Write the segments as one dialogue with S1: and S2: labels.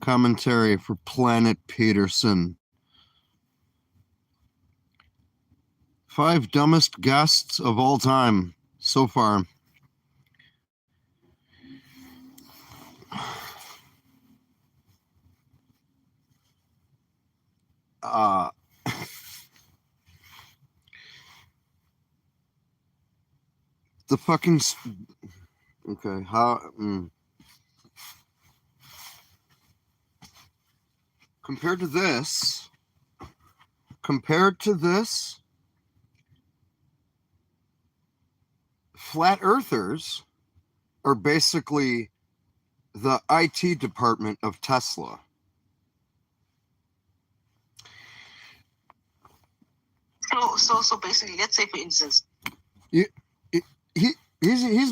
S1: commentary for Planet Peterson. 5 dumbest guests of all time so far. The fucking... Okay, how... Compared to this, flat earthers are basically the IT department of Tesla.
S2: So basically, let's say, for instance,
S1: he's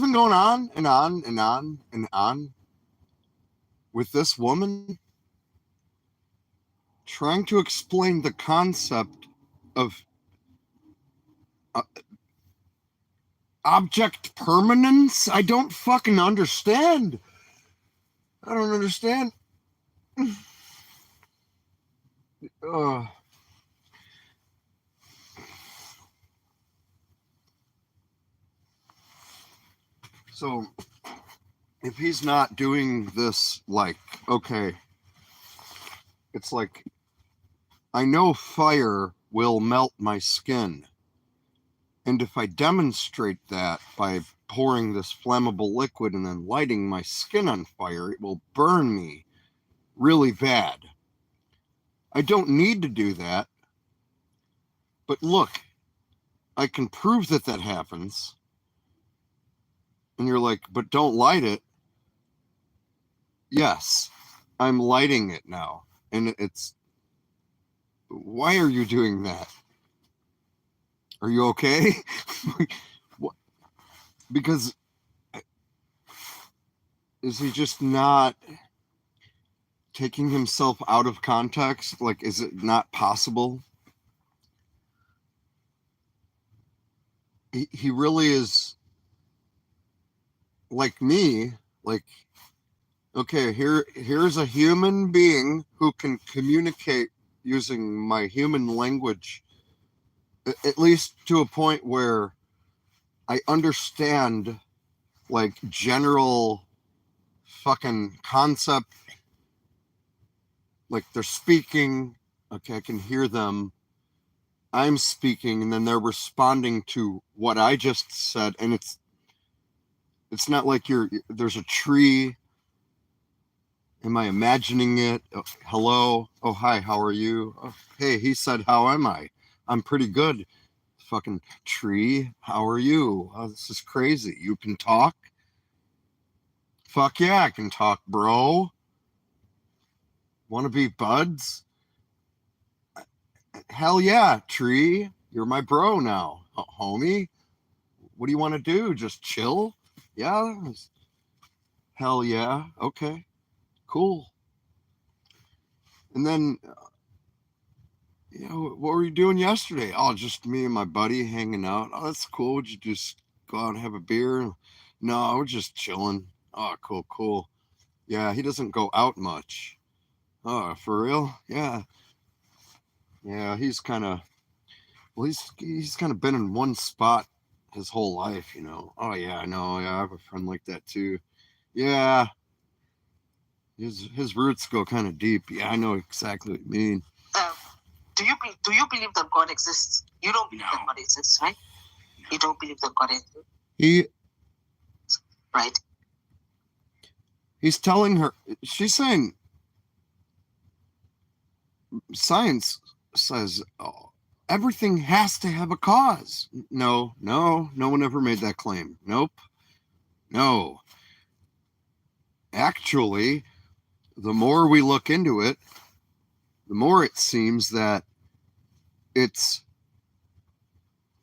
S1: been going on and on and on and on with this woman, trying to explain the concept of object permanence. I don't fucking understand. I don't understand. So, if he's not doing this, like, okay, it's like, I know fire will melt my skin. And if I demonstrate that by pouring this flammable liquid and then lighting my skin on fire, it will burn me really bad. I don't need to do that. But look, I can prove that that happens. And you're like, but don't light it. Yes, I'm lighting it now. And it's, why are you doing that? Are you okay? Because is he just not taking himself out of context? Like, is it not possible? He really is like me, like, okay, here's a human being who can communicate using my human language, at least to a point where I understand, like, general fucking concept. Like, they're speaking, okay, I can hear them, I'm speaking, and then they're responding to what I just said, and it's not like there's a tree. Am I imagining it? Oh, hello? Oh, hi, how are you? Oh, hey, he said, how am I? I'm pretty good. Fucking tree, how are you? Oh, this is crazy. You can talk? Fuck yeah, I can talk, bro. Want to be buds? Hell yeah, tree. You're my bro now, homie. What do you want to do? Just chill? Yeah. Hell yeah. Okay. Cool. And then, what were you doing yesterday? Oh, just me and my buddy hanging out. Oh, that's cool. Would you just go out and have a beer? No, we're just chilling. Oh, cool. Yeah, he doesn't go out much. Oh, for real? Yeah. Yeah, he's kind of, well, he's kind of been in one spot his whole life, Oh, yeah, I know. Yeah, I have a friend like that too. Yeah. His roots go kind of deep. Yeah, I know exactly what you mean.
S2: Do you believe that God exists? You don't believe that God exists, right? You don't believe that God exists. Right.
S1: He's telling her. She's saying. Science says everything has to have a cause. No one ever made that claim. Nope. No. Actually, the more we look into it, the more it seems that it's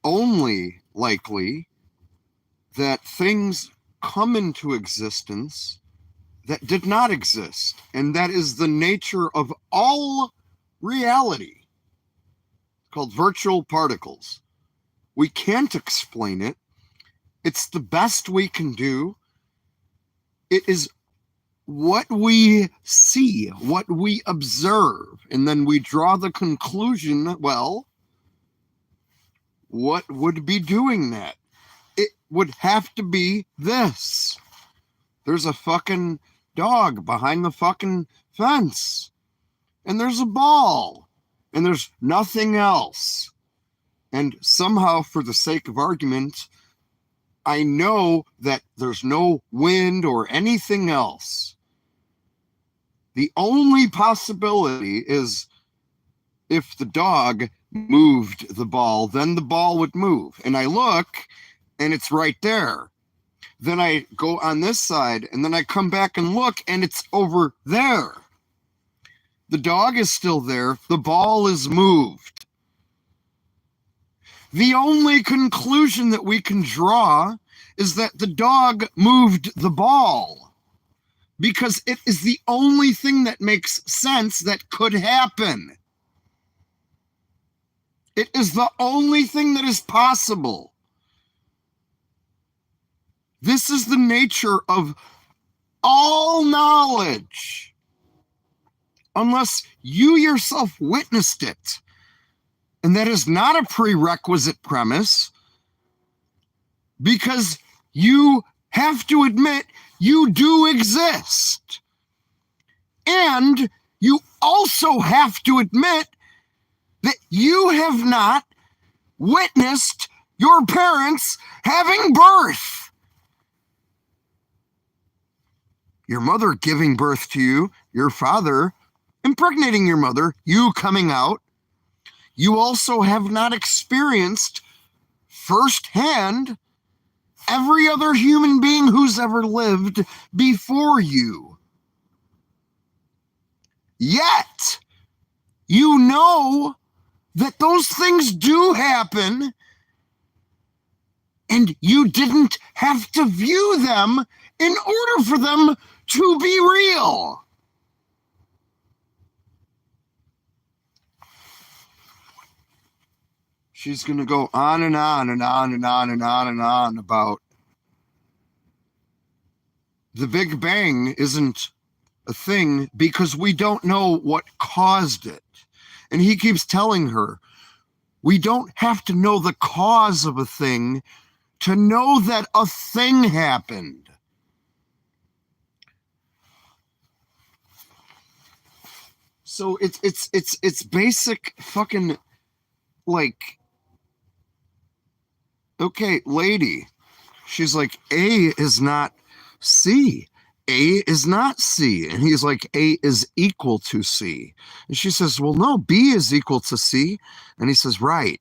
S1: only likely that things come into existence that did not exist. And that is the nature of all reality. It's called virtual particles. We can't explain it. It's the best we can do. It is what we see, what we observe, and then we draw the conclusion, well, what would be doing that? It would have to be this. There's a fucking dog behind the fucking fence, and there's a ball, and there's nothing else. And somehow, for the sake of argument, I know that there's no wind or anything else. The only possibility is if the dog moved the ball, then the ball would move. And I look, and it's right there. Then I go on this side, and then I come back and look, and it's over there. The dog is still there. The ball is moved. The only conclusion that we can draw is that the dog moved the ball, because it is the only thing that makes sense that could happen. It is the only thing that is possible. This is the nature of all knowledge. Unless you yourself witnessed it. And that is not a prerequisite premise, because you have to admit you do exist. And you also have to admit that you have not witnessed your parents having birth. Your mother giving birth to you, your father impregnating your mother, you coming out. You also have not experienced firsthand every other human being who's ever lived before you. Yet, you know that those things do happen, and you didn't have to view them in order for them to be real. She's going to go on and on and on and on and on and on about the Big Bang isn't a thing because we don't know what caused it. And he keeps telling her, we don't have to know the cause of a thing to know that a thing happened. So it's basic fucking, like, okay, lady. She's like, A is not C. A is not C. And he's like, A is equal to C. And she says, well, no, B is equal to C. And he says, right.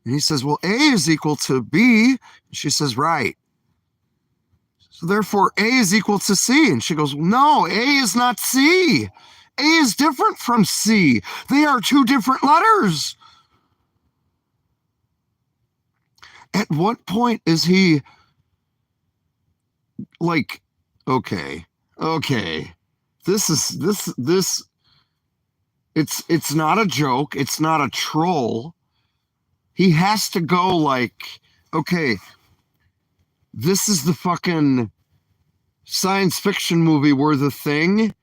S1: And he says, well, A is equal to B. And she says, right. So therefore, A is equal to C. And she goes, no, A is not C. A is different from C. They are two different letters. At what point is he like, okay, this it's not a joke, it's not a troll. He has to go like, okay, this is the fucking science fiction movie where the thing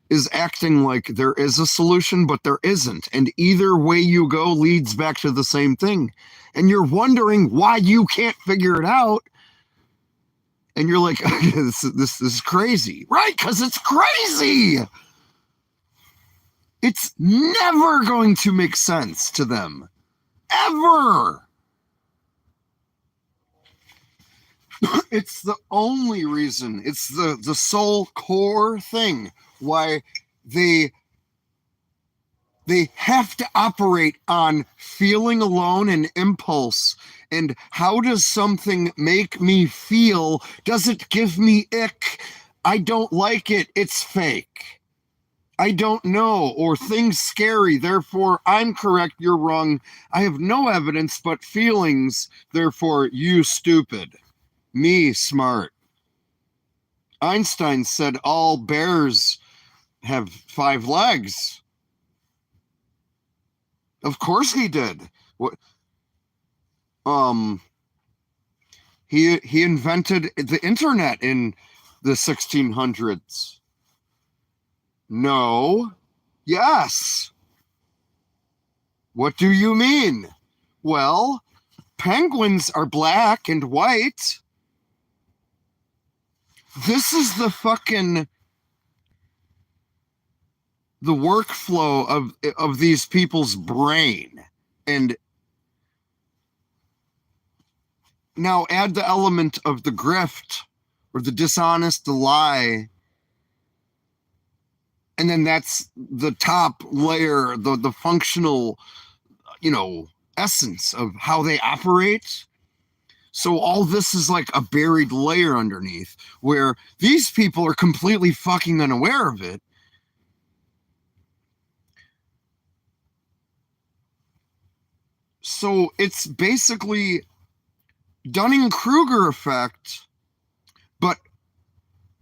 S1: is acting like there is a solution, but there isn't. And either way you go leads back to the same thing. And you're wondering why you can't figure it out. And you're like, okay, this is crazy. Right, because it's crazy. It's never going to make sense to them. Ever. It's the only reason. It's the sole core thing why they have to operate on feeling alone and impulse. And how does something make me feel? Does it give me ick? I don't like it. It's fake. I don't know. Or things scary. Therefore, I'm correct. You're wrong. I have no evidence but feelings. Therefore, you stupid. Me smart. Einstein said all bears have 5 legs. Of course he did. What? He invented the internet in the 1600s? No. Yes. What do you mean? Well, penguins are black and white. This is the workflow of these people's brain. And now add the element of the grift or the dishonest, the lie. And then that's the top layer, the functional, essence of how they operate. So all this is like a buried layer underneath where these people are completely fucking unaware of it. So it's basically Dunning-Kruger effect, but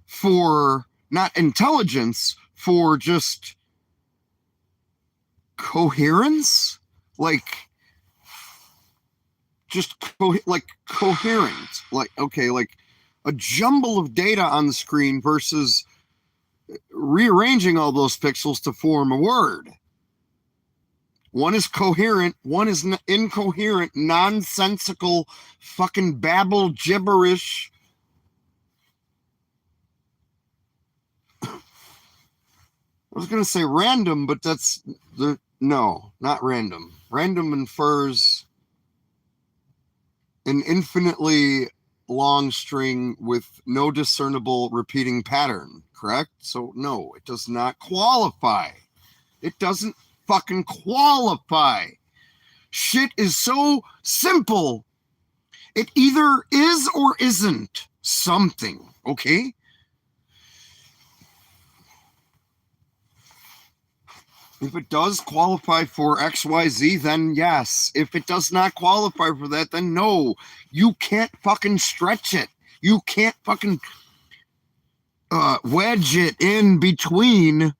S1: for not intelligence, for just coherence, coherent, like a jumble of data on the screen versus rearranging all those pixels to form a word. One is coherent, one is incoherent, nonsensical, fucking babble gibberish. I was going to say random, but no, not random. Random infers an infinitely long string with no discernible repeating pattern, correct? So no, it does not qualify. It doesn't fucking qualify. Shit is so simple. It either is or isn't something, okay? If it does qualify for XYZ, then yes. If it does not qualify for that, then no. You can't fucking stretch it. You can't fucking wedge it in between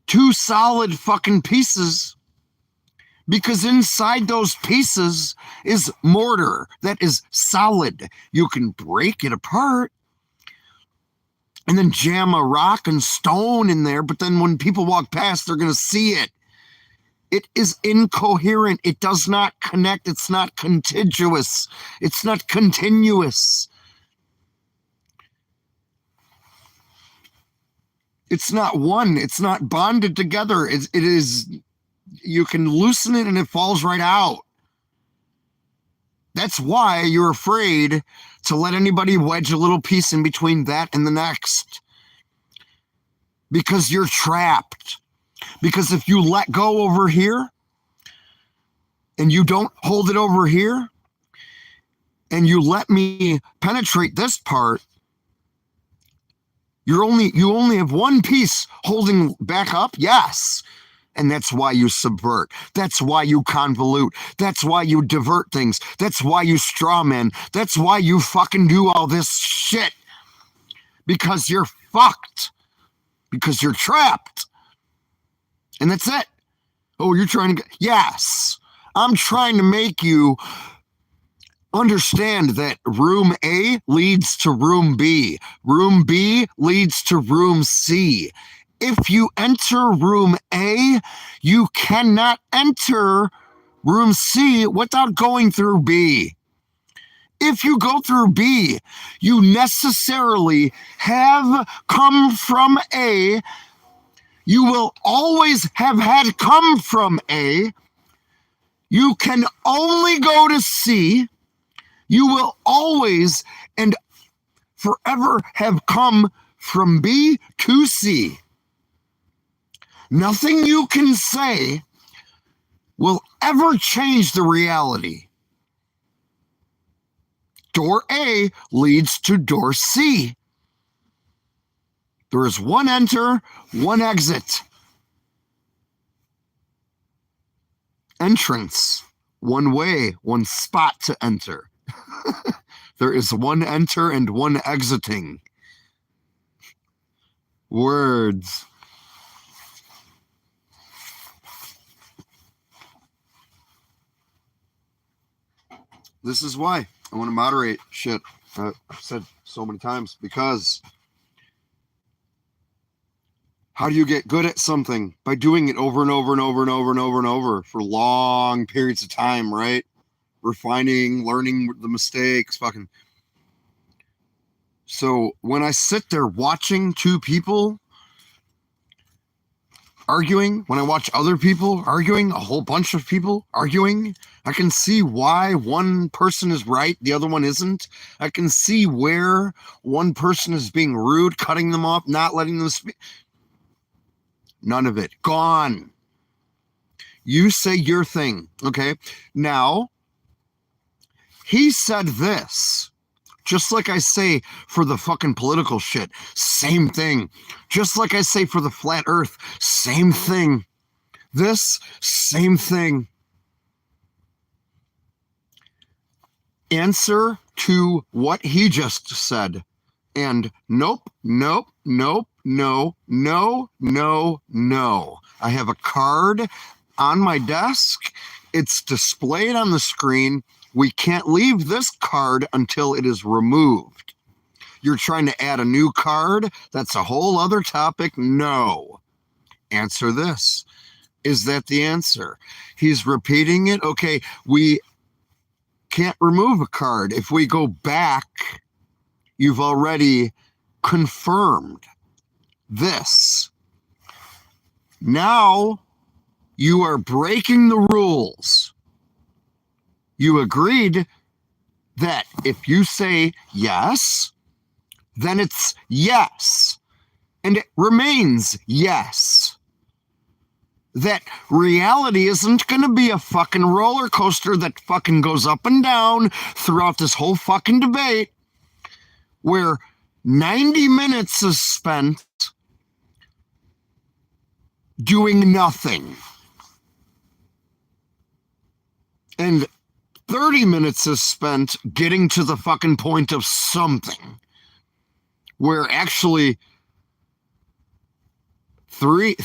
S1: two solid fucking pieces, because inside those pieces is mortar that is solid. You can break it apart and then jam a rock and stone in there, but then when people walk past, they're going to see it. It is incoherent. It does not connect. It's not contiguous. It's not continuous. It's not one. It's not bonded together. It is, you can loosen it and it falls right out. That's why you're afraid to let anybody wedge a little piece in between that and the next. Because you're trapped. Because if you let go over here and you don't hold it over here and you let me penetrate this part, you only have one piece holding back up. Yes. And that's why you subvert. That's why you convolute. That's why you divert things. That's why you strawman. That's why you fucking do all this shit. Because you're fucked. Because you're trapped. And that's it. Oh, you're trying to... Yes. I'm trying to make you understand that room A leads to room B. Room B leads to room C. If you enter room A, you cannot enter room C without going through B. If you go through B, you necessarily have come from A. You will always have had come from A. You can only go to C. You will always and forever have come from B to C. Nothing you can say will ever change the reality. Door A leads to door C. There is one enter, one exit. Entrance, one way, one spot to enter. There is one enter and one exiting. Words. This is why I want to moderate shit. I've said so many times, because how do you get good at something? By doing it over and over and over and over and over and over for long periods of time, right? Refining, learning the mistakes, fucking. So when I sit there watching two people arguing, when I watch other people arguing, a whole bunch of people arguing, I can see why one person is right, the other one isn't. I can see where one person is being rude, cutting them off, not letting them speak. None of it. Gone. You say your thing, okay? Now, he said this, just like I say for the fucking political shit, same thing. Just like I say for the flat earth, same thing. This, same thing. Answer to what he just said. And nope, nope, nope, no, no, no, no. I have a card on my desk. It's displayed on the screen. We can't leave this card until it is removed. You're trying to add a new card? That's a whole other topic. No. Answer this. Is that the answer? He's repeating it. Okay, we can't remove a card. If we go back, you've already confirmed this. Now you are breaking the rules. You agreed that if you say yes, then it's yes. And it remains yes. That reality isn't going to be a fucking roller coaster that fucking goes up and down throughout this whole fucking debate, where 90 minutes is spent doing nothing. And 30 minutes is spent getting to the fucking point of something. Where actually 3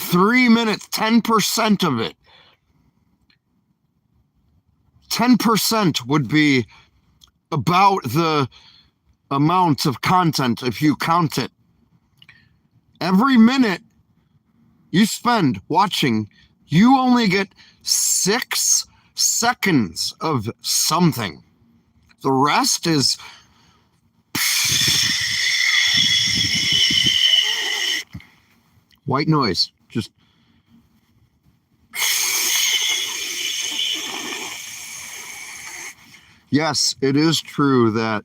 S1: minutes, 10% of it, 10% would be about the amount of content if you count it. Every minute you spend watching, you only get 6 seconds of something. The rest is white noise. Just yes, it is true that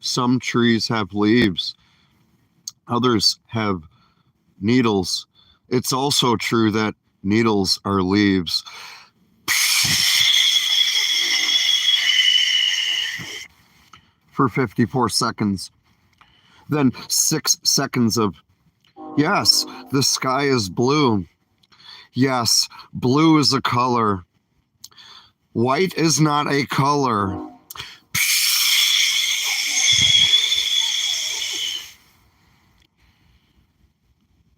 S1: some trees have leaves, others have needles. It's also true that needles are leaves. For 54 seconds. Then 6 seconds of, yes, the sky is blue. Yes, blue is a color. White is not a color.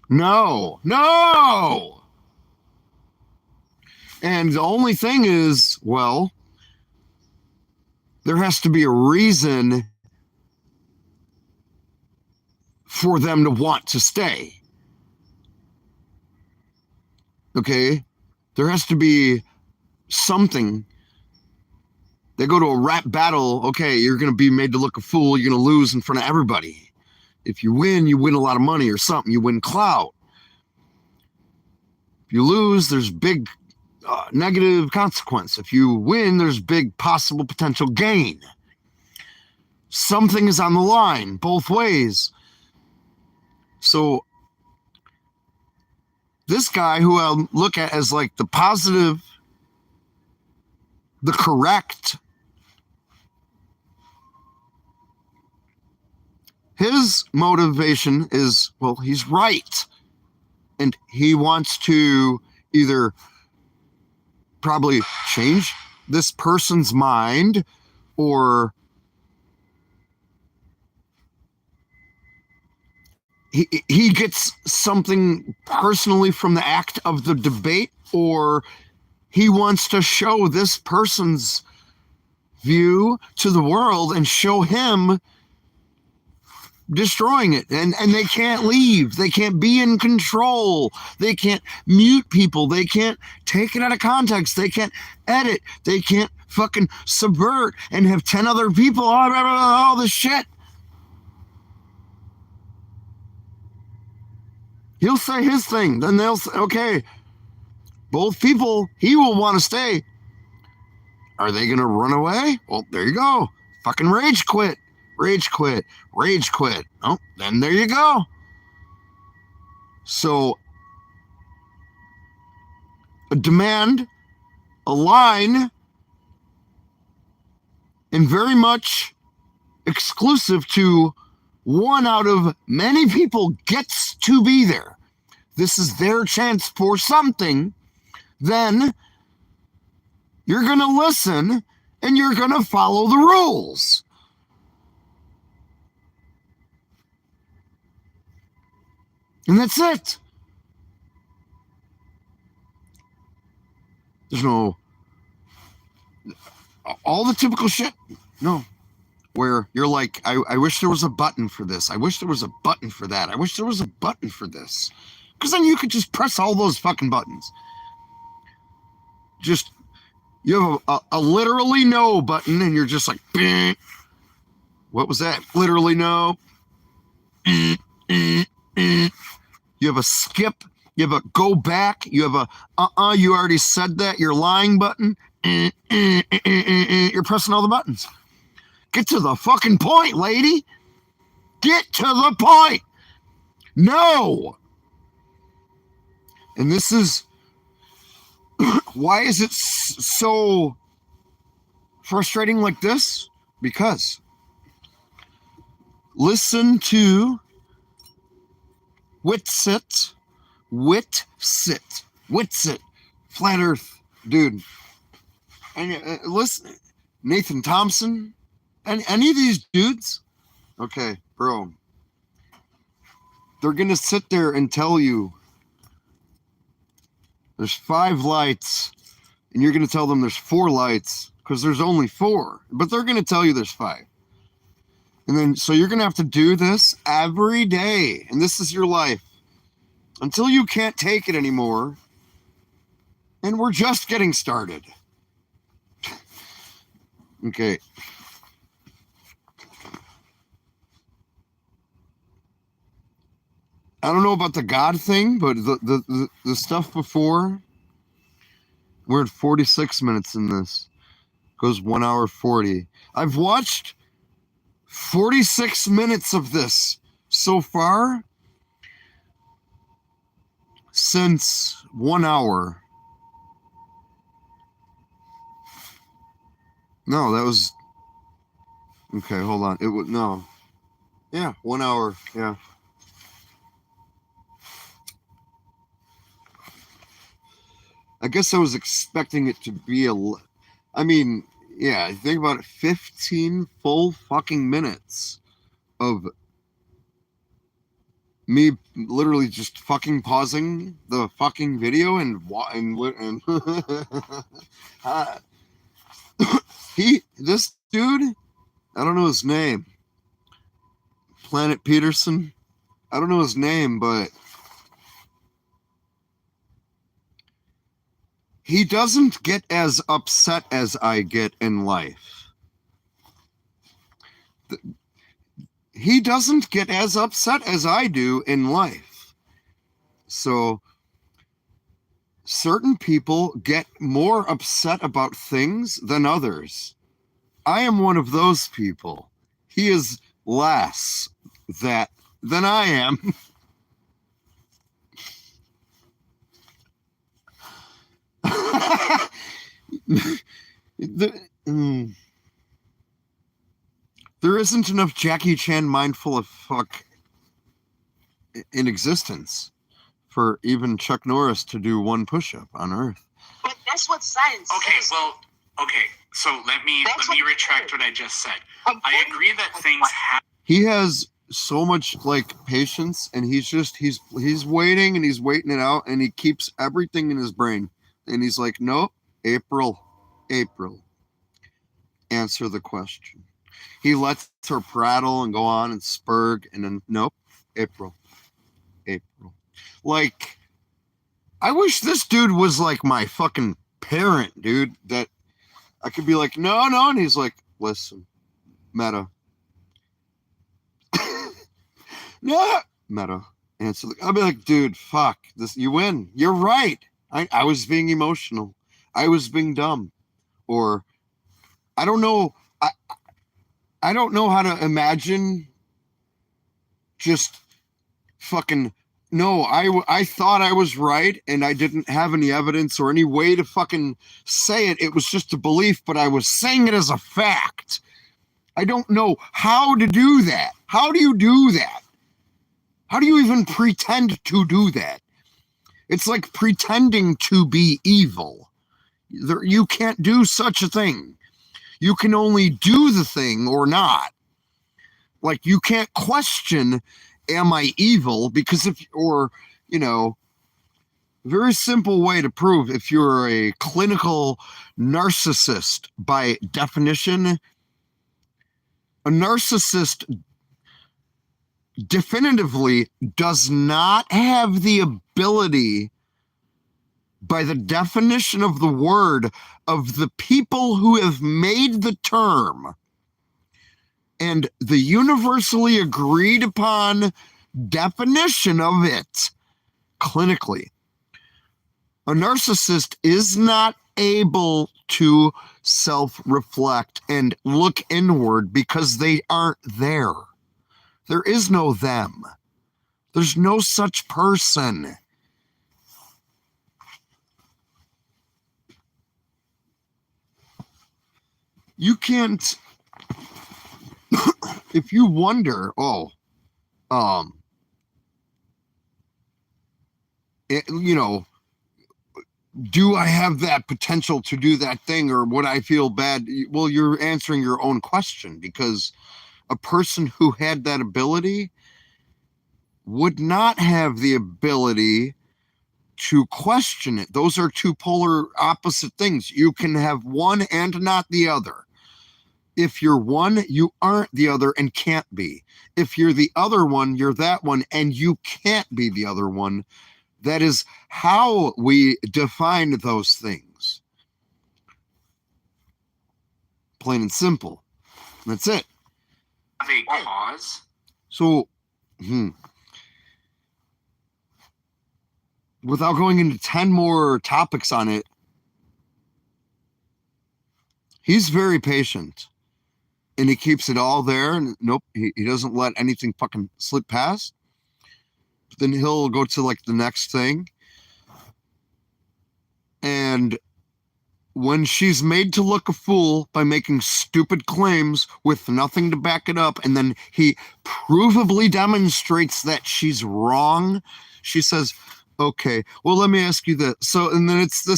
S1: No, no! And the only thing is, well, there has to be a reason for them to want to stay. Okay? There has to be something. They go to a rap battle. Okay, you're going to be made to look a fool. You're going to lose in front of everybody. If you win a lot of money or something. You win clout. If you lose, there's big negative consequence. If you win, there's big possible potential gain. Something is on the line both ways. So this guy, who I'll look at as like the positive, the correct, his motivation is, well, he's right. And he wants to either probably change this person's mind, or he gets something personally from the act of the debate, or he wants to show this person's view to the world and show him destroying it, and they can't leave. They can't be in control. They can't mute people. They can't take it out of context. They can't edit. They can't fucking subvert and have 10 other people, all this shit. He'll say his thing, then they'll say, okay, both people, he will want to stay. Are they going to run away? Well, there you go. Fucking rage quit. Rage quit. Rage quit. Oh, then there you go. So, a demand, a line, and very much exclusive to one out of many people gets to be there. This is their chance for something. Then you're going to listen and you're going to follow the rules. And that's it. There's no, all the typical shit. No. Where you're like, I wish there was a button for this. I wish there was a button for that. I wish there was a button for this. Because then you could just press all those fucking buttons. Just, you have a literally no button, and you're just like, bleh. What was that? Literally no. You have a skip. You have a go back. You have a, you already said that. You're lying button. You're pressing all the buttons. Get to the fucking point, lady. Get to the point. No. And this is, why is it so frustrating like this? Because listen to Whitsitt, Flat Earth dude. And listen, Nathan Thompson, and any of these dudes, okay, bro, they're gonna sit there and tell you there's 5 lights, and you're gonna tell them there's 4 lights because there's only 4, but they're gonna tell you there's 5. And then, so you're gonna have to do this every day, and this is your life until you can't take it anymore. And we're just getting started. Okay. I don't know about the God thing, but the stuff before, we're at 46 minutes in this. Goes 1 hour 40. I've watched 46 minutes of this so far since 1 hour. No, that was, okay, hold on. It would, no. Yeah, 1 hour, yeah. I guess I was expecting it to be I mean, yeah, think about it, 15 full fucking minutes of me literally just fucking pausing the fucking video and this dude, I don't know his name, Planet Peterson, I don't know his name, but he doesn't get as upset as I get in life. He doesn't get as upset as I do in life. So certain people get more upset about things than others. I am one of those people. He is less than I am. There isn't enough Jackie Chan mindful of fuck in existence for even Chuck Norris to do one push-up on Earth.
S2: But that's what science says.
S3: Okay, so let me retract what I just said. I agree that things happen.
S1: He has so much like patience, and he's waiting and he's waiting it out, and he keeps everything in his brain. And he's like, nope, April, answer the question. He lets her prattle and go on and spurg, and then nope, April. Like, I wish this dude was like my fucking parent, dude, that I could be like, no, and he's like, listen, Meta. No, Meta. And so I'll be like, dude, fuck this. You win. You're right. I was being emotional. I was being dumb. Or I don't know. I don't know how to imagine just fucking, no, I thought I was right and I didn't have any evidence or any way to fucking say it. It was just a belief, but I was saying it as a fact. I don't know how to do that. How do you do that? How do you even pretend to do that? It's like pretending to be evil. You can't do such a thing. You can only do the thing or not. Like, you can't question, am I evil? Because very simple way to prove if you're a clinical narcissist, by definition, a narcissist definitively does not have the ability, by the definition of the word, of the people who have made the term and the universally agreed upon definition of it clinically. A narcissist is not able to self-reflect and look inward because they aren't there. There is no them. There's no such person. You can't, if you wonder, do I have that potential to do that thing, or would I feel bad? Well, you're answering your own question, because a person who had that ability would not have the ability to question it. Those are two polar opposite things. You can have one and not the other. If you're one, you aren't the other and can't be. If you're the other one, you're that one and you can't be the other one. That is how we define those things. Plain and simple. That's it.
S3: Have a cause?
S1: So, without going into 10 more topics on it, he's very patient. And he keeps it all there. And nope, he doesn't let anything fucking slip past. But then he'll go to like the next thing. And when she's made to look a fool by making stupid claims with nothing to back it up, and then he provably demonstrates that she's wrong, she says, okay, well, let me ask you this. So, and then it's the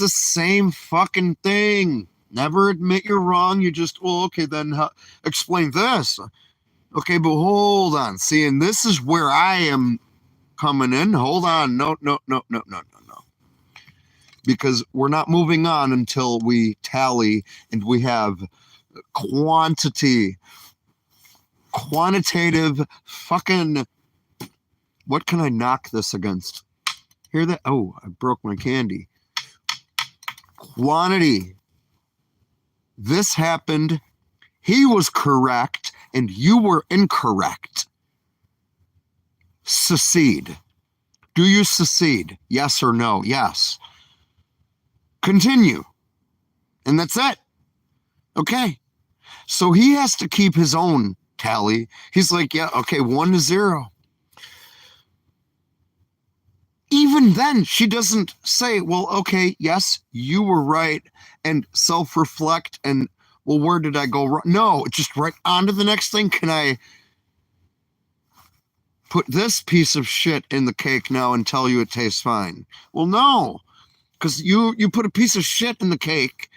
S1: same fucking thing. Never admit you're wrong. You just, well, okay, then explain this. Okay, but hold on. See, and this is where I am coming in. Hold on. No. Because we're not moving on until we tally and we have quantitative fucking, what can I knock this against? Hear that? Oh, I broke my candy. Quantity. This happened. He was correct and you were incorrect. Secede. Do you secede? Yes or no? Yes. Continue. And that's it. Okay. So he has to keep his own tally. He's like, yeah, okay, 1-0. Even then, she doesn't say, well, okay, yes, you were right, and self-reflect, and, well, where did I go wrong? No, just right on to the next thing. Can I put this piece of shit in the cake now and tell you it tastes fine? Well, no, because you put a piece of shit in the cake,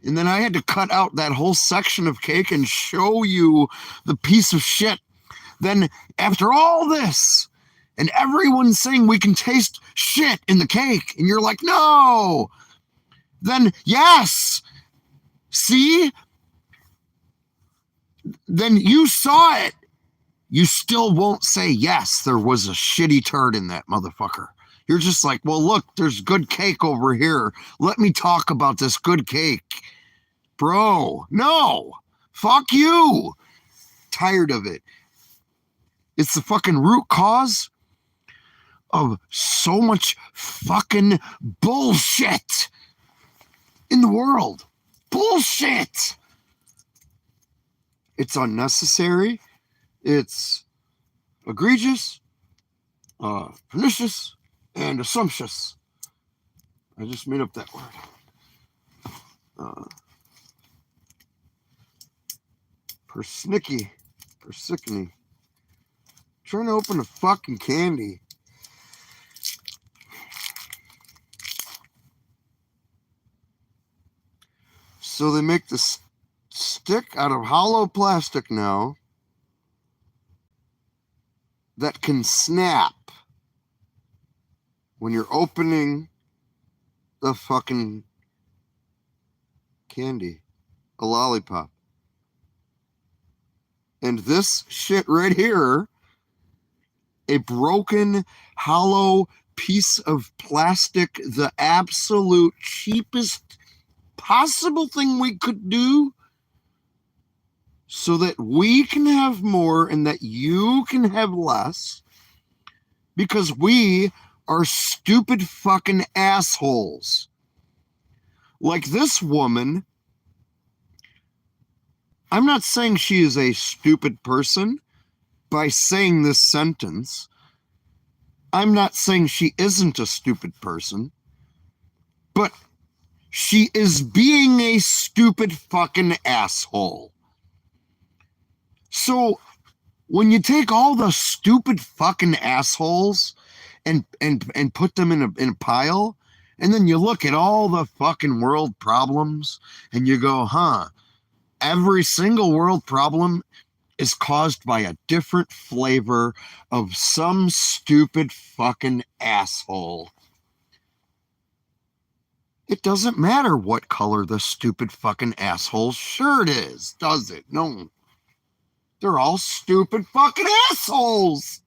S1: and then I had to cut out that whole section of cake and show you the piece of shit. Then, after all this, and everyone's saying we can taste shit in the cake, and you're like, no, then yes, see, then you saw it. You still won't say, yes, there was a shitty turd in that motherfucker. You're just like, well, look, there's good cake over here. Let me talk about this good cake. Bro, no. Fuck you. Tired of it. It's the fucking root cause of so much fucking bullshit in the world. Bullshit. It's unnecessary. It's egregious, pernicious, and assumptuous. I just made up that word. Persickny. Trying to open a fucking candy. So they make this stick out of hollow plastic now that can snap when you're opening the fucking candy, a lollipop. And this shit right here, a broken, hollow piece of plastic, the absolute cheapest possible thing we could do so that we can have more and that you can have less, because we are stupid fucking assholes. Like this woman, I'm not saying she is a stupid person by saying this sentence. I'm not saying she isn't a stupid person, but she is being a stupid fucking asshole. So when you take all the stupid fucking assholes and put them in a pile, and then you look at all the fucking world problems and you go, every single world problem is caused by a different flavor of some stupid fucking asshole. It doesn't matter what color the stupid fucking asshole's shirt is, does it? No. They're all stupid fucking assholes.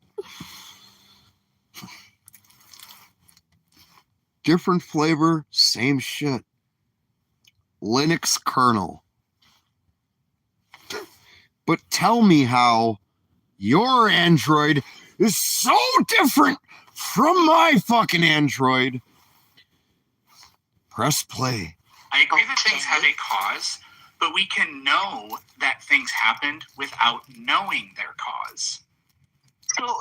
S1: Different flavor, same shit. Linux kernel. But tell me how your Android is so different from my fucking Android. Press play.
S3: I agree that things have a cause, but we can know that things happened without knowing their cause.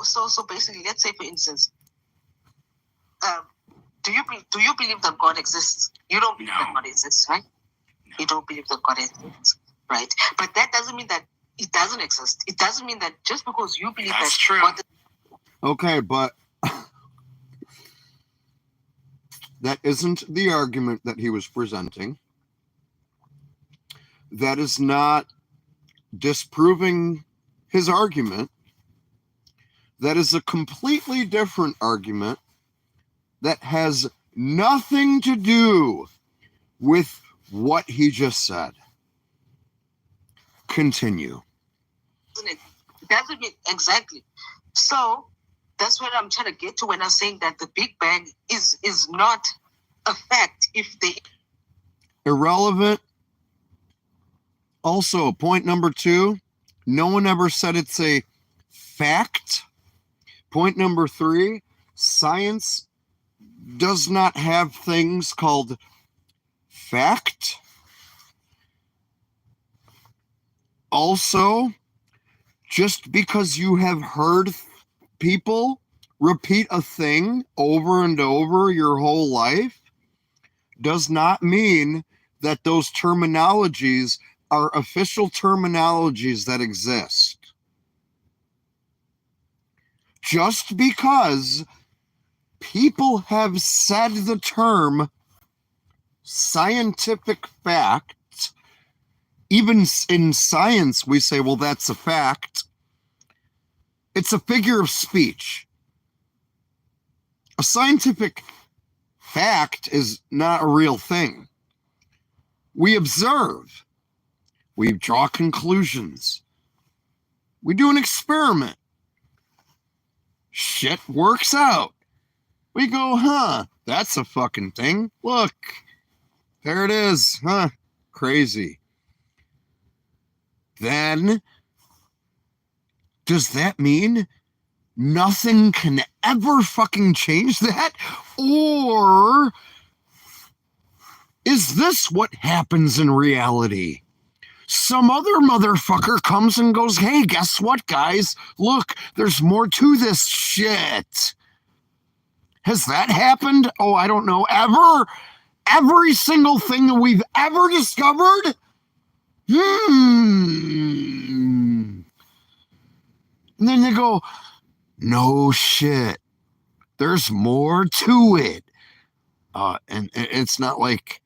S2: So basically, let's say, for instance, do you believe that God exists? You don't believe that God exists, right? No. You don't believe that God exists, right? But that doesn't mean that it doesn't exist. It doesn't mean that just because you believe
S3: that's
S2: that
S3: true.
S2: God
S1: okay, but that isn't the argument that he was presenting. That is not disproving his argument. That is a completely different argument that has nothing to do with what he just said. Continue.
S2: It doesn't mean exactly. So that's what I'm trying to get to when I'm saying that the Big Bang is not a fact if they
S1: irrelevant. Also, point number 2, no one ever said it's a fact. Point number 3, science does not have things called fact. Also, just because you have heard people repeat a thing over and over your whole life does not mean that those terminologies are official terminologies that exist. Just because people have said the term scientific fact, even in science we say, well, that's a fact. It's a figure of speech. A scientific fact is not a real thing. We observe. We draw conclusions. We do an experiment. Shit works out. We go, huh, that's a fucking thing. Look, there it is, huh? Crazy. Then, does that mean nothing can ever fucking change that? Or is this what happens in reality? Some other motherfucker comes and goes, hey, guess what, guys? Look, there's more to this shit. Has that happened? Oh, I don't know. Ever? Every single thing that we've ever discovered? And then they go, no shit. There's more to it. And it's not like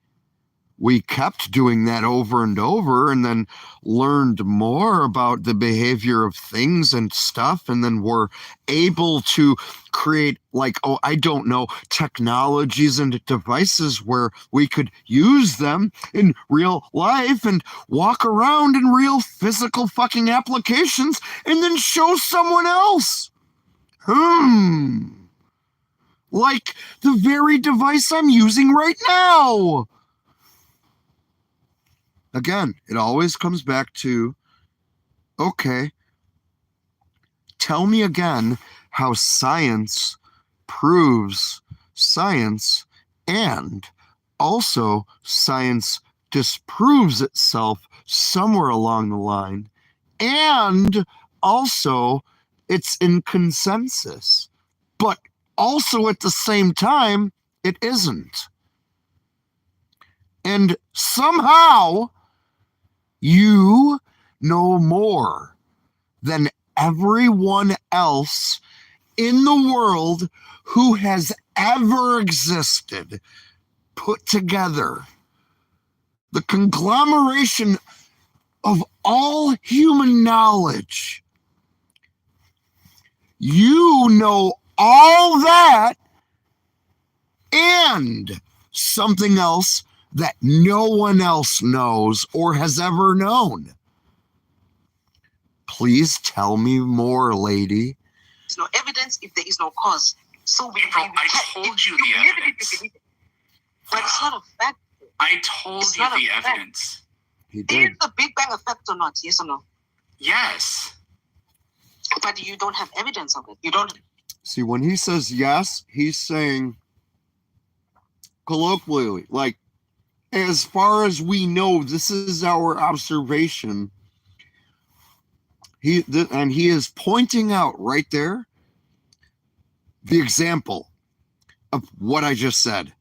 S1: we kept doing that over and over and then learned more about the behavior of things and stuff. And then we're able to create, like, oh, I don't know, technologies and devices where we could use them in real life and walk around in real physical fucking applications and then show someone else. Like the very device I'm using right now. Again, it always comes back to, okay, tell me again how science proves science and also science disproves itself somewhere along the line, and also it's in consensus, but also at the same time, it isn't. And somehow you know more than everyone else in the world who has ever existed, put together. The conglomeration of all human knowledge. You know all that and something else that no one else knows or has ever known. Please tell me more, lady.
S2: There's no evidence if there is no cause. So
S3: April, I told you the evidence.
S2: But it's not a fact.
S3: I told you the evidence.
S1: He
S2: Is
S1: did.
S2: the Big Bang a fact or not? Yes or no?
S3: Yes.
S2: But you don't have evidence of it. You don't.
S1: See, when he says yes, he's saying colloquially, like, as far as we know, this is our observation. He is pointing out right there the example of what I just said.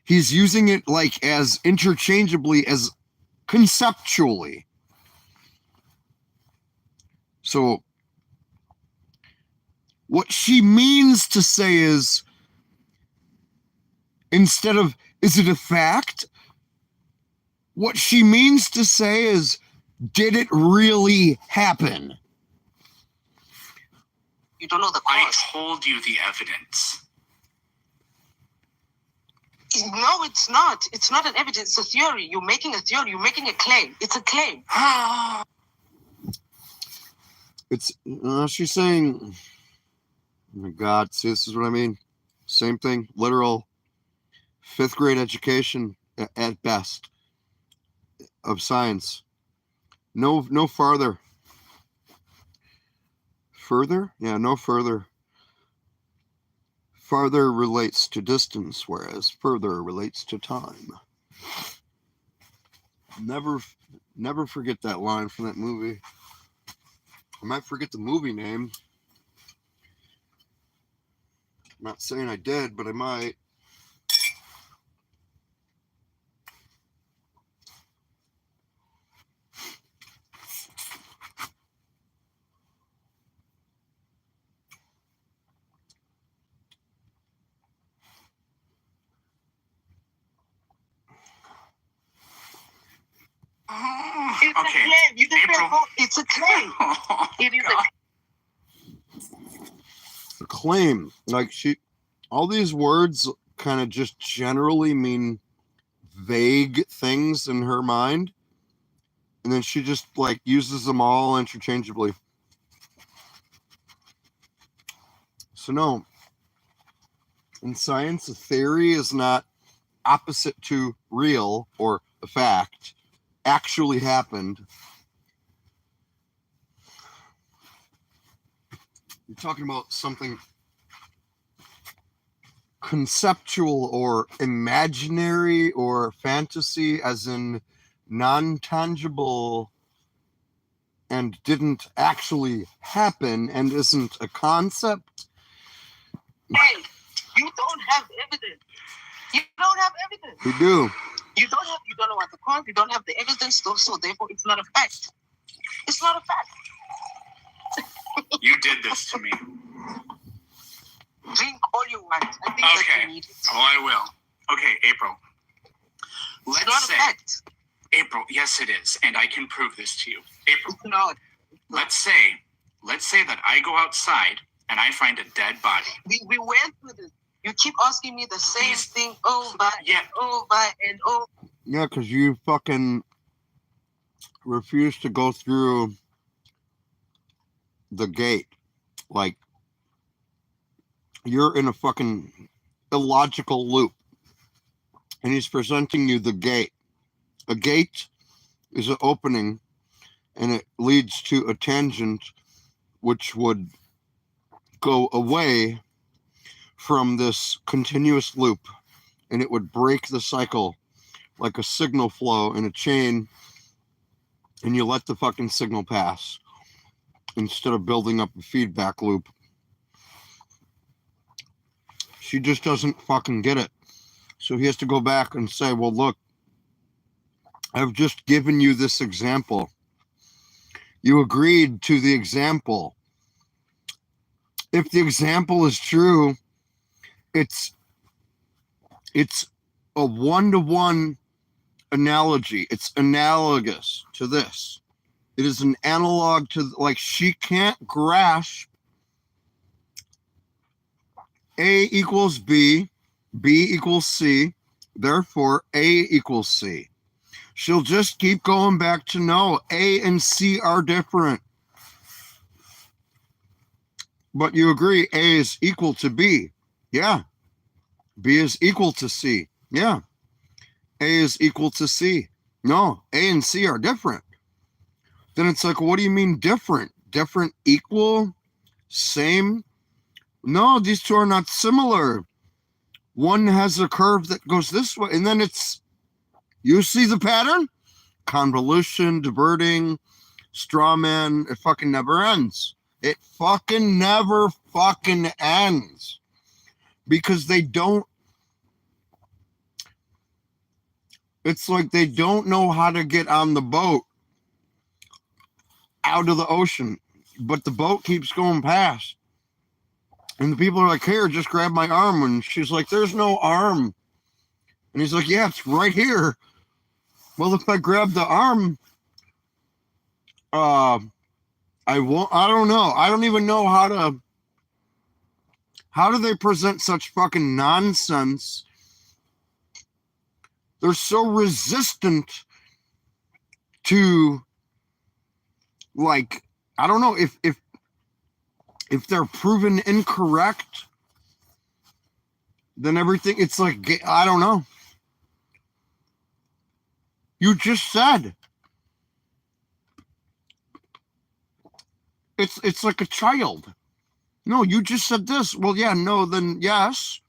S1: He's using it like as interchangeably as conceptually. So what she means to say is, instead of, is it a fact? What she means to say is, did it really happen?
S2: You don't know the
S3: I
S2: cause.
S3: told you the evidence.
S2: No, it's not. It's not an evidence. It's a theory. You're making a theory. You're making a claim. It's a claim.
S1: It's she's saying, oh my God, see, this is what I mean. Same thing, literal 5th grade education at best of science. No farther. Further? Yeah, no further. Farther relates to distance, whereas further relates to time. Never forget that line from that movie. I might forget the movie name. I'm not saying I did, but I might.
S2: It's a claim. You can
S3: April.
S2: it's a claim. It is
S1: The claim, like all these words kind of just generally mean vague things in her mind. And then she just like uses them all interchangeably. So no, in science, a theory is not opposite to real or a fact. Actually happened. You're talking about something conceptual or imaginary or fantasy, as in non-tangible and didn't actually happen and isn't a concept.
S2: Hey, you don't have evidence. You don't have evidence.
S1: We do.
S2: You don't know what the cause, you don't have the evidence, so therefore it's not a fact. It's not a fact.
S3: You did this to me.
S2: Drink all you want. I think that
S3: Okay.
S2: you need it.
S3: Oh, I will. Okay, April.
S2: It's not
S3: Let's
S2: a
S3: say,
S2: fact.
S3: April, yes, it is, and I can prove this to you. April,
S2: It's not.
S3: let's say that I go outside and I find a dead body.
S2: We went through this. You keep asking me the same
S3: Please.
S2: thing over
S3: Yeah.
S2: and over and over.
S1: Yeah, because you fucking refuse to go through the gate. Like, you're in a fucking illogical loop. And he's presenting you the gate. A gate is an opening, and it leads to a tangent which would go away from this continuous loop, and it would break the cycle like a signal flow in a chain, and you let the fucking signal pass instead of building up a feedback loop. She just doesn't fucking get it. So he has to go back and say, well, look, I've just given you this example. You agreed to the example. If the example is true, it's a one-to-one analogy. It's analogous to this. It is an analog to, like, she can't grasp A equals B, B equals C, therefore A equals C. She'll just keep going back to no, A and C are different. But you agree A is equal to B. Yeah. B is equal to C. Yeah. A is equal to C. No, A and C are different. Then it's like, what do you mean different? Different, equal, same? No, these two are not similar. One has a curve that goes this way, and then it's, you see the pattern? Convolution, diverting, straw man, it fucking never ends. It fucking never fucking ends. Because they don't, it's like they don't know how to get on the boat out of the ocean, but the boat keeps going past. And the people are like, here, just grab my arm. And she's like, there's no arm. And he's like, yeah, it's right here. Well, if I grab the arm, I won't, I don't know. I don't even know how do they present such fucking nonsense? They're so resistant to, like, I don't know if they're proven incorrect, then everything, it's like, I don't know. You just said. It's like a child. No, you just said this. Well, yeah, no, then yes.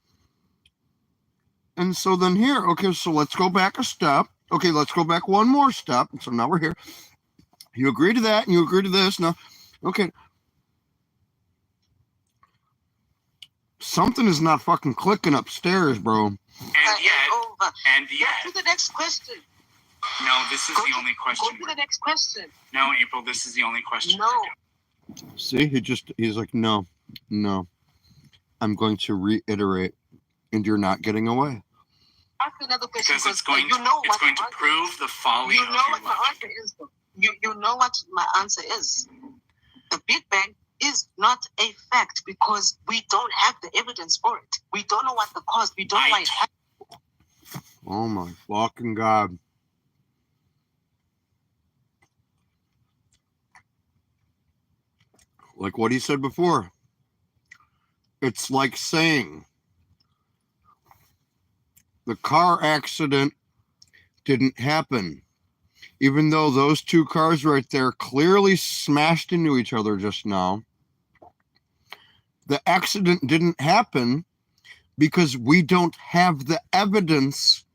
S1: And so then here, okay, so let's go back a step. Okay, let's go back one more step. So now we're here. You agree to that, and you agree to this. Now, okay. Something is not fucking clicking upstairs, bro.
S3: And yet,
S2: Go to the next question.
S3: no, this is the only question.
S2: Go to the next question.
S3: No, April, this is the only question.
S2: No.
S1: See, he's like, no. I'm going to reiterate, and you're not getting away.
S2: Ask another question
S3: Because it's going
S2: you know
S3: to prove the folly
S2: You
S3: of
S2: know
S3: your
S2: what my
S3: logic.
S2: answer is, though. You know what my answer is. The Big Bang is not a fact because we don't have the evidence for it. We don't know what the cause. We don't know why it happened.
S1: Oh my fucking God. like what he said before. It's like saying the car accident didn't happen, even though those two cars right there clearly smashed into each other just now. The accident didn't happen because we don't have the evidence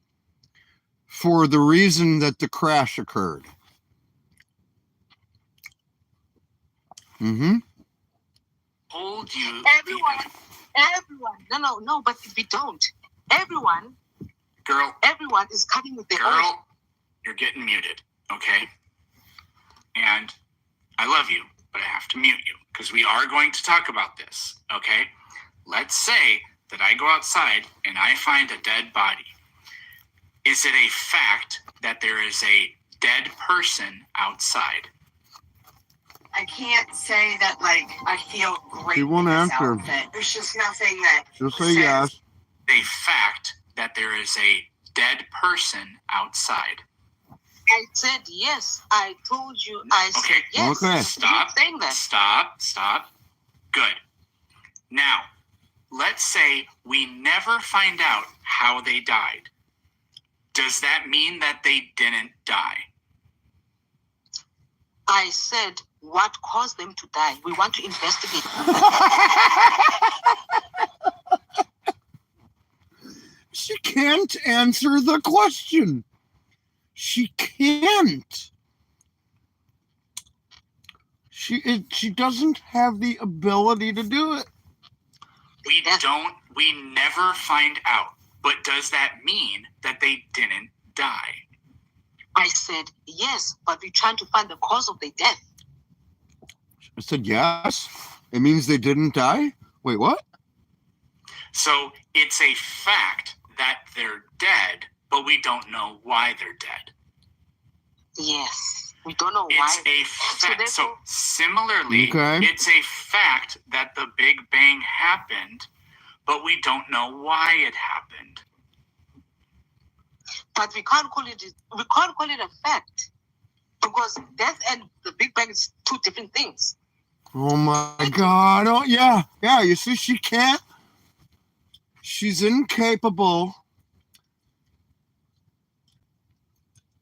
S1: for the reason that the crash occurred. Mm-hmm.
S3: Told you.
S2: Everyone. No, but we don't. Everyone is coming with their own.
S3: Girl, you're getting muted, okay? And I love you, but I have to mute you because we are going to talk about this, okay? Let's say that I go outside and I find a dead body. Is it a fact that there is a dead person outside?
S4: I can't say that, like, I feel great
S1: She won't
S4: with this
S1: answer.
S4: outfit. There's just nothing that
S1: Just say
S4: says
S1: yes.
S3: A fact that there is a dead person outside.
S2: I said yes. I told you. I said
S3: Okay.
S2: yes.
S1: Okay.
S3: Stop.
S2: Keep saying that.
S3: Stop. Good. Now, let's say we never find out how they died. Does that mean that they didn't die?
S2: I said what caused them to die. We want to investigate.
S1: She can't answer the question. She can't. She doesn't have the ability to do it.
S3: We never find out. But does that mean that they didn't die?
S2: I said yes, but we're trying to find the cause of their death.
S1: I said yes. It means they didn't die? Wait, what?
S3: So it's a fact that they're dead, but we don't know why they're dead.
S2: Yes. We don't know why.
S3: It's a fact. So similarly,
S1: Okay.
S3: it's a fact that the Big Bang happened, but we don't know why it happened.
S2: But we can't call it a fact. Because death and the Big Bang is two different things.
S1: Oh my God. Oh, yeah. Yeah. You see, she can't. She's incapable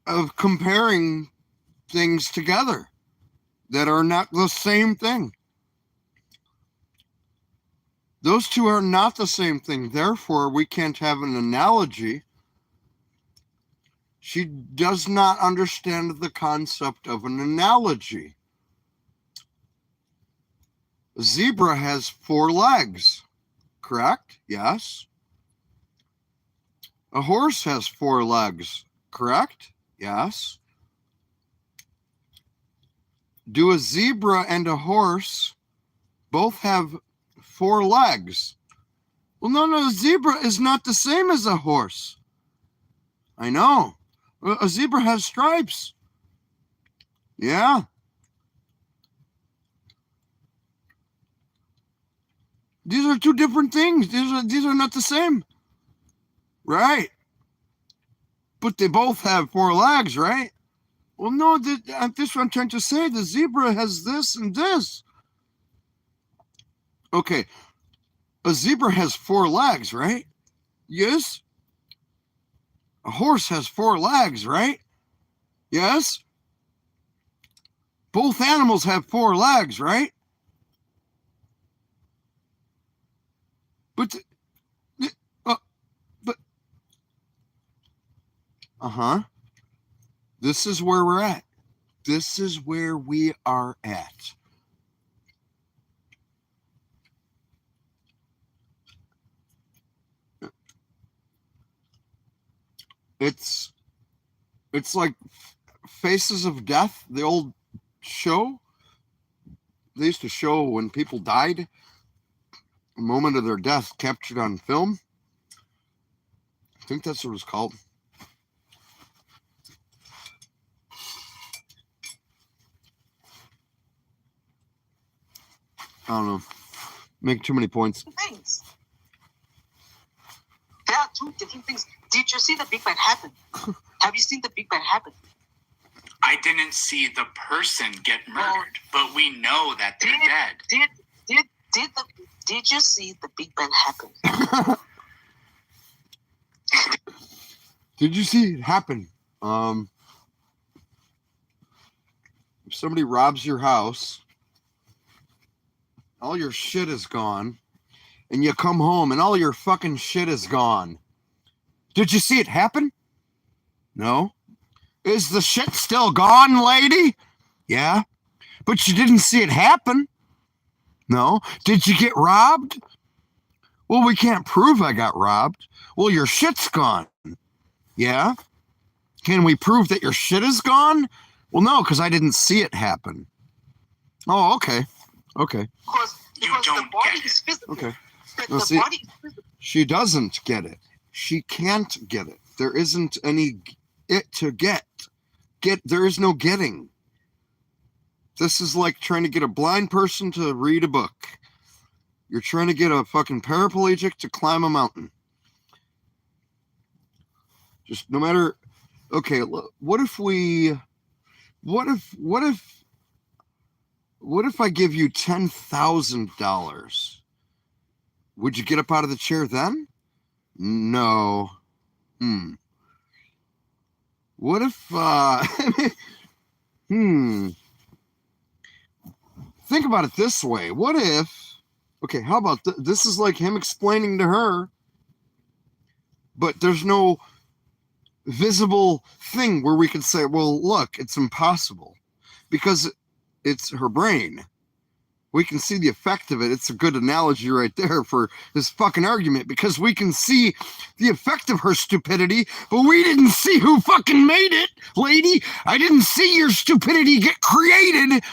S1: of comparing things together that are not the same thing. Those two are not the same thing. Therefore, we can't have an analogy. She does not understand the concept of an analogy. A zebra has 4 legs, correct? Yes. A horse has 4 legs, correct? Yes. Do a zebra and a horse both have 4 legs? Well, no, a zebra is not the same as a horse. I know. A zebra has stripes. Yeah. These are 2 different things. These are not the same. Right. But they both have 4 legs, right? Well, no, this is what I'm trying to say. The zebra has this and this. Okay. A zebra has 4 legs, right? Yes. A horse has 4 legs, right? Yes. Both animals have 4 legs, right? But, This is where we're at. This is where we are at. It's like Faces of Death, the old show. They used to show when people died, a moment of their death captured on film. I think that's what it's called. I don't know. Make too many points.
S2: Things. There are 2 different things. Did you see the Big Bang happen? Have you seen the Big Bang happen?
S3: I didn't see the person get murdered, but we know that they're dead.
S2: Did you see the Big Bang happen?
S1: Did you see it happen? If somebody robs your house, all your shit is gone, and you come home and all your fucking shit is gone. Did you see it happen? No. Is the shit still gone, lady? Yeah. But you didn't see it happen? No. Did you get robbed? Well, we can't prove I got robbed. Well, your shit's gone. Yeah. Can we prove that your shit is gone? Well, no, because I didn't see it happen. Oh, okay. Okay.
S2: Because
S3: don't
S2: the body
S3: get
S2: is physical.
S1: Okay.
S2: The
S1: see,
S2: body is physical.
S1: She doesn't get it. She can't get it. There isn't any it to get. There is no getting. This is like trying to get a blind person to read a book. You're trying to get a fucking paraplegic to climb a mountain. Just no matter. Okay, what if I give you $10,000? Would you get up out of the chair then? No. What if think about it this way. What if, okay, how about this is like him explaining to her, but there's no visible thing where we could say, well, look, it's impossible because it's her brain. We can see the effect of it. It's a good analogy right there for this fucking argument because we can see the effect of her stupidity, but we didn't see who fucking made it, lady. I didn't see your stupidity get created,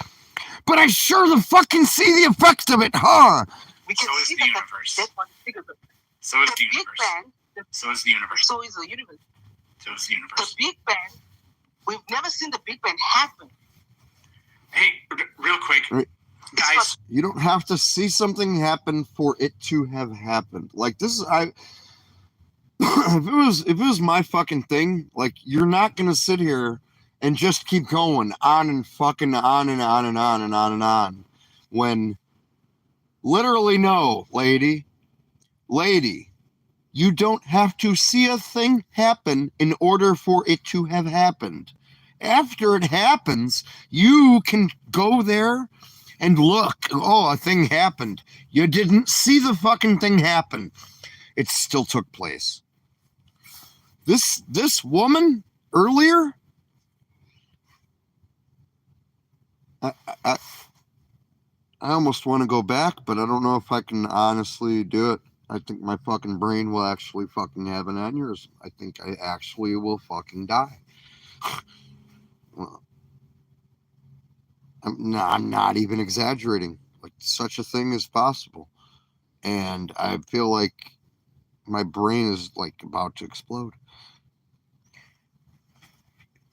S1: but I sure the fucking see the effect of it, huh?
S2: We can
S3: So is
S2: see
S3: the
S2: that
S3: universe.
S2: that one figures it.
S3: So is
S2: The
S3: the
S2: Big
S3: universe.
S2: Bang,
S3: So is the universe.
S2: so is the universe.
S3: So is the
S2: The
S3: universe.
S2: Big Bang, we've never seen the Big Bang happen.
S3: Hey, real quick,
S1: Right.
S3: guys.
S1: You don't have to see something happen for it to have happened. Like this is if it was my fucking thing, like you're not gonna sit here and just keep going on and fucking on and on and on and on and on. When literally no, lady, you don't have to see a thing happen in order for it to have happened. After it happens, you can go there and look. Oh, a thing happened. You didn't see the fucking thing happen. It still took place. This woman earlier, I almost want to go back, but I don't know if I can honestly do it. I think my fucking brain will actually fucking have an aneurysm. I think I actually will fucking die. Well, I'm not even exaggerating. Like such a thing is possible. And I feel like my brain is like about to explode.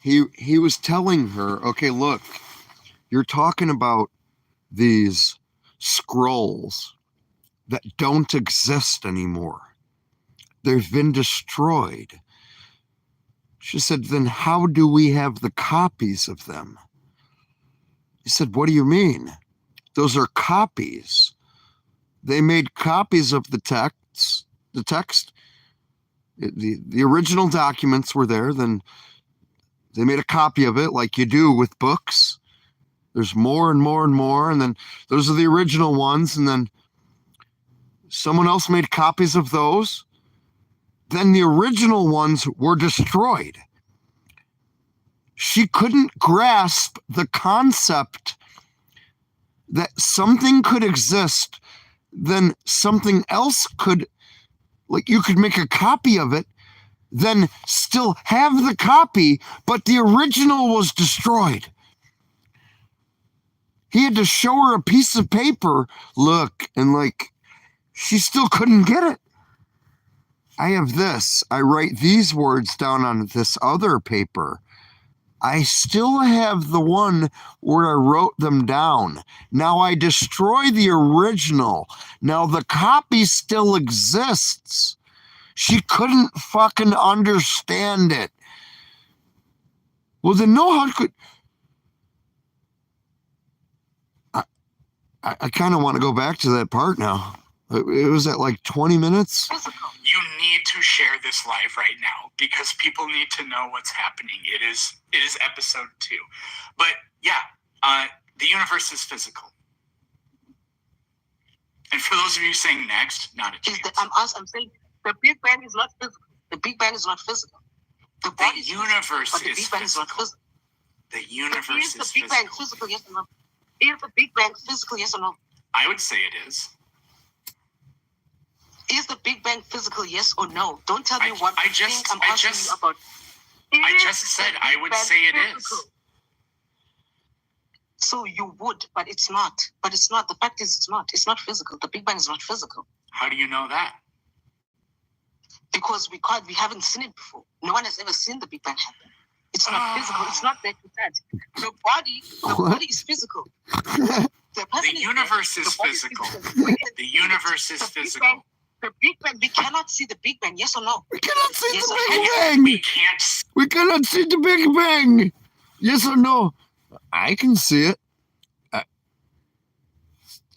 S1: He was telling her, okay, look, you're talking about these scrolls that don't exist anymore. They've been destroyed. She said, then how do we have the copies of them? He said, what do you mean? Those are copies. They made copies of the text. The original documents were there. Then they made a copy of it like you do with books. There's more and more and more. And then those are the original ones. And then someone else made copies of those. Then the original ones were destroyed. She couldn't grasp the concept that something could exist, then something else could, like you could make a copy of it, then still have the copy, but the original was destroyed. He had to show her a piece of paper, look, and like, she still couldn't get it. I have this. I write these words down on this other paper. I still have the one where I wrote them down. Now I destroy the original. Now the copy still exists. She couldn't fucking understand it. Well, then no, how could I kind of want to go back to that part now. It was at like 20 minutes.
S2: Physical.
S3: You need to share this live right now because people need to know what's happening. It is episode 2. But yeah, the universe is physical. And for those of you saying next, not a chance.
S2: I'm saying the Big Bang is not physical. The Big Bang is not physical. The
S3: universe
S2: but the
S3: is
S2: Big Bang is not
S3: physical.
S2: physical.
S3: The universe
S2: Is the
S3: is
S2: Big Bang
S3: physical.
S2: physical? Yes or no? Is the Big Bang physical? Yes or no?
S3: I would say it is.
S2: Is the Big Bang physical? Yes or no? Don't tell me what
S3: I
S2: you
S3: just-
S2: think. I'm
S3: I
S2: asking
S3: just-
S2: you about.
S3: I
S2: Is
S3: just said
S2: the
S3: I
S2: Big
S3: would
S2: Bang
S3: say it
S2: physical?
S3: is.
S2: So you would, but it's not. But it's not. The fact is, it's not. It's not physical. The Big Bang is not physical
S3: How do you know that?
S2: because we haven't seen it before. No one has ever seen the Big Bang happen. It's not physical. It's not that you said. The body is physical. The person is
S3: universe
S2: dead.
S3: is
S2: The body
S3: physical.
S2: physical.
S3: The universe is
S2: The Big
S3: physical.
S2: Bang- The Big Bang. We cannot see the Big Bang. Yes or no?
S1: We cannot see
S2: Yes,
S1: the
S2: I
S1: Big
S2: can.
S3: We
S1: Bang.
S3: can't see
S1: We cannot see the Big Bang. Yes or no? I can see it.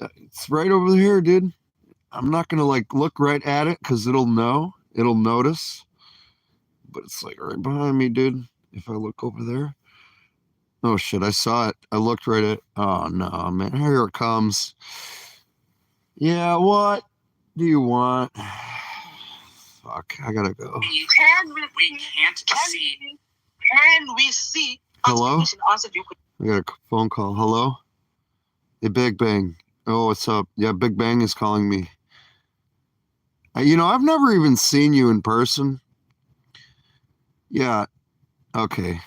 S1: It's right over here, dude. I'm not gonna like look right at it because it'll notice. But it's like right behind me, dude. If I look over there. Oh shit, I saw it. I looked right at oh no, man. Here it comes. Yeah, what do you want? Fuck, I gotta go.
S2: Can we
S3: we can't see.
S2: Can we see?
S1: Hello?
S2: Answer your question.
S1: I got a phone call. Hello? Hey, Big Bang. Oh, what's up? Yeah, Big Bang is calling me. I've never even seen you in person. Yeah. Okay.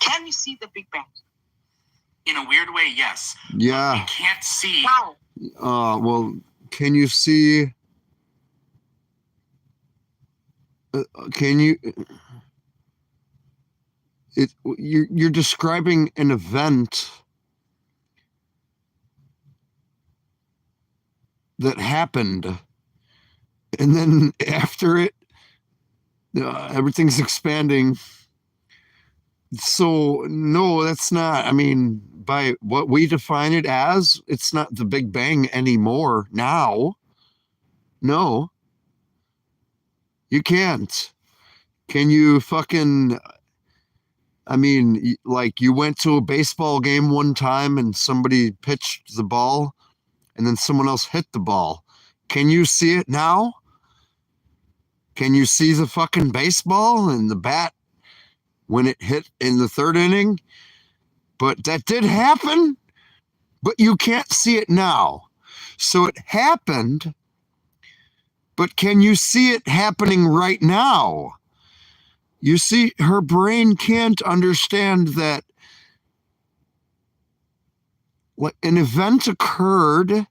S2: Can we see the Big Bang?
S3: In a weird way, yes.
S1: Yeah.
S3: We can't see.
S2: How?
S1: Well, can you see? Can you? You're describing an event that happened, and then after it, everything's expanding. So no, that's not. I mean, by what we define it as, it's not the Big Bang anymore. Now, no, you can't. Can you fucking? I mean, like you went to a baseball game one time and somebody pitched the ball, and then someone else hit the ball. Can you see it now? Can you see the fucking baseball and the bat when it hit in the third inning? But that did happen, but you can't see it now. So it happened, but can you see it happening right now? You see, her brain can't understand that an event occurred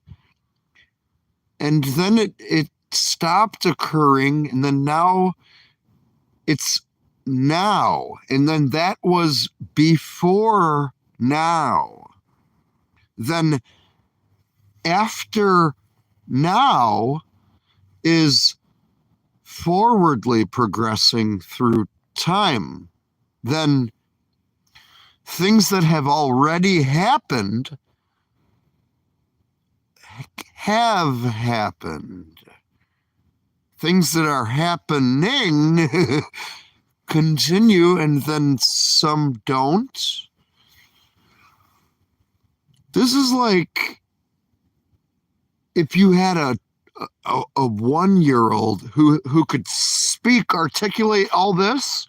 S1: and then it stopped occurring, and then now it's now, and then that was before now. Then after now is forwardly progressing through time. Then things that have already happened have happened. Things that are happening continue, and then some don't. This is like if you had a 1-year-old who could speak, articulate all this,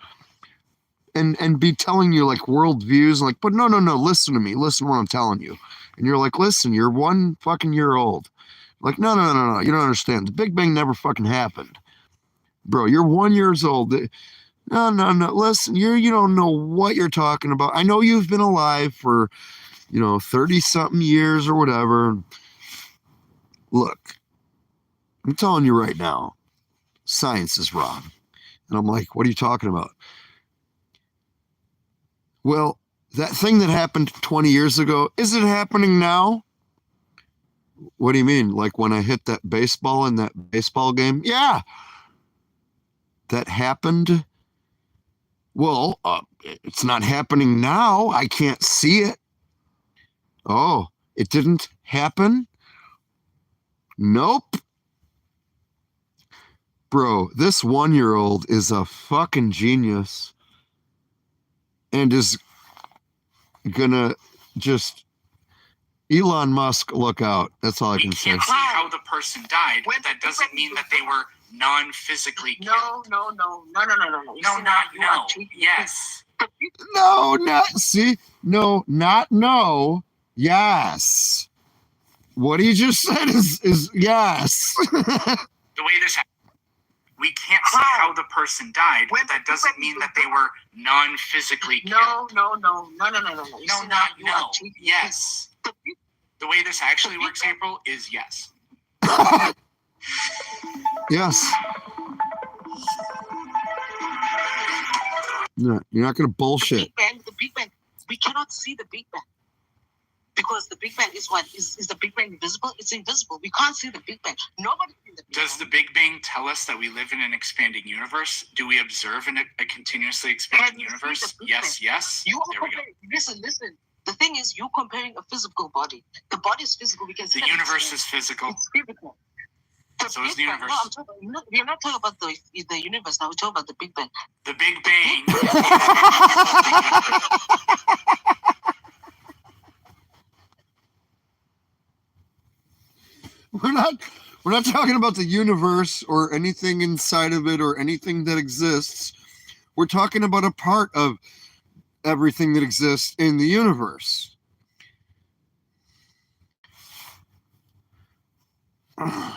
S1: and be telling you like worldviews, like, but no, listen to me, listen to what I'm telling you. And you're like, listen, you're 1 fucking year old. Like, no, you don't understand. The Big Bang never fucking happened. Bro, you're 1 year old. No, listen, you don't know what you're talking about. I know you've been alive for, 30 something years or whatever. Look, I'm telling you right now, science is wrong. And I'm like, what are you talking about? Well, that thing that happened 20 years ago, is it happening now? What do you mean? Like when I hit that baseball in that baseball game? Yeah. That happened. Well, it's not happening now. I can't see it. Oh, it didn't happen? Nope. Bro, this 1-year-old is a fucking genius and is gonna just Elon Musk, look out. That's all I
S3: We
S1: can say.
S3: can't see how the person died, but that doesn't mean that they were non-physically killed.
S2: No.
S3: No, not no. Yes.
S1: No, not see. No, not no. Yes. What he just said is yes.
S3: The way this we can't see how the person died, but that doesn't mean that they were non-physically killed.
S2: No.
S3: No, not no. Yes. The way this actually works, April, is yes.
S1: Yes. No, you're not gonna bullshit.
S2: The Big Bang. We cannot see the Big Bang. Because the Big Bang is what? Is the Big Bang invisible? It's invisible. We can't see the Big Bang. Nobody sees the Big Bang.
S3: Does the Big Bang tell us that we live in an expanding universe? Do we observe in a continuously expanding universe? Yes.
S2: You are
S3: There we go.
S2: comparing. Listen. The thing is, you're comparing a physical body. The body is physical. We can see
S3: The
S2: that
S3: universe is physical.
S2: It's physical.
S3: So is the
S2: Big Bang-
S3: universe.
S2: we're not talking about the universe now. We're talking about the Big Bang.
S3: The Big Bang.
S1: We're not talking about the universe or anything inside of it or anything that exists. We're talking about a part of everything that exists in the universe. I'm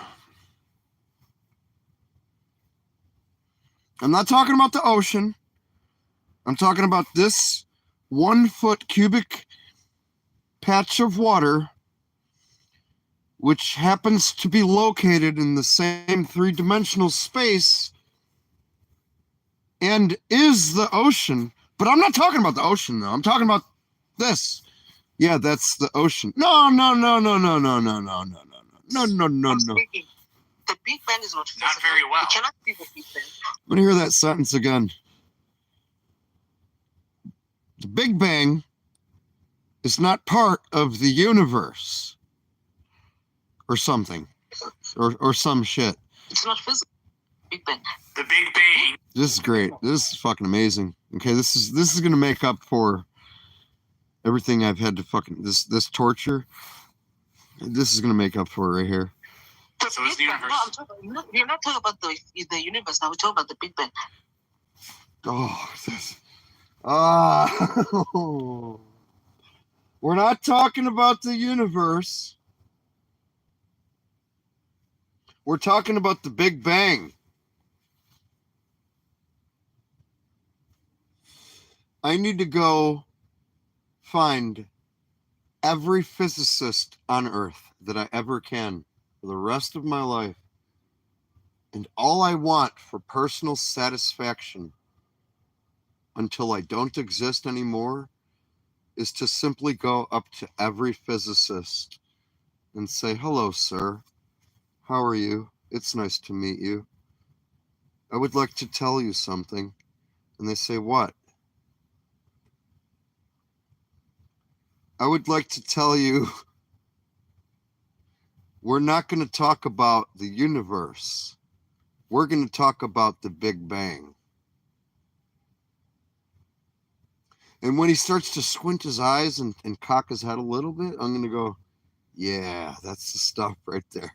S1: not talking about the ocean. I'm talking about this 1 foot cubic patch of water, which happens to be located in the same 3-dimensional space and is the ocean. But I'm not talking about the ocean, though. I'm talking about this. Yeah, that's the ocean. No.
S2: I'm speaking. The Big Bang is not physical.
S3: Not very well.
S2: We cannot see the Big Bang.
S1: I'm going to hear that sentence again. The Big Bang is not part of the universe. Or something. Or some shit.
S2: It's not physical. Big Bang.
S3: The Big Bang.
S1: This is great. This is fucking amazing. Okay, this is gonna make up for everything I've had to fucking this torture. This is gonna make up for it right here.
S3: So is the universe.
S2: We're not talking about the universe now. We're talking about the Big Bang.
S1: Oh, this. We're not talking about the universe. We're talking about the Big Bang. I need to go find every physicist on Earth that I ever can for the rest of my life. And all I want for personal satisfaction until I don't exist anymore is to simply go up to every physicist and say, "Hello, sir. How are you? It's nice to meet you. I would like to tell you something." And they say, "What?" "I would like to tell you we're not going to talk about the universe. We're going to talk about the Big Bang." And when he starts to squint his eyes and cock his head a little bit, I'm going to go, "Yeah, that's the stuff right there.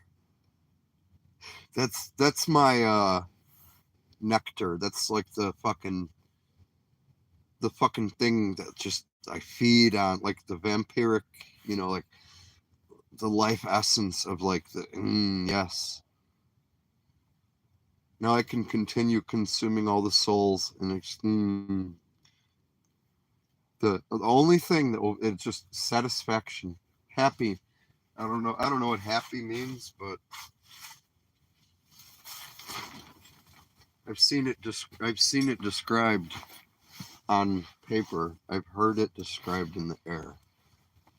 S1: That's my nectar. That's like the fucking thing that just I feed on, like the vampiric, like the life essence of like the yes. Now I can continue consuming all the souls and it's the only thing that will, it's just satisfaction, happy. I don't know what happy means, but I've seen it described on paper. I've heard it described in the air.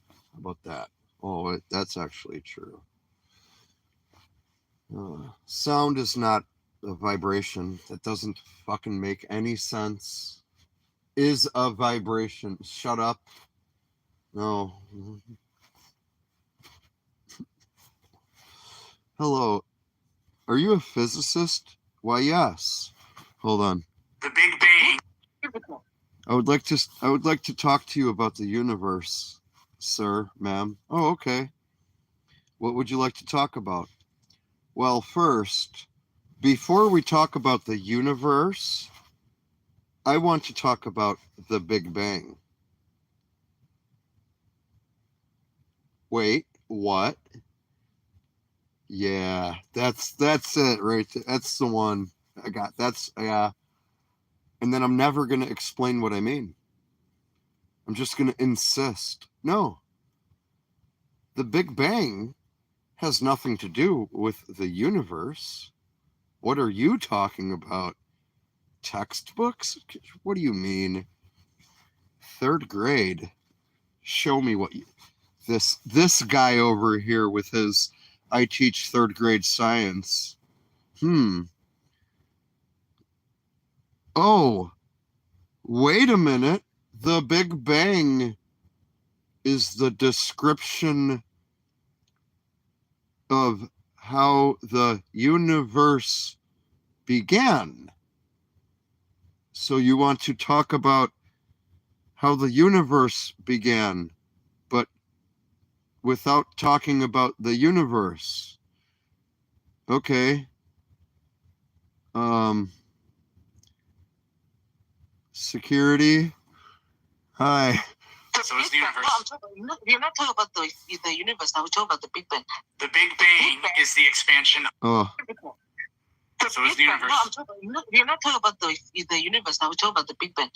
S1: How about that? Oh, that's actually true. Sound is not a vibration. That doesn't fucking make any sense. is a vibration. Shut up. No. Hello. Are you a physicist? Why, yes. Hold on.
S3: The Big Bang.
S1: I would like to talk to you about the universe, sir, ma'am. Oh, okay. What would you like to talk about? Well, first, before we talk about the universe, I want to talk about the Big Bang. Wait, what? Yeah, that's it right there. That's the one I got. Yeah. And then I'm never going to explain what I mean. I'm just going to insist. No. The Big Bang has nothing to do with the universe. What are you talking about? Textbooks? What do you mean? Third grade. Show me what you... This guy over here with his I teach third grade science. Oh, wait a minute. The Big Bang is the description of how the universe began. So you want to talk about how the universe began, but without talking about the universe. Okay. Security. Hi.
S3: So is the universe.
S2: We're not talking about the universe now. We're talking about the Big Bang.
S3: The Big Bang is the expansion.
S1: Oh.
S3: So is the universe.
S2: We're not talking about the universe now. We're talking about the Big Bang.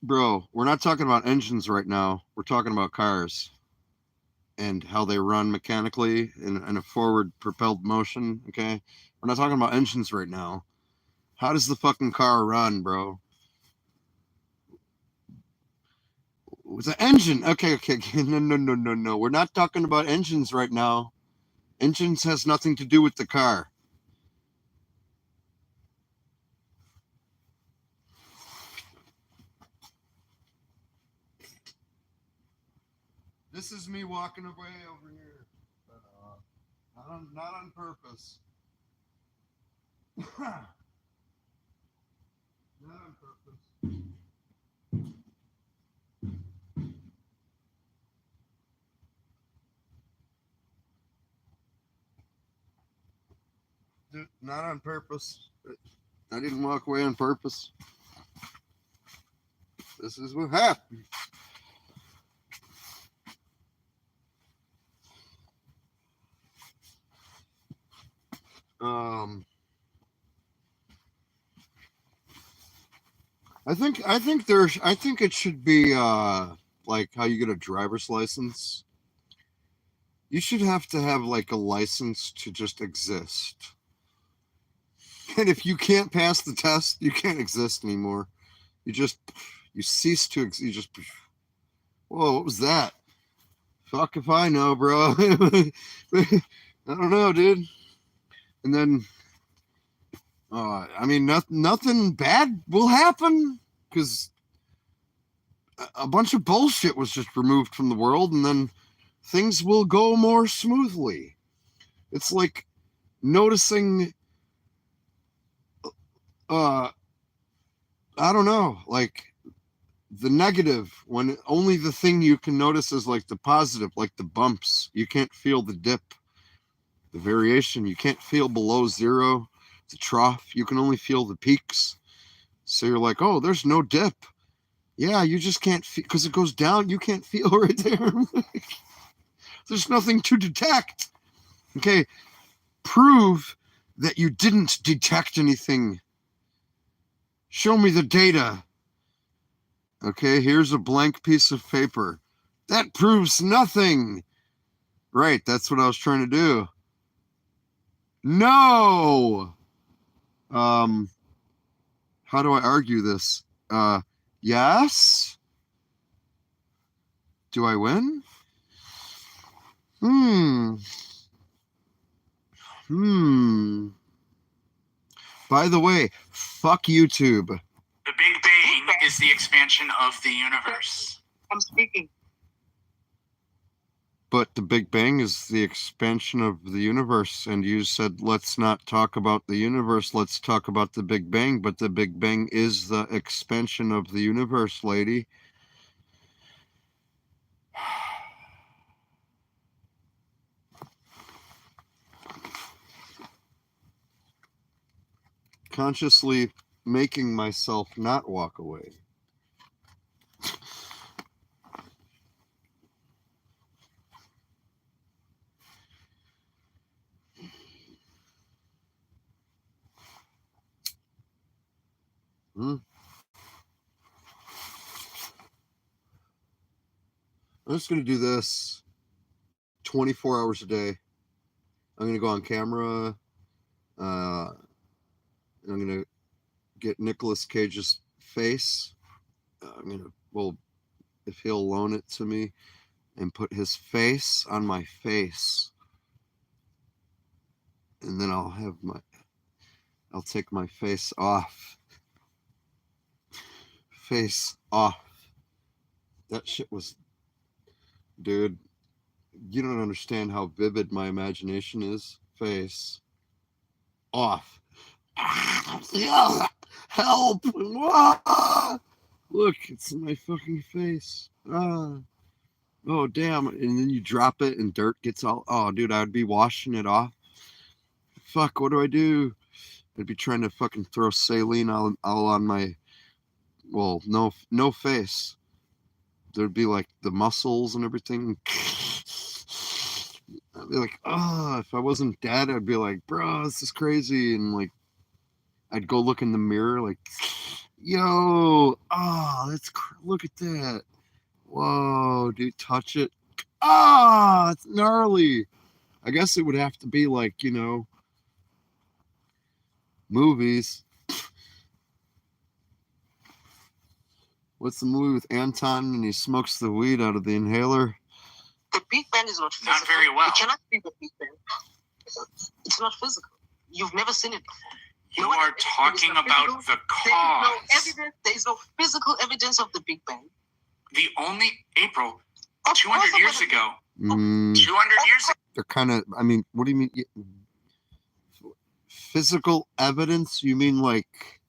S1: Bro, we're not talking about engines right now. We're talking about cars and how they run mechanically in a forward propelled motion. Okay. We're not talking about engines right now. How does the fucking car run, bro? With the engine. Okay. No. We're not talking about engines right now. Engines has nothing to do with the car. This is me walking away over here, but not on purpose. Not on purpose. Not on purpose. I didn't walk away on purpose. This is what happened. I think it should be like how you get a driver's license. You should have to have like a license to just exist. And if you can't pass the test, you can't exist anymore. You cease to you just... Whoa, what was that? Fuck if I know, bro. I don't know, dude. And then I mean, nothing bad will happen because a bunch of bullshit was just removed from the world, and then things will go more smoothly. It's like noticing, I don't know, like the negative when only the thing you can notice is like the positive, like the bumps. You can't feel the dip, the variation. You can't feel below zero, the trough. You can only feel the peaks. So you're like, oh, there's no dip. Yeah, you just can't feel because it goes down. You can't feel right there. There's nothing to detect. Okay, prove that you didn't detect anything. Show me the data. Okay, here's a blank piece of paper. That proves nothing. Right, that's what I was trying to do. No. How do I argue this? Yes? Do I win? By the way, fuck YouTube.
S3: The Big Bang is the expansion of the universe.
S2: I'm speaking.
S1: But the Big Bang is the expansion of the universe, and you said let's not talk about the universe, let's talk about the Big Bang, but the Big Bang is the expansion of the universe, lady. Consciously making myself not walk away. I'm just going to do this 24 hours a day. I'm going to go on camera. I'm going to get Nicolas Cage's face. I'm going to, well, if he'll loan it to me, and put his face on my face. And then I'll take my face off. Face off. That shit was, dude, you don't understand how vivid my imagination is. Face off. Help! Look, it's my fucking face. Oh, damn. And then you drop it and dirt gets all, oh, dude, I'd be washing it off. Fuck, what do I do? I'd be trying to fucking throw saline all on my, well, no face. There'd be like the muscles and everything. I'd be like, oh, if I wasn't dead, I'd be like, bro, this is crazy. And like, I'd go look in the mirror like, yo, oh, look at that. Whoa, dude, touch it. Ah, it's gnarly. I guess it would have to be like, you know, movies. What's the movie with Anton and he smokes the weed out of the inhaler?
S2: The Big Bang is not physical.
S3: Not very well.
S2: You cannot see the Big Bang. It's not physical. You've never seen it before.
S3: You are talking about the cause.
S2: There is no physical evidence of the Big Bang.
S3: The only, April,
S2: Of
S3: 200
S2: course
S3: years
S2: I'm
S3: ago.
S1: Mm,
S3: 200 years ago.
S1: they're kind of, I mean, what do you mean? Physical evidence? You mean like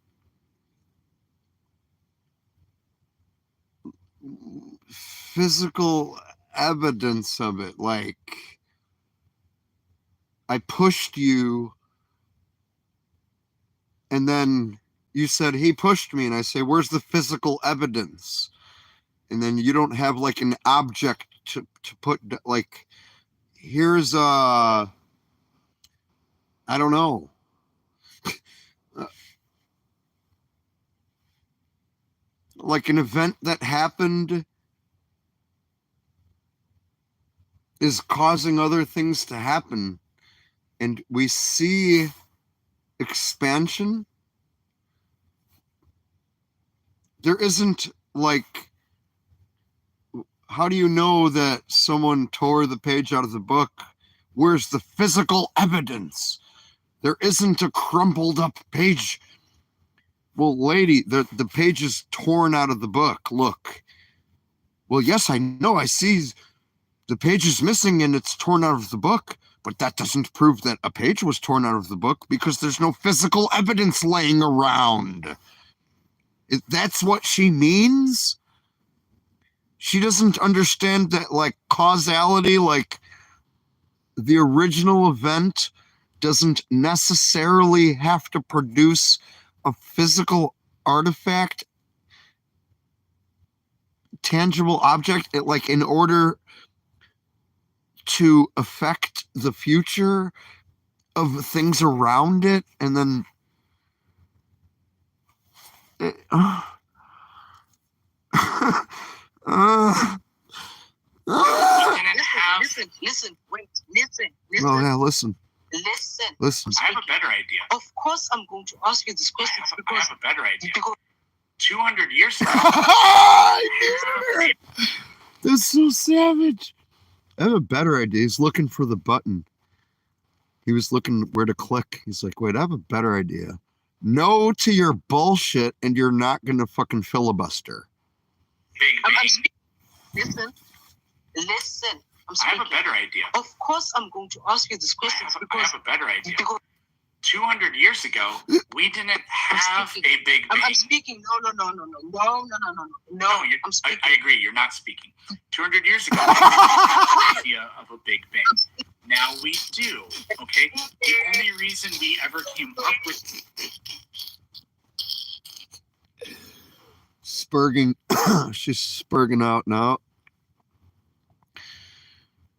S1: physical evidence of it? Like I pushed you and then you said he pushed me and I say, where's the physical evidence? And then you don't have like an object to put, like, here's I don't know. Like an event that happened is causing other things to happen. And we see expansion. There isn't like, how do you know that someone tore the page out of the book? Where's the physical evidence? There isn't a crumpled up page. Well, lady, the page is torn out of the book. Look. Well, yes, I know. I see the page is missing and it's torn out of the book. But that doesn't prove that a page was torn out of the book because there's no physical evidence laying around. That's what she means? She doesn't understand that, like, causality, like the original event doesn't necessarily have to produce a physical artifact, tangible object, like in order to affect the future of things around it. And then
S2: Listen, wait,
S1: oh yeah, listen.
S2: Listen.
S3: I have a better idea.
S2: Of course I'm going to ask you this question
S3: I have a better idea.
S2: because
S3: 200 years ago.
S1: That's so savage. I have a better idea. He's looking for the button. He was looking where to click. He's like, wait, I have a better idea. no to your bullshit, and you're not gonna fucking filibuster.
S3: Big
S2: I'm
S3: Bang.
S2: speaking. Listen. I'm
S3: I have
S2: speaking.
S3: a better idea.
S2: Of course, I'm going to ask you this question
S3: I
S2: because
S3: have a better idea.
S2: because
S3: 200 years ago, we didn't have
S2: speaking.
S3: a Big Bang.
S2: I'm speaking. No.
S3: No,
S2: I'm speaking.
S3: I agree. You're not speaking. 200 years ago, we didn't have the idea of a Big Bang. Now we do. Okay. The only reason we ever came up with
S1: Spurging. She's spurging out now.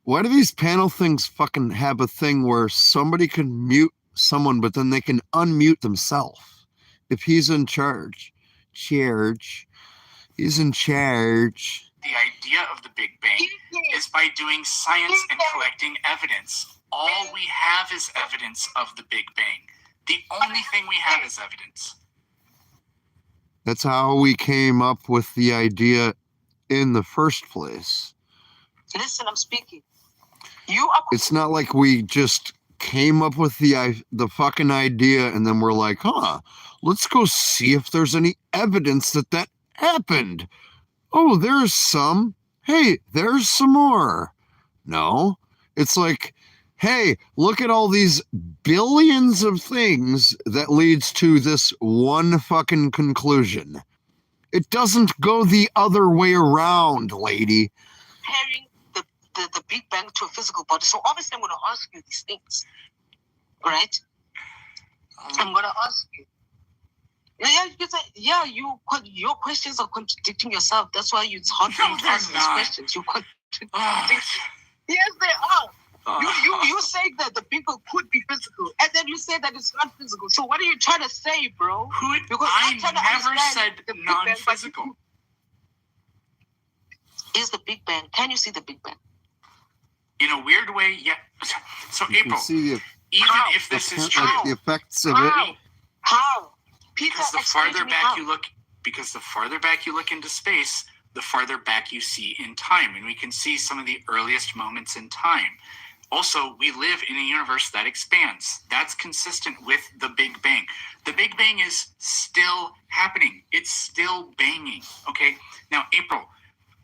S1: Why do these panel things fucking have a thing where somebody can mute someone, but then they can unmute themselves? If he's in charge. He's in charge.
S3: the idea of the Big Bang is by doing science and collecting evidence. All we have is evidence of the Big Bang. The only thing we have is evidence.
S1: That's how we came up with the idea in the first place.
S2: Listen, I'm speaking. You are.
S1: It's not like we just came up with the fucking idea and then we're like, let's go see if there's any evidence that happened. Oh, there's some. Hey, there's some more. No, it's like, hey, look at all these billions of things that leads to this one fucking conclusion. It doesn't go the other way around, lady.
S2: Comparing the Big Bang to a physical body. So obviously I'm going to ask you these things. Right? I'm going to ask you. Yeah, you say, your questions are contradicting yourself. That's why it's hard for
S3: No,
S2: you to
S3: they're
S2: answer these
S3: not.
S2: questions. You contradict.
S3: Oh,
S2: Yes, they are.
S3: oh.
S2: You say that the people could be physical, and then you say that it's not physical. So what are you trying to say, bro? Because
S3: I
S2: I'm trying to
S3: never
S2: understand
S3: said
S2: the Big Bang, but
S3: non-physical.
S2: Is the Big Bang? Can you see the Big Bang?
S3: In a weird way, yeah. So
S1: You
S3: April,
S1: can see
S3: even
S2: How?
S3: if this is
S1: like
S3: true,
S1: the effects of it.
S2: How? How? Peter,
S3: because the
S2: explain to
S3: farther
S2: me
S3: back
S2: how.
S3: you look, because the farther back you look into space, the farther back you see in time, and we can see some of the earliest moments in time. Also, we live in a universe that expands. That's consistent with the Big Bang. The Big Bang is still happening. It's still banging. Okay. Now, April,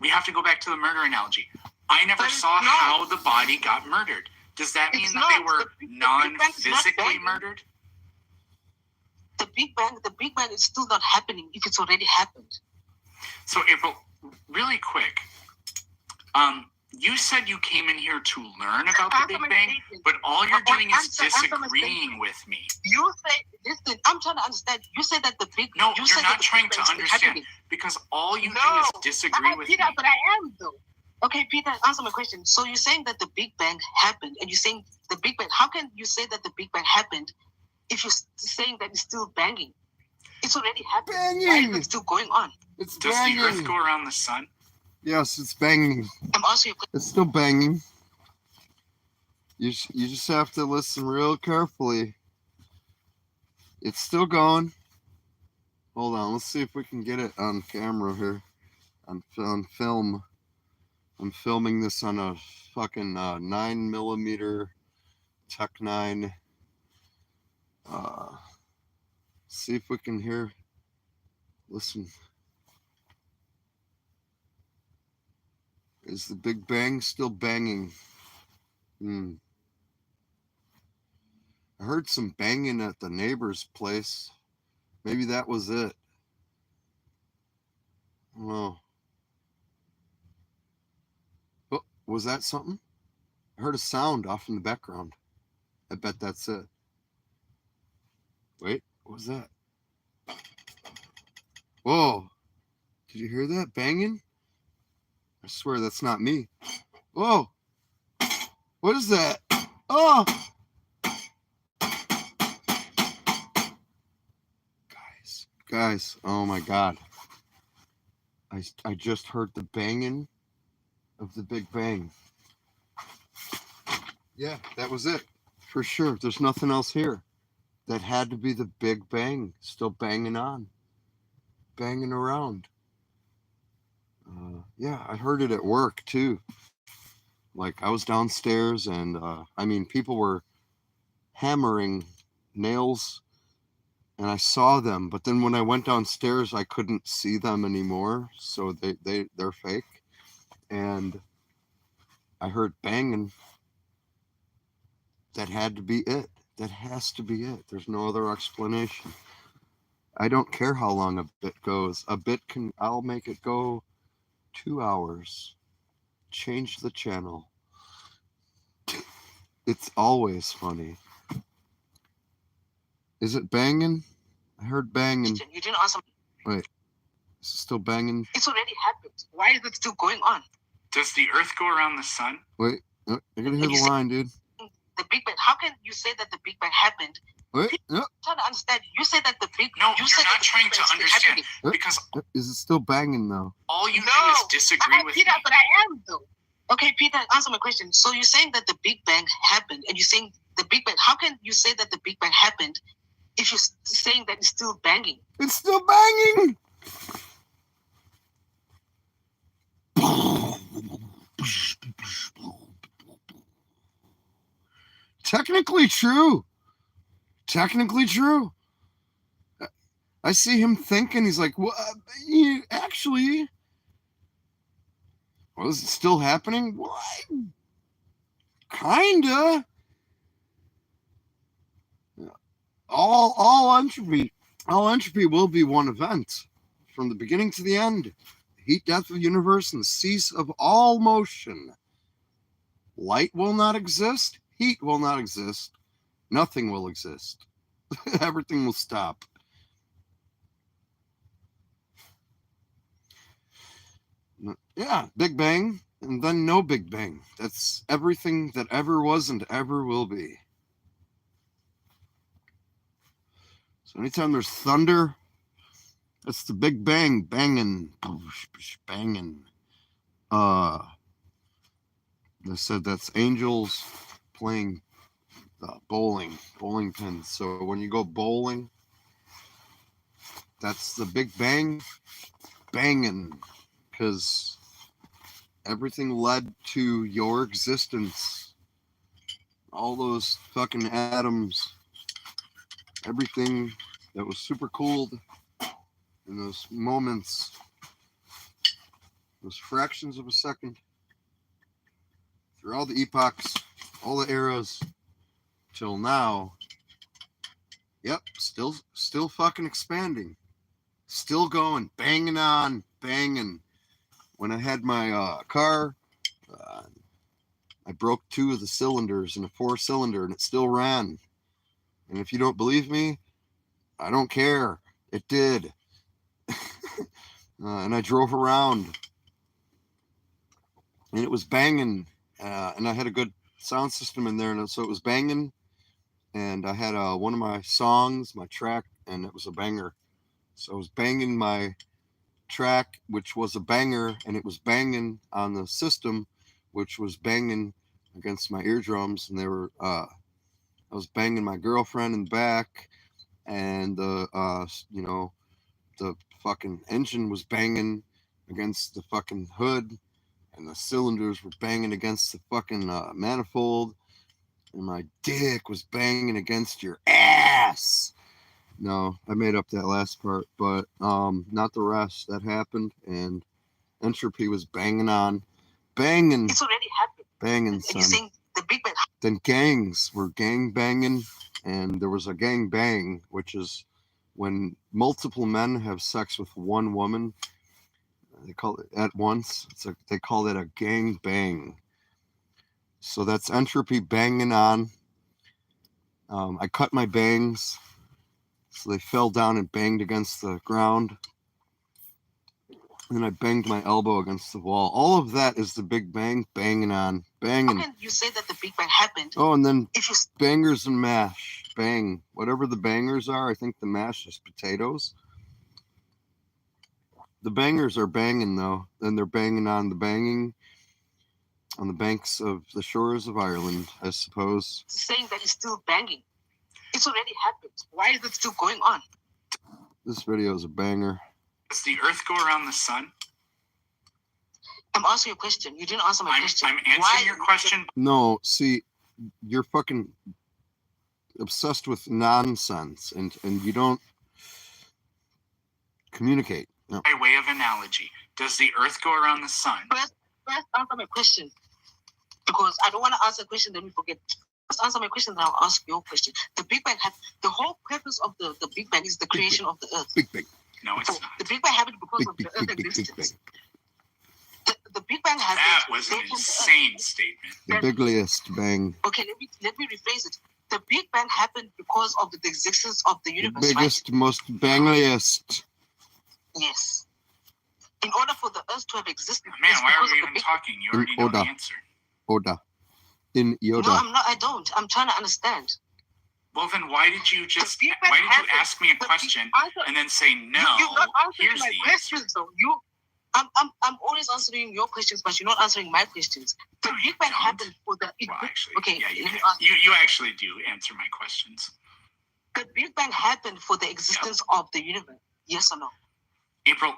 S3: we have to go back to the murder analogy. I never
S2: But it's
S3: saw
S2: not.
S3: how the body got murdered. Does that mean
S2: It's
S3: that they
S2: not.
S3: were
S2: The Big Bang's not
S3: non-physically
S2: banging.
S3: murdered?
S2: The Big Bang is still not happening if it's already happened.
S3: So, April, really quick, you said you came in here to learn about the
S2: Answer
S3: Big
S2: my
S3: Bang,
S2: statement.
S3: but all you're doing is
S2: Answer my
S3: disagreeing
S2: statement.
S3: with me.
S2: You say, listen, I'm trying to understand. You say that the Big
S3: No,
S2: you
S3: you're
S2: say
S3: not
S2: that the
S3: trying
S2: Big
S3: to
S2: Bang's still
S3: understand,
S2: happening.
S3: because all you do
S2: No.
S3: is disagree with
S2: Peter,
S3: me.
S2: but I am though. Okay, Peter, answer my question. So you're saying that the Big Bang happened, and you're saying the Big Bang. How can you say that the Big Bang happened if you're saying that it's still banging? It's already happened.
S1: Banging!
S2: Right? It's still going on.
S1: It's
S3: Does the Earth
S1: banging.
S3: go around the sun?
S1: Yes, it's banging.
S2: I'm asking you.
S1: It's still banging. You just have to listen real carefully. It's still going. Hold on, let's see if we can get it on camera here. On film. I'm filming this on a fucking 9mm Tech 9. See if we can hear. Listen. Is the Big Bang still banging? I heard some banging at the neighbor's place. Maybe that was it. I don't know. Oh, was that something? I heard a sound off in the background. I bet that's it. Wait, what was that? Whoa. Did you hear that banging? I swear that's not me. Whoa. What is that? Oh. Guys, oh my God. I just heard the banging of the Big Bang. Yeah, that was it. For sure. There's nothing else here. That had to be the Big Bang. Still banging on. Banging around. Yeah, I heard it at work too. Like I was downstairs and people were hammering nails and I saw them, but then when I went downstairs, I couldn't see them anymore, so they're fake. And I heard banging. That had to be it. That has to be it. There's no other explanation. I don't care how long a bit goes. I'll make it go 2 hours. Change the channel. It's always funny. Is it banging? I heard banging.
S2: You didn't answer.
S1: Wait, is it still banging?
S2: It's already happened. Why is it still going on?
S3: Does the Earth go around the sun?
S1: Wait, you're gonna hear the line, dude.
S2: The Big Bang. How can you say that the Big Bang happened?
S1: Wait, no.
S2: I'm trying to understand. You said that the Big.
S3: No,
S2: you
S3: you're
S2: said
S3: not
S2: that the
S3: trying
S2: Big
S3: to
S2: Bang is
S3: understand
S2: happening.
S3: because
S1: Is it still banging though?
S3: all you
S2: No,
S3: do is disagree with
S2: Peter,
S3: me.
S2: but I am though. Okay, Peter, answer my question. So you're saying that the Big Bang happened, and you're saying the Big Bang. How can you say that the Big Bang happened if you're saying that it's still banging?
S1: It's still banging. Technically true. Technically true. I see him thinking. He's like, "Well, actually, well, is it still happening? What? Kinda. All entropy will be one event, from the beginning to the end. The heat, death of the universe, and the cease of all motion. Light will not exist. Heat will not exist. Nothing will exist. Everything will stop. Yeah, Big Bang, and then no Big Bang. That's everything that ever was and ever will be. So anytime there's thunder, that's the Big Bang banging, banging. They said that's angels playing bowling pins. So when you go bowling, that's the Big Bang banging, because everything led to your existence. All those fucking atoms, everything that was super cooled in those moments, those fractions of a second, through all the epochs, all the eras, till now. Yep, still fucking expanding, still going, banging on, banging. When I had my car, I broke 2 of the cylinders in a 4-cylinder, and it still ran. And if you don't believe me, I don't care. It did. And I drove around, and it was banging. And I had a good sound system in there, and so it was banging. And I had one of my songs, my track, and it was a banger. So I was banging my track, which was a banger, and it was banging on the system, which was banging against my eardrums. And they were, I was banging my girlfriend in the back, and the fucking engine was banging against the fucking hood, and the cylinders were banging against the fucking manifold, and my dick was banging against your ass. No, I made up that last part, but not the rest. That happened, and entropy was banging on, banging.
S2: It's already happened.
S1: Banging,
S2: And
S1: son.
S2: you're saying the Big Bang.
S1: Then gangs were gang banging, and there was a gang bang, which is when multiple men have sex with one woman. They call it at once. They call that a gang bang. So that's entropy banging on. I cut my bangs, so they fell down and banged against the ground. And I banged my elbow against the wall. All of that is the Big Bang banging on, banging.
S2: How can you say that the Big Bang happened?
S1: Oh, and then
S2: If you
S1: bangers and mash, bang. Whatever the bangers are, I think the mash is potatoes. The bangers are banging, though. Then they're banging on the banging on the banks of the shores of Ireland, I suppose.
S2: saying that it's still banging, it's already happened. Why is it still going on?
S1: This video is a banger.
S3: Does the Earth go around the sun?
S2: I'm asking you a question. You didn't answer my question.
S3: I'm answering
S2: Why
S3: your question.
S1: No, see, you're fucking... obsessed with nonsense, and you don't communicate. No.
S3: By way of analogy, does the Earth go around the sun?
S2: First answer my question. Because I don't want to answer a question, then we forget. First answer my question, then I'll ask your question. The Big Bang the whole purpose of the Big Bang is the creation of the Earth.
S1: Big Bang.
S3: No, it's
S2: So
S3: not.
S2: the Big Bang happened because of the Earth's
S1: Big
S2: existence.
S1: Bang.
S2: The Big Bang happened.
S3: That was an
S2: based on the Earth.
S3: insane statement.
S1: The bigliest bang.
S2: Okay, let me rephrase it. The Big Bang happened because of the existence of the
S1: The
S2: universe,
S1: biggest, most bangliest.
S2: right? Yes. In order for the Earth to have existed,
S3: Man,
S2: it's
S3: why are
S2: because
S3: we
S2: of the
S3: even
S2: Big
S3: talking? You already know the
S1: Oda.
S3: answer.
S1: Oda. In Yoda.
S2: No, I'm not. I don't. I'm trying to understand.
S3: Well, then why did you just?
S2: The Big Bang
S3: Why did you
S2: happened-
S3: ask me a
S2: the
S3: question
S2: answer-
S3: and then say no?
S2: You're not answering
S3: Here's
S2: my
S3: the
S2: questions,
S3: answer.
S2: though. I'm always answering your questions, but you're not answering my questions. The
S3: No,
S2: Big
S3: you
S2: Bang
S3: don't.
S2: happened for the.
S3: Well, actually,
S2: okay,
S3: yeah, you
S2: let me
S3: do.
S2: ask.
S3: You actually do answer my questions.
S2: The Big Bang happened for the existence of the universe. Yes or no?
S3: April,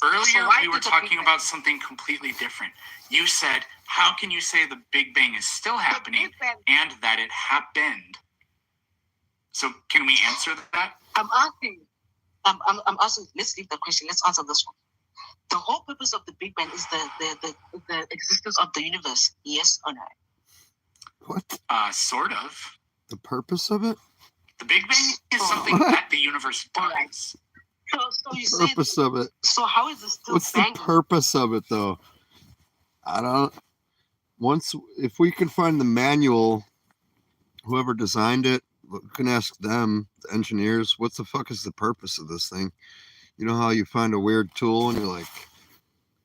S3: earlier
S2: So why
S3: we were
S2: did the
S3: talking
S2: Big Bang-
S3: about something completely different. You said, how can you say the Big Bang is still happening
S2: The Big Bang,
S3: and that it happened? So can we answer that?
S2: I'm asking. I'm asking. Let's leave the question. Let's answer this one. The whole purpose of the Big Bang is the existence of the universe. Yes or no?
S1: What?
S3: Sort of.
S1: The purpose of it?
S3: The Big Bang is something
S1: What?
S3: that the universe
S2: Alright.
S3: does.
S2: So you say.
S1: Purpose of it.
S2: So how is it still
S1: What's the
S2: banging?
S1: purpose of it, though? I don't. If we can find the manual, whoever designed it, we can ask them, the engineers, what the fuck is the purpose of this thing? You know how you find a weird tool and you're like,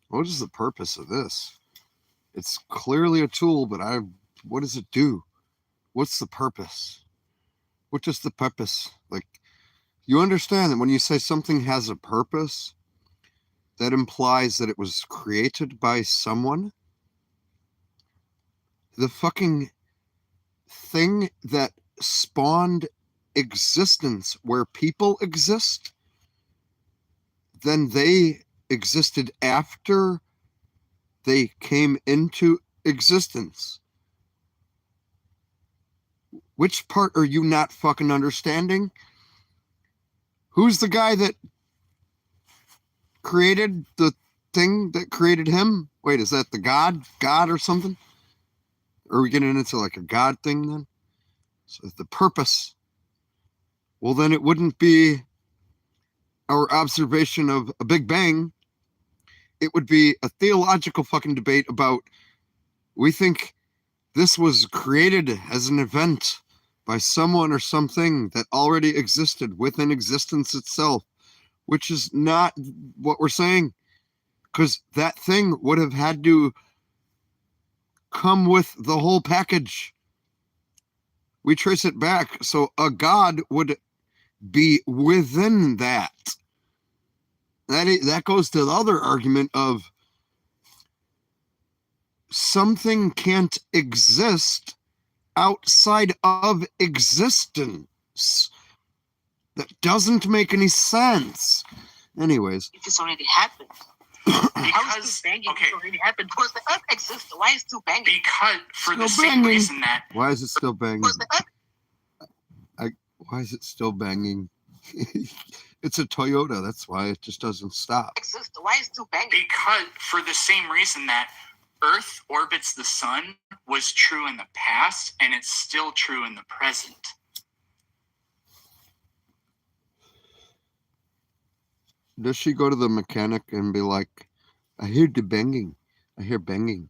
S1: what is the purpose of this? It's clearly a tool, but what does it do? What's the purpose? What is the purpose? Like, you understand that when you say something has a purpose, that implies that it was created by someone. The fucking thing that spawned existence where people exist, then they existed after they came into existence. Which part are you not fucking understanding? Who's the guy that created the thing that created him? Wait, is that the God or something? Are we getting into like a God thing then? So the purpose. Well, then it wouldn't be our observation of a Big Bang. It would be a theological fucking debate about, we think this was created as an event by someone or something that already existed within existence itself, which is not what we're saying, because that thing would have had to come with the whole package. We trace it back, so a God would be within that. That goes to the other argument of something can't exist outside of existence. That doesn't make any sense. Anyways.
S2: If it's already happened. How is
S3: Because,
S2: still banging?
S3: okay,
S2: It's already happened because the Earth exists. Why is it still banging?
S3: because for the
S1: Still
S3: same
S1: banging.
S3: reason that
S1: Why is it still banging?
S2: Because the Earth.
S1: Why is it still banging? It's a Toyota. That's why it just doesn't stop.
S2: Exists. Why is it still banging?
S3: because for the same reason that Earth orbits the sun was true in the past and it's still true in the present.
S1: Does she go to the mechanic and be like, I hear the banging. I hear banging.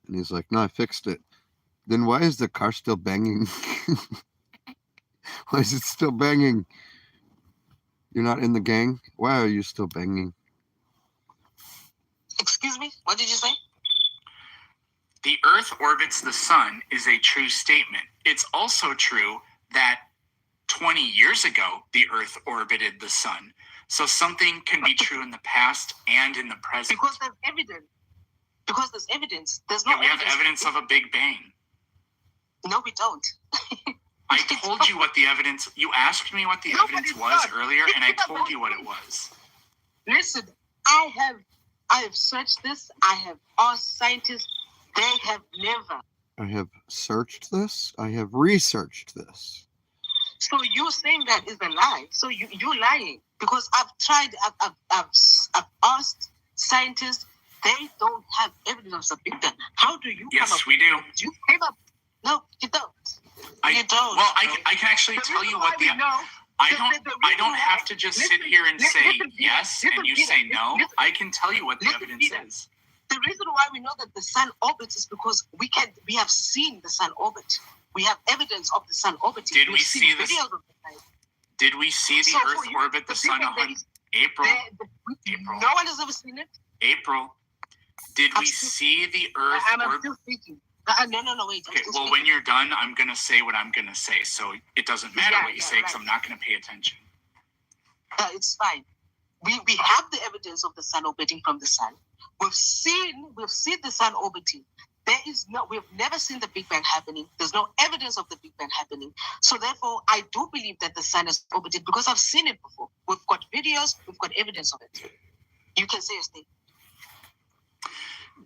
S1: And he's like, no, I fixed it. Then why is the car still banging? Why is it still banging? You're not in the gang? Why are you still banging?
S2: Excuse me? What did you say?
S3: The Earth orbits the sun is a true statement. It's also true that 20 years ago, the Earth orbited the sun. So something can be true in the past and in the present.
S2: Because there's evidence. Because there's evidence. There's no
S3: Yeah, we have evidence of a Big Bang.
S2: No, we don't.
S3: I told you what the evidence, you asked me what the
S2: No, but
S3: evidence
S2: it's
S3: was
S2: not.
S3: earlier, and I
S2: It's
S3: told
S2: not.
S3: you what it was.
S2: Listen, I have searched this. I have asked scientists. They have never.
S1: I have searched this. I have researched this.
S2: So you saying that is a lie. So you're lying because I've asked scientists. They don't have evidence of Big Bang. How do you?
S3: Yes, we do.
S2: You came up. No, you don't. You don't.
S3: Well, I can actually tell you what the. I don't have to just sit here and say yes and you say no. I can tell you what the evidence is.
S2: The reason why we know that the sun orbits is because we have seen the sun orbit. We have evidence of the sun orbiting.
S3: Did we see this? Did we see the Earth orbit the sun on April? April.
S2: No one has ever seen it.
S3: April. Did we see the Earth orbit?
S2: I'm still speaking. No, wait.
S3: Okay, well, when you're done, I'm going to say what I'm going to say. So it doesn't matter what you say because I'm not going to pay attention.
S2: It's fine. We have the evidence of the sun orbiting from the sun. We've seen the sun orbiting. We've never seen the Big Bang happening. There's no evidence of the Big Bang happening. So therefore, I do believe that the sun is orbited because I've seen it before. We've got videos. We've got evidence of it. You can say your thing.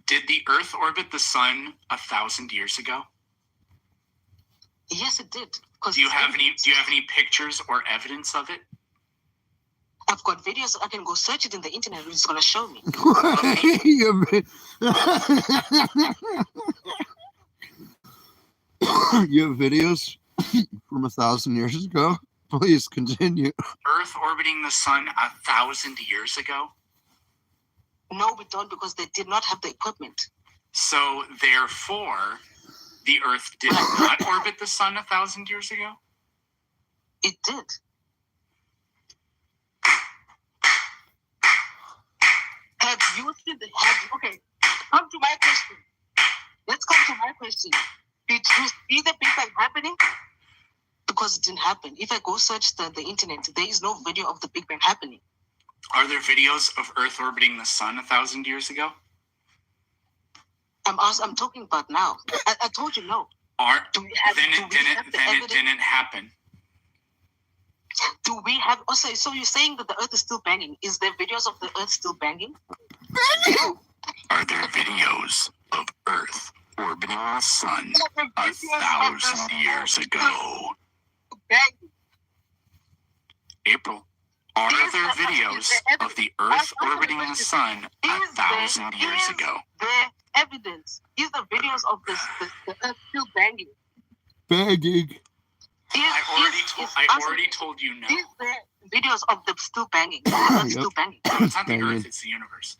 S3: Did the Earth orbit the sun 1,000 years ago?
S2: Yes, it did.
S3: Do you have any pictures or evidence of it?
S2: I've got videos. I can go search it in the internet. It's going to show me.
S1: You have videos from 1,000 years ago? Please continue.
S3: Earth orbiting the sun 1,000 years ago?
S2: No, we don't, because they did not have the equipment.
S3: So therefore, the Earth did not orbit the sun 1,000 years ago?
S2: It did. Have you seen okay, come to my question. Let's come to my question. Did you see the Big Bang happening? Because it didn't happen. If I go search the internet, there is no video of the Big Bang happening.
S3: Are there videos of Earth orbiting the sun 1,000 years ago?
S2: I'm talking about now. I told you no.
S3: Then it didn't happen.
S2: Do we have? Also, so you're saying that the Earth is still banging? Is there videos of the Earth still banging?
S3: Are there videos of Earth orbiting the sun 1,000 years ago? April. Are there videos of the Earth orbiting the sun 1,000 years ago?
S2: There evidence. Is the videos of the Earth still banging?
S1: Banging.
S3: I already told you no.
S2: Is there videos of them still banging? Still banging.
S3: No, it's not the Earth, it's the universe.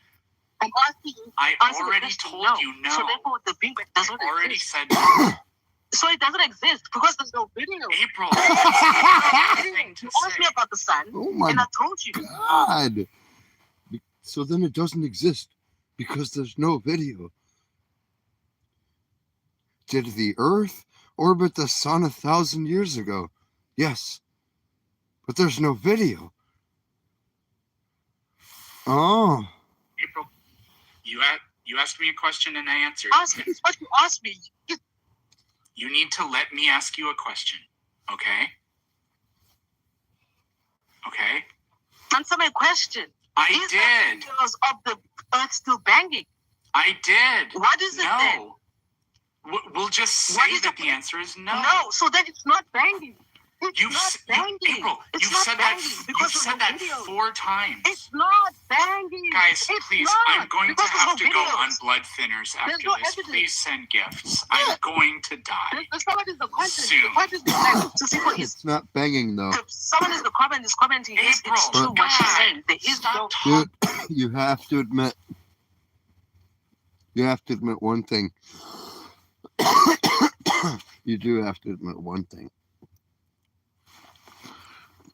S2: I'm asking you.
S3: I already told you no.
S2: So therefore, the Big Bang doesn't
S3: already
S2: exist.
S3: said no.
S2: So it doesn't exist because there's no video.
S3: April.
S2: You asked me about the sun, and I told you.
S1: God. So then it doesn't exist because there's no video. Did the Earth orbit the sun 1,000 years ago? Yes. But there's no video. Oh.
S3: April, you asked me a question and I answered.
S2: Ask me what you asked me.
S3: You need to let me ask you a question, okay? Okay?
S2: Answer my question.
S3: I
S2: Is
S3: did.
S2: there videos of the Earth still banging?
S3: I did.
S2: What is it then?
S3: No. We'll just say that the answer is no.
S2: No, so then it's not banging. It's not banging.
S3: April,
S2: It's
S3: you've
S2: not
S3: said
S2: banging
S3: that.
S2: because
S3: You've
S2: of
S3: said
S2: the
S3: that
S2: video.
S3: 4 times.
S2: It's not banging.
S3: Guys,
S2: It's
S3: please,
S2: not,
S3: I'm going to
S2: because
S3: have
S2: there's
S3: to
S2: no
S3: go on
S2: videos.
S3: blood thinners after
S2: There's no
S3: this.
S2: evidence.
S3: Please send gifts. I'm going to die.
S2: Someone is the content.
S3: Soon.
S2: The content is like, so simple is
S1: It's not banging though.
S2: if someone is the comment is commenting. Yes, it's
S3: April,
S2: true what she's
S3: God,
S2: saying. There is no.
S3: stop
S1: Dude, you have to admit one thing. You do have to admit one thing.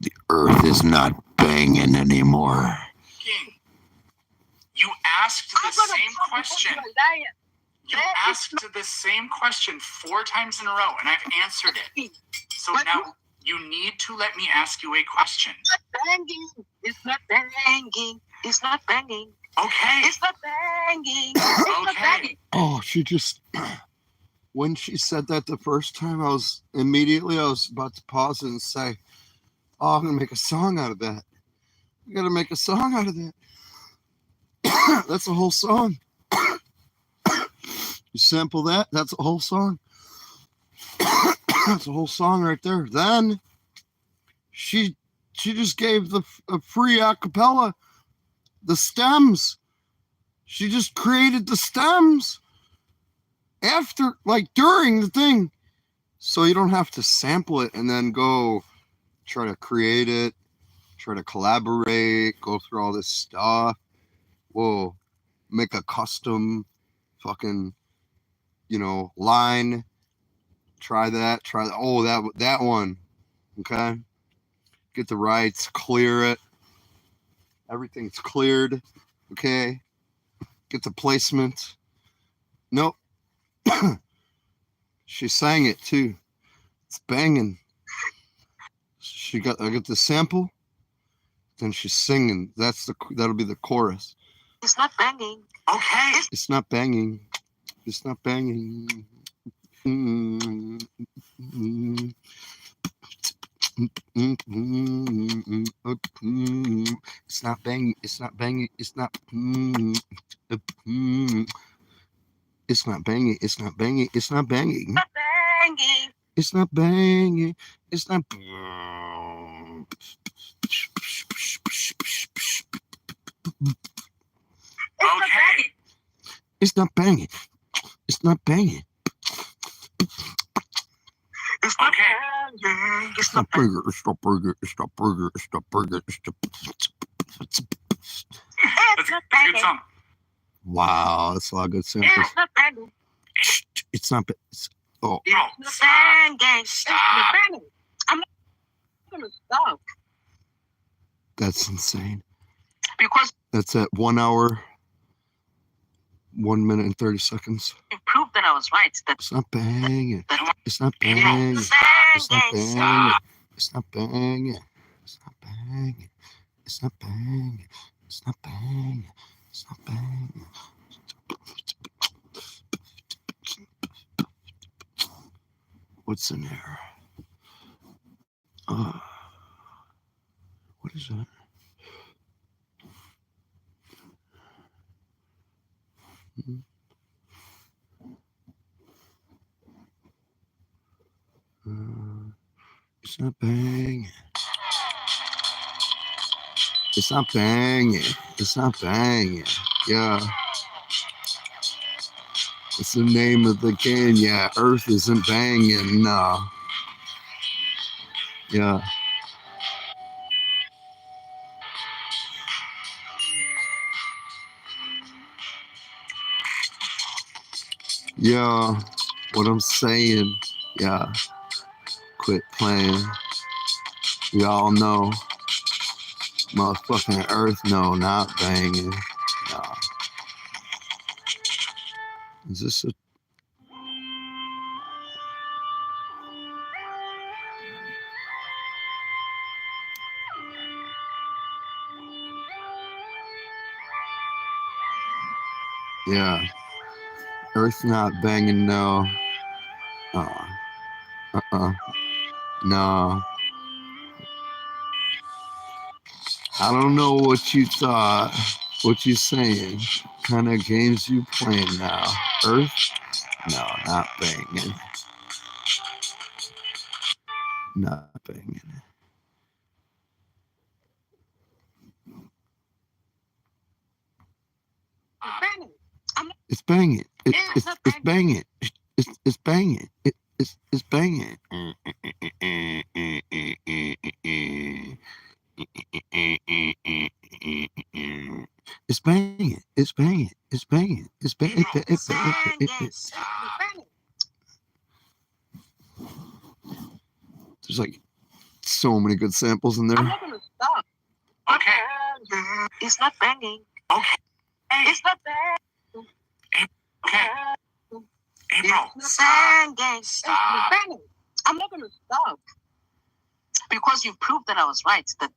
S1: The Earth is not banging anymore.
S3: King, you asked the same question. You asked the same question 4 times in a row, and I've answered it. So now you need to let me ask you a question.
S2: It's not banging. It's not banging.
S3: Okay.
S2: It's not banging. It's not
S3: Okay.
S2: banging.
S1: Oh, she just... When she said that the first time, I was about to pause and say, oh, I'm going to make a song out of that. You got to make a song out of that. That's a whole song. You sample that, that's a whole song. That's a whole song right there. Then She just gave a free acapella, the stems. She just created the stems after, like during the thing. So you don't have to sample it and then go try to create it, try to collaborate, go through all this stuff. Whoa, make a custom fucking, line. Try that. Oh, that one. Okay. Get the rights, clear it. Everything's cleared. Okay. Get the placement. Nope. She sang it too. It's banging. I get the sample, then she's singing. That'll be the chorus.
S2: It's not banging.
S3: Okay.
S1: It's not banging. It's not banging. It's not banging. It's not banging. It's not. It's not banging. It's not banging. It's not banging.
S2: Not banging.
S1: It's not banging. It's not.
S3: Okay.
S1: It's not banging. It's not banging.
S2: It's not
S3: Okay.
S2: banging.
S1: It's not burger. It's not burger. It's not burger. It's not burger. It's not.
S3: That's
S2: It's
S3: a
S2: not
S3: good
S2: banging.
S3: song.
S1: Wow, that's a lot of good samples.
S2: It's not banging.
S1: It's not. Oh,
S2: It's not
S3: stop.
S2: banging. It's
S3: Stop.
S2: not banging. I'm not gonna stop
S1: that's insane.
S2: because
S1: That's at 1 hour, 1 minute and 30 seconds.
S2: you proved that I was right. That
S1: It's not banging.
S2: that
S1: It's not
S2: it's
S1: banging. It's not
S2: banging.
S1: banging. It's not banging. It's not banging. It's not banging. It's not banging. It's not banging. What's in there? What is that? It's not banging. It's not banging. It's not banging. Yeah. It's the name of the game. Yeah. Earth isn't banging. No. Yeah. Yeah. What I'm saying. Yeah. Quit playing. We all know. Motherfucking Earth, no, not banging. No. Is this a... Yeah. Earth not banging, no. No. I don't know what you thought. What you saying? Kind of games you playing now? Earth? No, not banging. Not banging.
S2: Banging.
S1: It's banging.
S2: It's not
S1: It's banging. It's banging. It's banging. It's banging. It's banging. It's banging. It's banging.
S2: It's banging.
S1: There's like so many good samples in
S2: I'm
S1: there.
S2: not gonna stop.
S3: Okay.
S2: It's not banging.
S3: Okay.
S2: It's not banging.
S3: Okay. April.
S2: It's not banging. It's
S3: Stop.
S2: not banging. I'm not gonna stop because you proved that I was right. That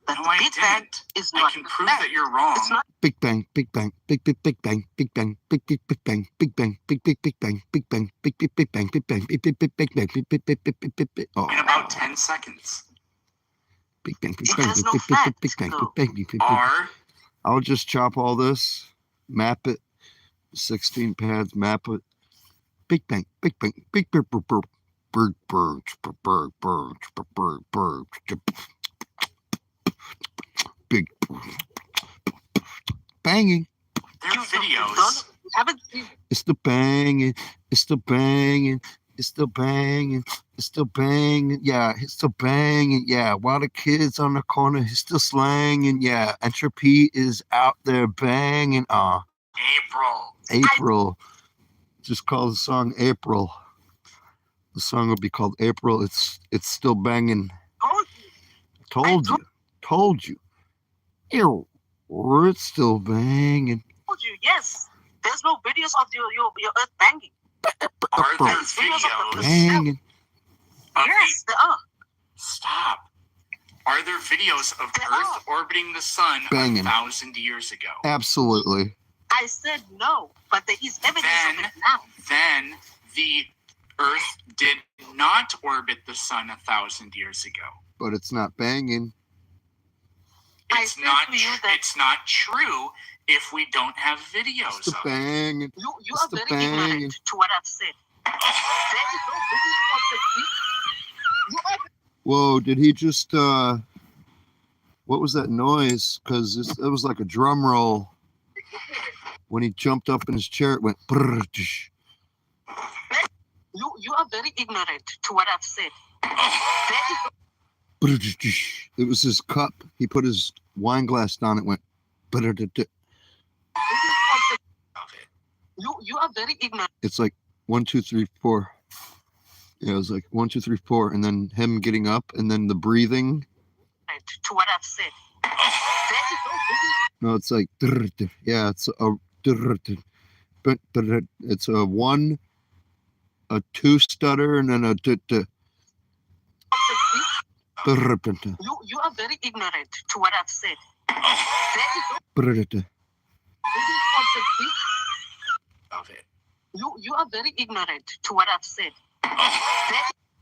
S3: No, I
S2: Big Bang
S3: didn't.
S2: is
S3: I
S2: not.
S3: can prove that you're wrong.
S2: It's not.
S1: Big bang, big bang, big bang, big bang, big bang, big big big bang, big bang, big big big bang, big bang, big big big bang, big bang, big big big big bang, big big big big big big big. Oh,
S3: In about 10 seconds.
S1: big bang, big
S2: It
S1: bang,
S2: has
S1: big
S2: no
S1: big big
S2: fat,
S1: big bang,
S2: though.
S1: big bang, big big.
S3: Are
S1: I'll just chop all this, map it, 16 pads, map it. Big bang, big bang, big bird, bird, bird, bird, bird, bird, bird, bird, bird, bird. big banging.
S3: There are videos.
S2: You haven't seen.
S1: It's the banging. It's the banging. It's still banging. It's still banging. Yeah, it's still banging. Yeah, while the kid's on the corner, he's still slanging. Yeah, Entropy is out there banging. April. Just call the song April. The song will be called April. It's still banging. Told you. Ew. It's still banging.
S2: Told you, yes. There's no videos of your earth banging.
S3: Are there
S2: There's videos of the
S1: Banging.
S2: Yes, there are.
S3: Stop. Are there videos of Earth orbiting the sun
S1: Banging.
S3: 1,000 years ago?
S1: Absolutely.
S2: I said no, but there is evidence of it now.
S3: Then the Earth did not orbit the sun 1,000 years ago.
S1: But it's not banging.
S3: It's not. It's not true if we don't have videos
S1: It's the
S3: of it.
S1: banging.
S2: You
S1: It's
S2: are
S1: the
S2: very
S1: banging.
S2: ignorant to what I've said. There is no video of the beat. You are
S1: Whoa, did he just what was that noise? Because it was like a drum roll. When he jumped up in his chair, it went brrr, tsh.
S2: you are very ignorant to what I've said. There is no
S1: Brrr, tsh, tsh. It was his cup. He put his wine glass down, it went brrr, tsh, tsh.
S2: video of the You are very ignorant.
S1: It's like 1, 2, 3, 4. Yeah, it was like 1, 2, 3, 4, and then him getting up, and then the breathing.
S2: To what I've said. There is no video.
S1: No, it's like drrr, drrr. Yeah, it's a drrr, drrr. But it's a 1, a 2 stutter, and then a drrr, drrr. Brrr, drrr, drrr.
S2: You are very ignorant to what I've said. There is no
S1: Brrr, drrr.
S2: video of the beat.
S3: Of it.
S2: You are very ignorant to what I've said. There is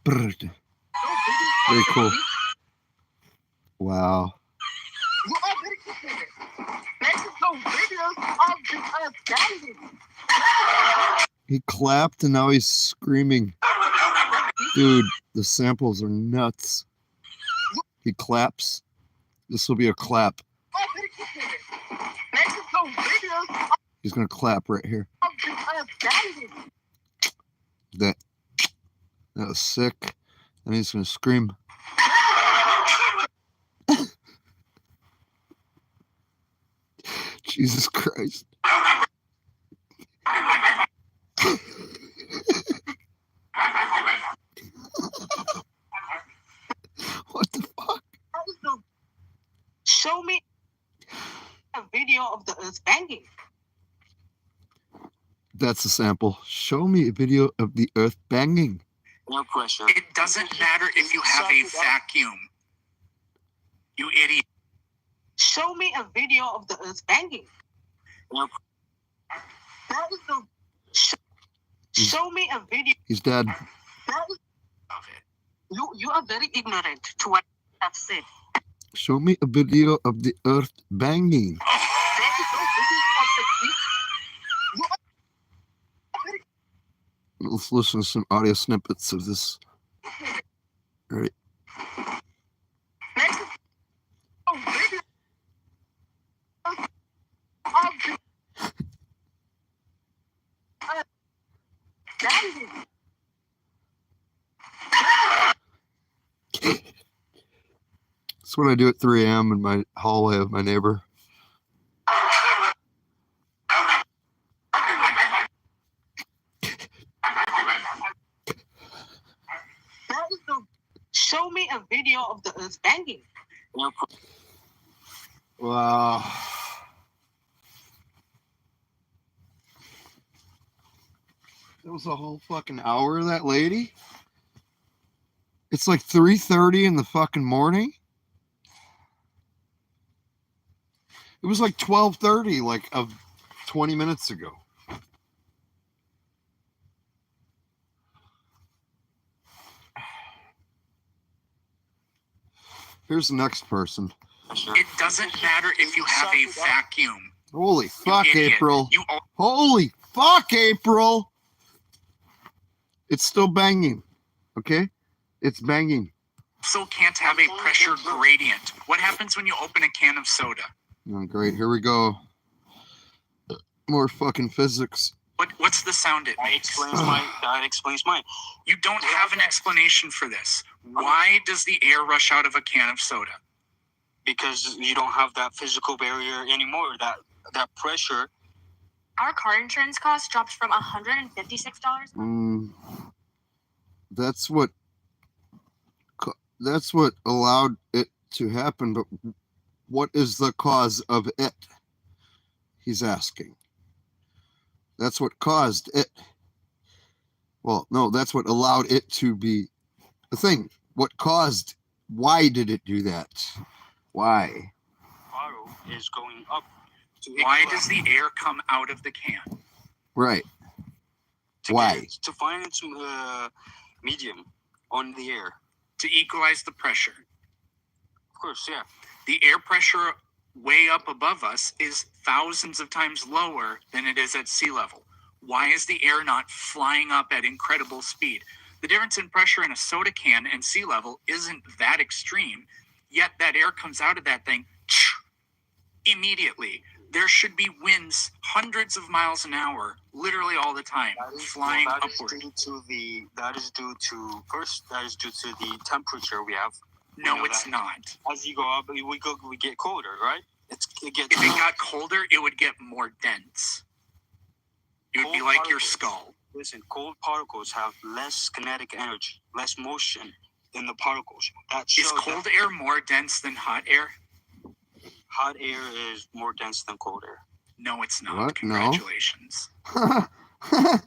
S1: Brrr, drrr.
S2: no video
S1: Very
S2: of the
S1: cool.
S2: beat.
S1: Wow.
S2: You are very ignorant. There is no videos of the earth banging.
S1: He clapped and now he's screaming. Dude, the samples are nuts. He claps. This will be a clap.
S2: You are very ignorant. There is no videos
S1: He's gonna clap right here.
S2: of the earth banging.
S1: That was sick. And he's gonna scream. Jesus Christ. What the fuck?
S2: Show me a video of the earth banging.
S1: That's a sample. Show me a video of the earth banging.
S4: No pressure.
S3: It doesn't matter if you have a vacuum. You idiot.
S2: Show me a video of the earth banging.
S4: No.
S2: That is no. Show me a video.
S1: He's dead.
S2: That is,
S3: Of it.
S2: you are very ignorant to what I've said.
S1: Show me a video of the earth banging.
S2: There is no video of the beat. You are
S1: Let's listen to some audio snippets of this. All right.
S2: there is no video of the earth banging.
S1: That's what I do at 3 a.m. in my hallway of my neighbor.
S2: That is no. Show me a video of the earth banging.
S4: No.
S1: Wow. That was a whole fucking hour of that lady? It's like 3:30 in the fucking morning? It was like 12:30, like of 20 minutes ago. Here's the next person.
S3: It doesn't matter if you have a vacuum.
S1: Holy fuck,
S3: idiot.
S1: April.
S3: You all
S1: Holy fuck, April. It's still banging. Okay? It's banging.
S3: also can't have a pressure gradient. What happens when you open a can of soda?
S1: Oh, great. Here we go. More fucking physics.
S3: What's the sound it makes?
S5: That explains mine.
S3: You don't have an explanation for this. Why does the air rush out of a can of soda?
S5: Because you don't have that physical barrier anymore. That pressure.
S6: Our car insurance cost dropped from $156.
S1: That's what allowed it to happen, but what is the cause of it? He's asking. That's what caused it. Well, no, that's what allowed it to be a thing. Why did it do that? Why?
S5: Bottle is going up.
S3: Why does the air come out of the can?
S1: Right. Why?
S5: To find its medium on the air.
S3: To equalize the pressure.
S5: Of course, yeah.
S3: The air pressure way up above us is thousands of times lower than it is at sea level. Why is the air not flying up at incredible speed? The difference in pressure in a soda can and sea level isn't that extreme, yet that air comes out of that thing immediately. There should be winds hundreds of miles an hour, literally all the time, flying upward.
S5: That is due to the temperature we have.
S3: No, it's not.
S5: As you go up, we get colder, right? If it
S3: got colder, it would get more dense. It would be like your skull.
S5: Listen, cold particles have less kinetic energy, less motion in the particles.
S3: Is cold air more dense than hot air?
S5: Hot air is more dense than cold air.
S3: No, it's not.
S1: What?
S3: Congratulations.
S1: No.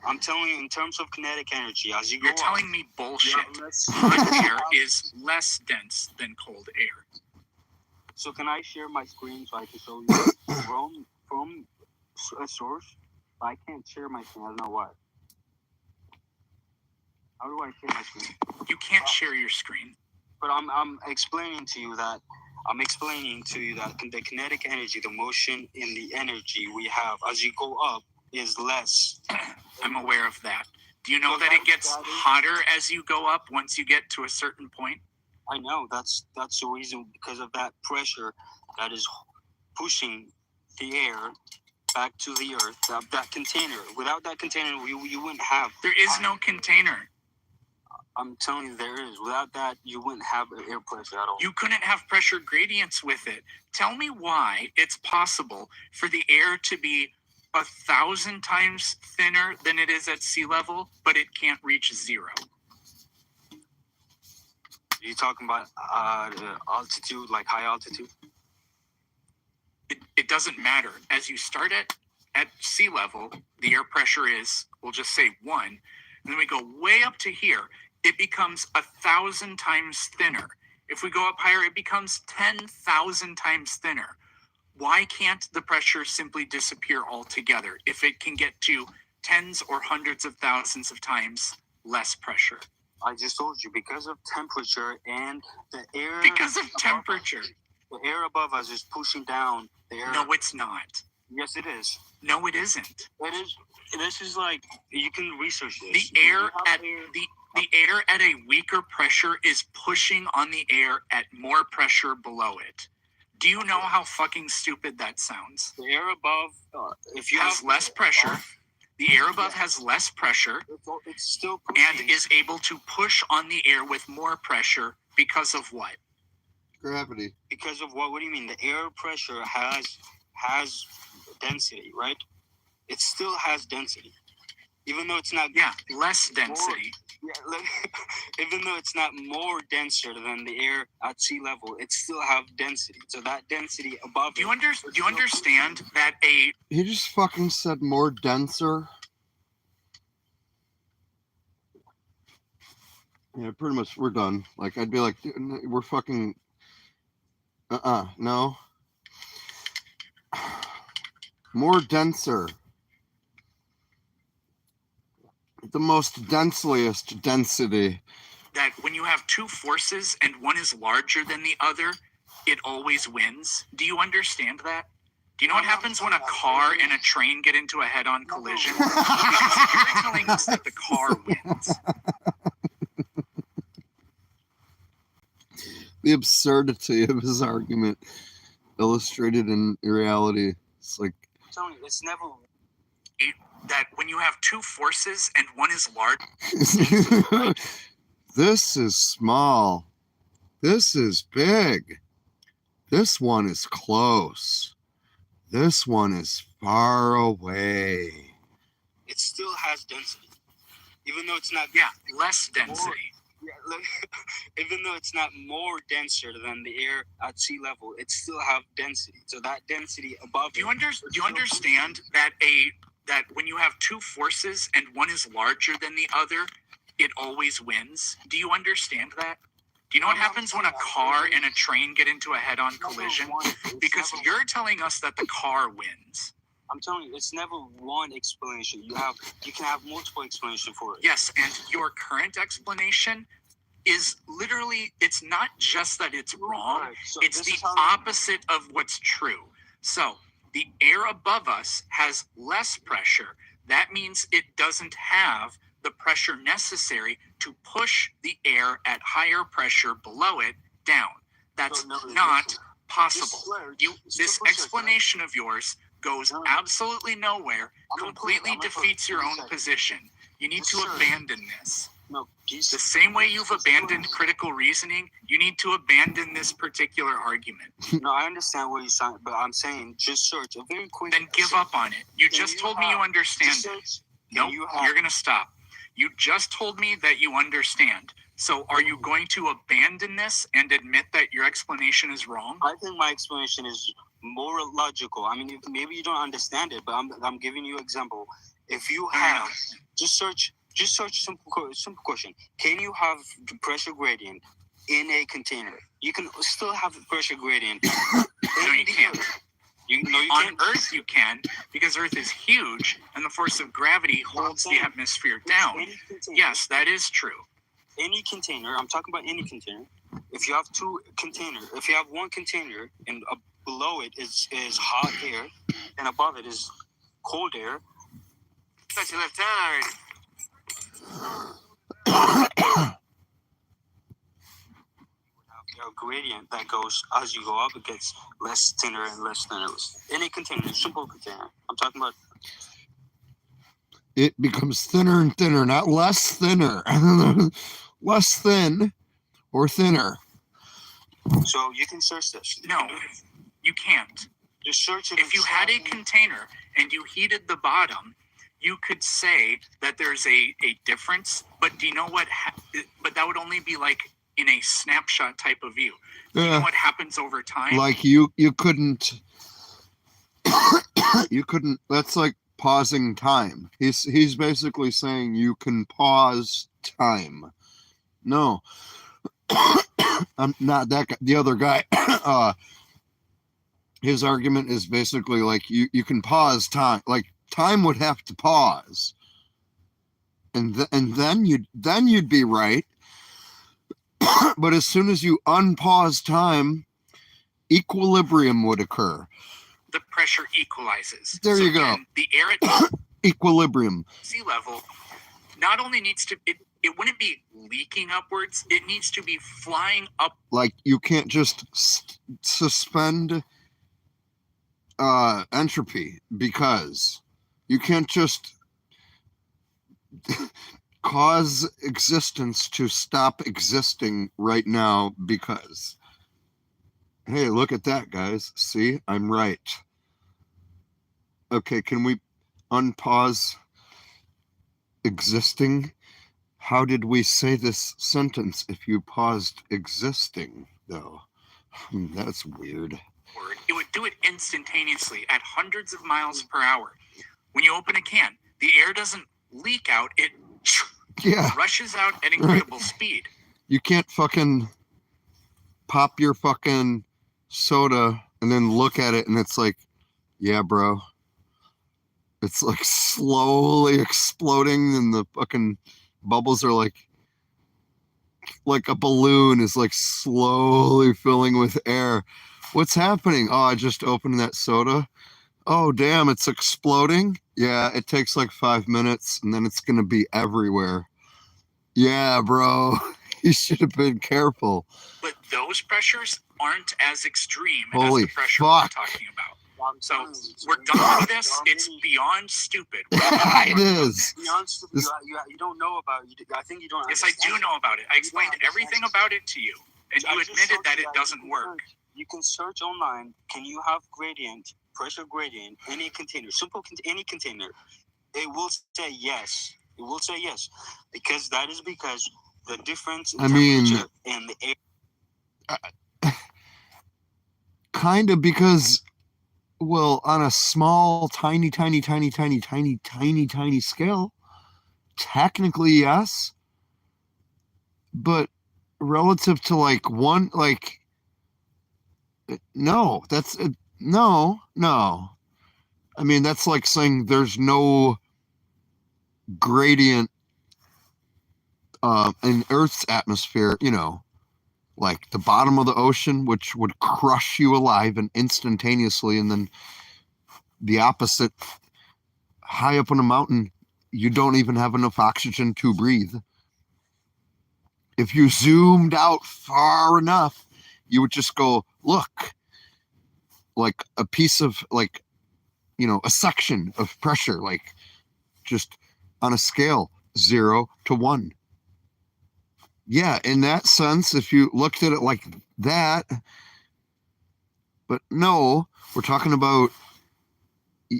S5: I'm telling you, in terms of kinetic energy, as you go
S3: You're
S5: up,
S3: telling me bullshit.
S5: Yeah,
S3: Hot air is less dense than cold air.
S5: So can I share my screen so I can show you from a source? I can't share my screen. I don't know why. How do I share my screen?
S3: You can't share your screen.
S5: But I'm explaining to you that the kinetic energy, the motion in the energy we have as you go up is less.
S3: I'm aware of that. Do you know that it gets hotter as you go up once you get to a certain point?
S5: I know. That's the reason, because of that pressure that is pushing the air back to the earth. That container. Without that container, you wouldn't have.
S3: There is no container.
S5: I'm telling you, there is. Without that, you wouldn't have air pressure at all.
S3: You couldn't have pressure gradients with it. Tell me why it's possible for the air to be 1,000 times thinner than it is at sea level, but it can't reach zero.
S5: Are you talking about altitude, like high altitude?
S3: It doesn't matter. As you start at sea level, the air pressure is, we'll just say 1, and then we go way up to here. It becomes 1,000 times thinner. If we go up higher, it becomes 10,000 times thinner. Why can't the pressure simply disappear altogether if it can get to tens or hundreds of thousands of times less pressure?
S5: I just told you, because of temperature and the air.
S3: Because of temperature.
S5: The air above us is pushing down the air.
S3: No, it's not.
S5: Yes, it is.
S3: No, it isn't.
S5: It is. This is like, you can research this.
S3: The air at a weaker pressure is pushing on the air at more pressure below it. Do you know how fucking stupid that sounds?
S5: The air above, if you
S3: has less pressure. The air above has less pressure
S5: it's still pushing.
S3: And is able to push on the air with more pressure because of what?
S1: Gravity.
S5: Because of what? What do you mean? The air pressure has density, right? It still has density, even though it's not.
S3: Yeah, less density.
S5: Even though it's not more denser than the air at sea level, it still have density. So that density above.
S3: Do you understand that
S1: He just fucking said more denser. Yeah, pretty much. We're done. Like, I'd be like, we're fucking. No. More denser. The most denseliest density.
S3: That when you have two forces and one is larger than the other, it always wins? Do you understand that? Do you know what happens when a car and a train get into a head-on collision? Because you're telling us that the car wins.
S1: the absurdity of his argument illustrated in reality. It's like
S5: I'm telling you, it's never.
S3: That when you have two forces and one is large,
S1: this is small. This is big. This one is close. This one is far away.
S5: It still has density, even though it's not.
S3: yeah, less density.
S5: Yeah, like, even though it's not more denser than the air at sea level, it still have density. So that density above.
S3: Do you understand that that when you have two forces and one is larger than the other, it always wins? Do you understand that? Do you know what happens when a car and a train get into a head-on collision? Because you're telling us that the car wins.
S5: I'm telling you, it's never one explanation. You can have multiple explanations for it.
S3: Yes, and your current explanation is literally, it's not just that it's wrong,
S5: Right, so
S3: it's
S5: this
S3: the
S5: is how-
S3: opposite of what's true. So the air above us has less pressure. That means it doesn't have the pressure necessary to push the air at higher pressure below it down. That's
S5: So, no,
S3: not possible.
S5: This
S3: This explanation of yours goes
S5: No.
S3: absolutely nowhere,
S5: I'm gonna put-
S3: completely
S5: I'm gonna put-
S3: defeats your
S5: give me a
S3: own
S5: second.
S3: position. You need
S5: Yes,
S3: to
S5: sir.
S3: abandon this.
S5: No,
S3: The same way you've abandoned critical reasoning, you need to abandon this particular argument.
S5: No, I understand what you're saying, but I'm saying just search a very quick.
S3: Then give up on it. You
S5: Can
S3: just
S5: you
S3: told me you
S5: have-
S3: understand
S5: Just
S3: it.
S5: search.
S3: Nope,
S5: you have-
S3: you're going to stop. You just told me that you understand. So are you going to abandon this and admit that your explanation is wrong?
S5: I think my explanation is more logical. I mean, maybe you don't understand it, but I'm giving you an example. If you
S3: No, no,
S5: have
S3: no.
S5: just search simple question. Can you have the pressure gradient in a container? You can still have the pressure gradient.
S3: No, you can't.
S5: You
S3: On
S5: can't.
S3: Earth, you can, because Earth is huge and the force of gravity holds the
S5: saying,
S3: atmosphere down.
S5: Any container,
S3: Yes, that is true.
S5: Any container. I'm talking about any container. If you have if you have one container and below it is hot air, and above it is cold air. That's your left hand already. A gradient that goes as you go up, it gets less thinner and less thinner. Any container, simple container. I'm talking about.
S1: it becomes thinner and thinner, not less thinner. Less thin or thinner.
S5: So you can search this.
S3: No, you can't.
S5: Just search it.
S3: If you had a container and you heated the bottom, you could say that there's a difference, but do you know what? But that would only be like in a snapshot type of view. Do you know what happens over time?
S1: Like you couldn't you couldn't, that's like pausing time. He's basically saying you can pause time. No. I'm not that guy, the other guy. His argument is basically like you can pause time. Like time would have to pause. And then you'd be right. But as soon as you unpause time, equilibrium would occur.
S3: The pressure equalizes.
S1: There you go.
S3: Again, the air at
S1: Equilibrium.
S3: sea level not only needs to, it wouldn't be leaking upwards, it needs to be flying up.
S1: Like you can't just suspend entropy, because you can't just cause existence to stop existing right now because, hey, look at that, guys. See, I'm right. Okay, can we unpause existing? How did we say this sentence if you paused existing, though? That's weird.
S3: It would do it instantaneously at hundreds of miles per hour. When you open a can, the air doesn't leak out, it
S1: Yeah,
S3: rushes out at incredible speed.
S1: you can't fucking pop your fucking soda and then look at it and it's like, yeah, bro. It's like slowly exploding and the fucking bubbles are like a balloon is like slowly filling with air. What's happening? Oh, I just opened that soda. Oh, damn, it's exploding. Yeah, it takes like 5 minutes and then it's going to be everywhere. Yeah, bro, you should have been careful.
S3: But those pressures aren't as extreme
S1: Holy
S3: as the pressure
S1: fuck.
S3: we're talking about. So we're done with this. It's beyond stupid.
S1: It is.
S5: Beyond stupid,
S1: This-
S5: you don't know about it. I think you don't.
S3: Yes, I do know about it. I explained everything about it to you, and you admitted that it doesn't work.
S5: You can search online. Can you have gradient, pressure gradient, any container, any container? It will say yes. It will say yes, because the difference in
S1: I mean-
S5: temperature and the air.
S1: Kind of, because, well, on a small, tiny scale, technically yes, but relative to like one, like, no, that's no. I mean, that's like saying there's no gradient in Earth's atmosphere, you know, like the bottom of the ocean, which would crush you alive and instantaneously, and then the opposite, high up on a mountain, you don't even have enough oxygen to breathe. If you zoomed out far enough, you would just go, look, like a piece of, like, you know, a section of pressure, like just on a scale 0 to 1. Yeah, in that sense, if you looked at it like that, but no, we're talking about,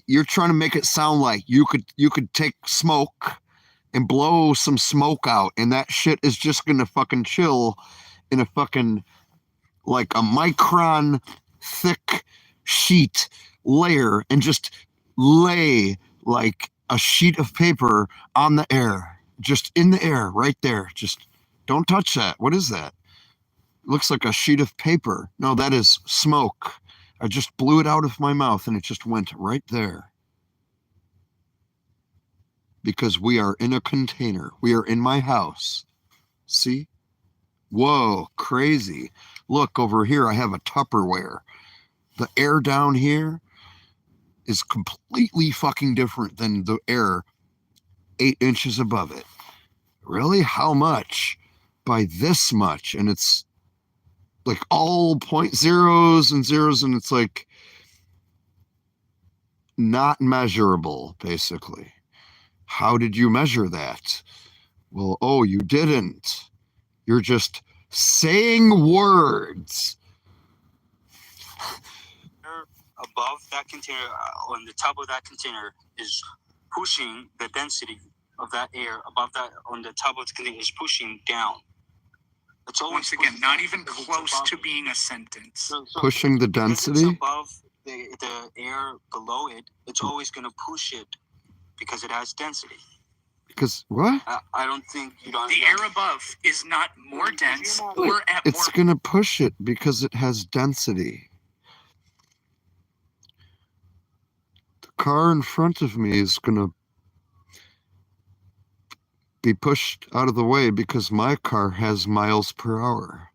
S1: you're trying to make it sound like you could take smoke and blow some smoke out, and that shit is just gonna fucking chill in a fucking, like a micron thick sheet layer, and just lay like a sheet of paper on the air, just in the air right there. Just don't touch that. What is that? Looks like a sheet of paper. No, that is smoke. I just blew it out of my mouth and it just went right there. Because we are in a container. We are in my house. See? Whoa, crazy. Look over here, I have a Tupperware. The air down here is completely fucking different than the air 8 inches above it. Really? How much? By this much. And it's like all point zeros and zeros, and it's like not measurable, basically. How did you measure that? Well, oh, you didn't. You're just saying words.
S5: Above that container, on the top of that container, is pushing the density of that air above that, on the top of the container, is pushing down. It's always
S3: Once again,
S5: pushing
S3: not
S5: down
S3: even
S5: because it's
S3: close
S5: above
S3: to
S5: it.
S3: being a sentence.
S5: So
S1: Pushing the
S5: because it's
S1: density?
S5: above the air below it, it's always going to push it because it has density.
S1: Because what?
S5: I don't think you don't.
S3: The air above is not more dense or at
S1: It's
S3: more.
S1: gonna push it because it has density. The car in front of me is gonna be pushed out of the way because my car has miles per hour.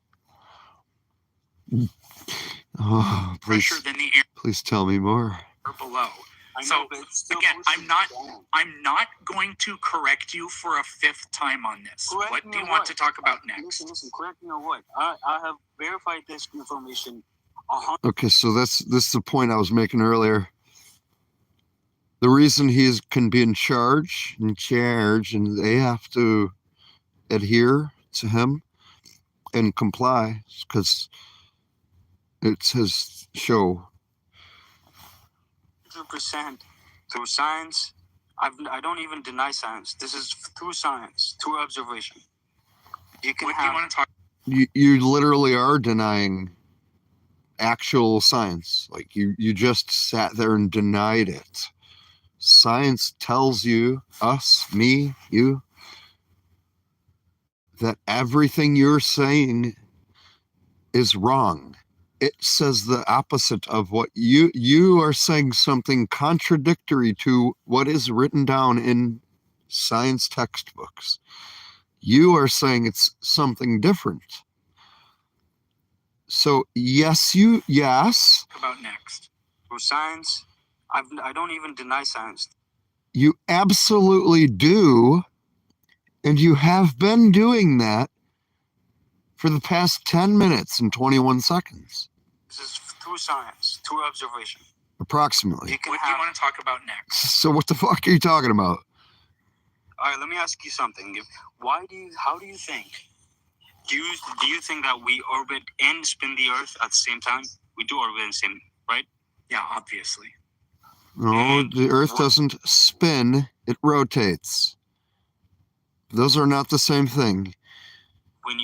S1: Oh,
S3: Pressure
S1: please,
S3: than the air
S1: please tell me more.
S3: below.
S5: I know,
S3: So,
S5: but it's still
S3: again,
S5: pushing down.
S3: I'm not going to correct you for a 5th time on this.
S5: Correct
S3: What
S5: me
S3: do you
S5: on
S3: want
S5: what?
S3: to talk about next?
S5: Listen, correct me on what? I have verified this information 100%.
S1: Okay, so this is the point I was making earlier. The reason he can be in charge, and they have to adhere to him and comply because it's his show.
S5: 100% through science. I don't even deny science. This is through science, through observation. You can
S3: What do you
S5: have.
S3: want to talk
S1: You literally are denying actual science. Like you just sat there and denied it. Science tells you, us, me, you, that everything you're saying is wrong. It says the opposite of what you are saying, something contradictory to what is written down in science textbooks. You are saying it's something different. So yes,
S3: about next?
S5: Through science, I don't even deny science.
S1: you absolutely do, and you have been doing that for the past 10 minutes and 21 seconds,
S5: This is through science, through observation.
S1: approximately.
S5: You can
S3: What do you
S5: have.
S3: want to talk about next?
S1: So what the fuck are you talking about?
S5: All right, let me ask you something. How do you think? Do you think that we orbit and spin the Earth at the same time? We do orbit and spin, right?
S3: Yeah, obviously.
S1: No,
S5: And
S1: the Earth
S5: what-
S1: doesn't spin, it rotates. Those are not the same thing.
S5: When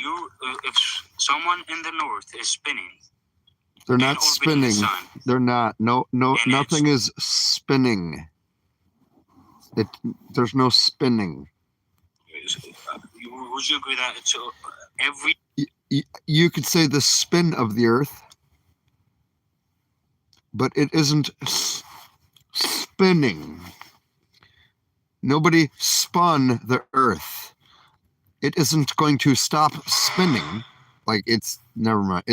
S5: if someone in the north is spinning,
S1: They're
S5: and
S1: not
S5: orbiting the
S1: spinning.
S5: sun,
S1: They're not. No,
S5: And
S1: nothing is spinning. There's no spinning.
S5: would you agree that it's every?
S1: You could say the spin of the Earth, but it isn't spinning. Nobody spun the Earth. It isn't going to stop spinning. Like it's never mind.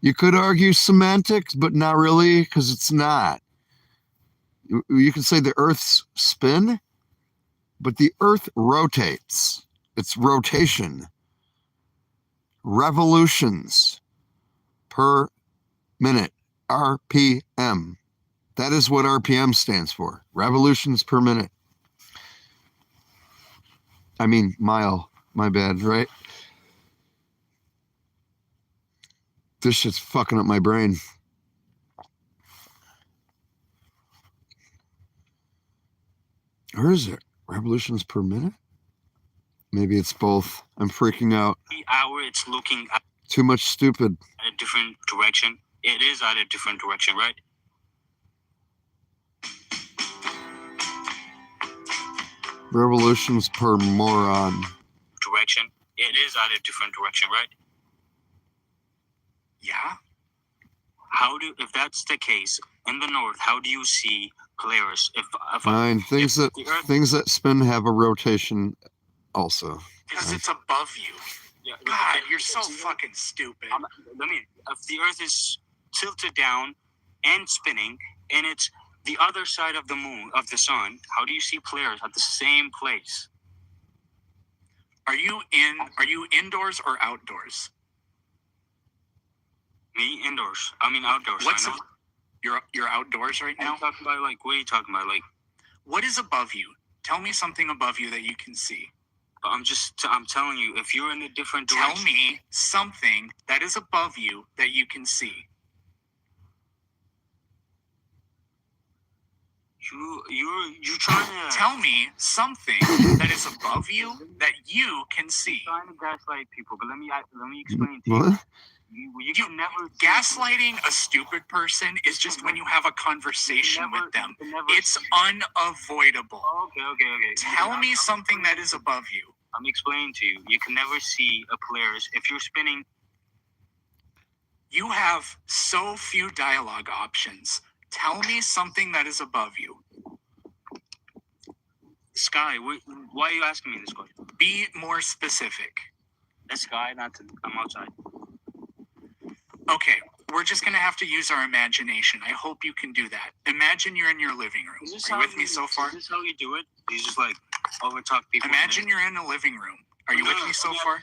S1: You could argue semantics, but not really, because it's not. You could say the Earth's spin, but the Earth rotates. It's rotation. Revolutions per minute. RPM. That is what RPM stands for. Revolutions per minute. I mean, mile. My bad, right? This shit's fucking up my brain. Or is it revolutions per minute? Maybe it's both. I'm freaking out.
S5: Hour it's looking at
S1: Too much stupid.
S5: a different direction. It is at a different direction, right?
S1: Revolutions per moron.
S5: Direction. It is at a different direction, right?
S3: Yeah.
S5: If that's the case in the north, how do you see Polaris? If
S1: Fine. Things
S5: if the Earth,
S1: that spin have a rotation also.
S3: Because it's above you.
S5: yeah,
S3: God,
S5: if-
S3: you're so
S5: if the Earth-
S3: fucking stupid.
S5: If the Earth is tilted down and spinning, and it's the other side of the moon of the sun, how do you see Polaris at the same place?
S3: Are you indoors or outdoors?
S5: Me indoors. I mean outdoors.
S3: What's
S5: I know.
S3: you're outdoors right
S5: I'm
S3: now?
S5: talking about what are you talking about?
S3: What is above you? Tell me something above you that you can see.
S5: I'm telling you, if you're in a different
S3: Tell
S5: direction.
S3: me something that is above you that you can see.
S5: You're trying to
S3: Tell me something that is above you that you can see.
S5: trying to gaslight people, but let me explain to you.
S1: What?
S5: You can never
S3: Gaslighting a stupid person is just when you have a conversation with them. It's unavoidable.
S5: Okay.
S3: Tell me something that is above you.
S5: I'm explaining to you. You can never see a Polaris if you're spinning.
S3: You have so few dialogue options. Tell me something that is above you.
S5: Sky, why are you asking me this question?
S3: Be more specific.
S5: The sky, I'm outside.
S3: Okay, we're just going to have to use our imagination. I hope you can do that. Imagine you're in your living room. Are you with me so far?
S5: Is this how you do it? You just overtalk people.
S3: Imagine you're in a living room. Are you with me so far?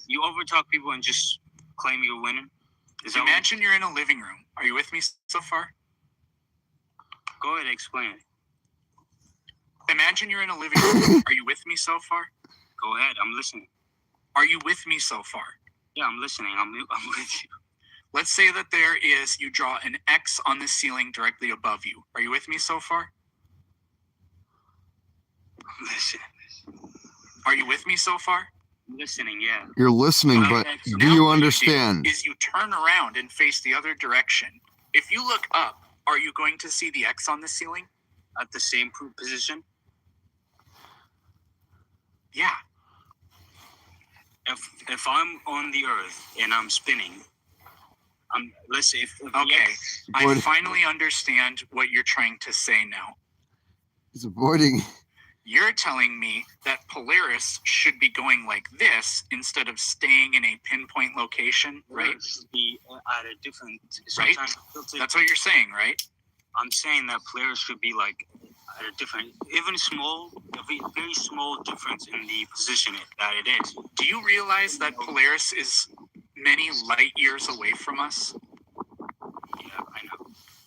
S5: You overtalk people and just claim you're winning.
S3: Imagine you're in a living room. Are you with me so far?
S5: Go ahead, explain it.
S3: Imagine you're in a living room. Are you with me so far?
S5: Go ahead, I'm listening.
S3: Are you with me so far?
S5: Yeah, I'm listening. I'm with you.
S3: Let's say that you draw an X on the ceiling directly above you. Are you with me so far?
S5: I'm listening.
S3: Are you with me so far?
S5: I'm listening, yeah.
S1: You're listening,
S3: Okay,
S1: but
S3: so
S1: do
S3: now
S1: you
S3: what
S1: understand?
S3: do is you turn around and face the other direction. If you look up, are you going to see the X on the ceiling?
S5: At the same position.
S3: Yeah.
S5: If I'm on the Earth and I'm spinning, let's say
S3: Okay. I
S1: What-
S3: finally understand what you're trying to say now.
S1: He's avoiding.
S3: You're telling me that Polaris should be going like this instead of staying in a pinpoint location, right?
S5: Be at a different.
S3: Right.
S5: sometimes tilted.
S3: That's what you're saying, right?
S5: I'm saying that Polaris should be like at a different, even small, very small difference in the position that it is.
S3: Do you realize that Polaris is many light years away from us?
S5: Yeah, I know.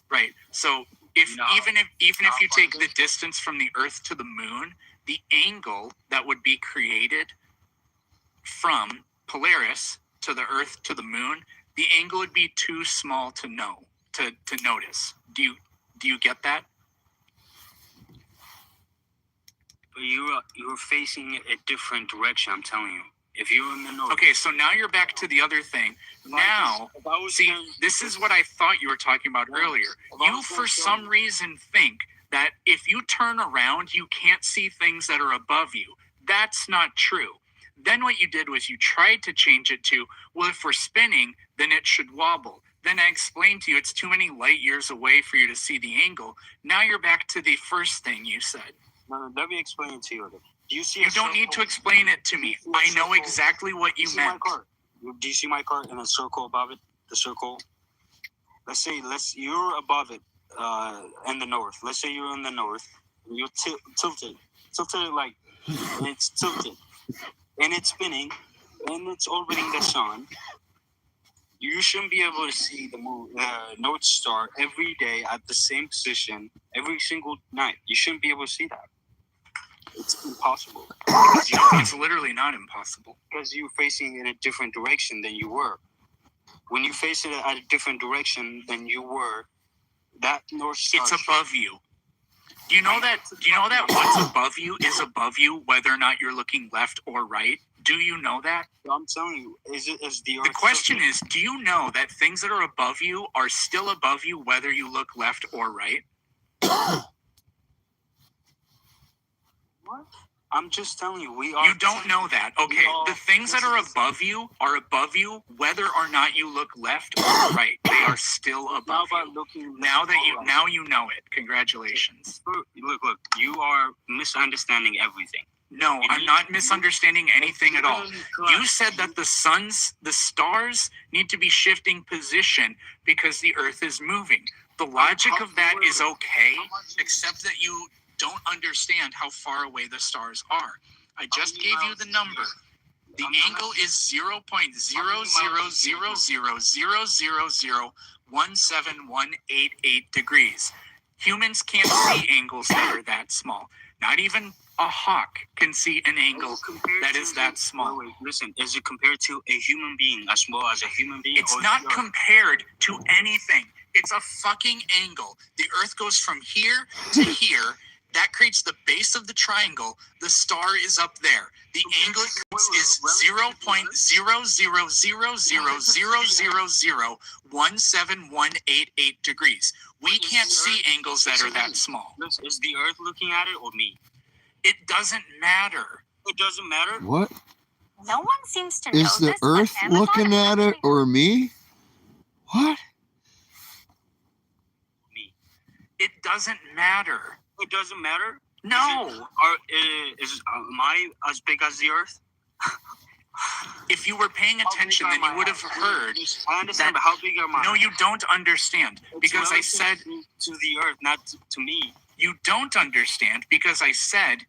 S3: Right. So if
S5: No.
S3: even if you take the distance from the Earth to the Moon, the angle that would be created from Polaris to the Earth to the Moon, the angle would be too small to notice. Do you get that?
S5: But you're facing a different direction. I'm telling you. If you're in the north.
S3: Okay, so now you're back to the other thing. Now, see, this is what I thought you were talking about earlier. You, for some reason, think that if you turn around, you can't see things that are above you. That's not true. Then what you did was you tried to change it to, well, if we're spinning, then it should wobble. Then I explained to you it's too many light years away for you to see the angle. Now you're back to the first thing you said.
S5: No, let me explain it to you. Do you see?
S3: You don't need to explain it to me. I know exactly what you meant.
S5: Do you see my car in a circle above it? The circle. Let's say you're above it, in the north. Let's say you're in the north. You're tilted like, and it's tilted, and it's spinning, and it's orbiting the sun. You shouldn't be able to see the moon, North Star every day at the same position every single night. You shouldn't be able to see that. It's impossible.
S3: It's literally not impossible.
S5: Because you're facing in a different direction than you were. When you face it at a different direction than you were, that North Star.
S3: It's above you. Do you know that what's above you is above you, whether or not you're looking left or right? Do you know that?
S5: I'm telling you, is the Earth?
S3: The question is, do you know that things that are above you are still above you, whether you look left or right?
S5: What? I'm just telling you, we are.
S3: You don't know that. Okay, the things that are above you, whether or not you look left or right. They are still above you. Now you know it. Congratulations.
S5: Look, you are misunderstanding everything.
S3: No, I'm not misunderstanding anything at all. You said that the stars need to be shifting position because the Earth is moving. The logic of that is okay, except that you don't understand how far away the stars are. I just gave you the number. The angle is 0.00000001718 degrees. Humans can't see angles that are that small. Not even a hawk can see an angle that is that small.
S5: Wait, listen, is it compared to a human being, as small as a human being?
S3: It's not compared to anything. It's a fucking angle. The Earth goes from here to here. That creates the base of the triangle. The star is up there. The angle is 0.00000001718 degrees. We can't see angles that are that small.
S5: Is the Earth looking at it or me?
S3: It doesn't matter.
S5: It doesn't matter?
S1: What?
S6: No one seems to know
S1: Is the
S6: this, but
S1: Earth
S6: Amazon
S1: looking at it
S6: actually-
S1: or me? What?
S5: Me.
S3: It doesn't matter.
S5: It doesn't matter?
S3: No.
S5: Am I as big as the Earth?
S3: If you were paying attention, then you would have heard.
S5: I understand, but how big am I?
S3: No, you don't understand. Because I said
S5: to the Earth, not to me.
S3: you don't understand because I said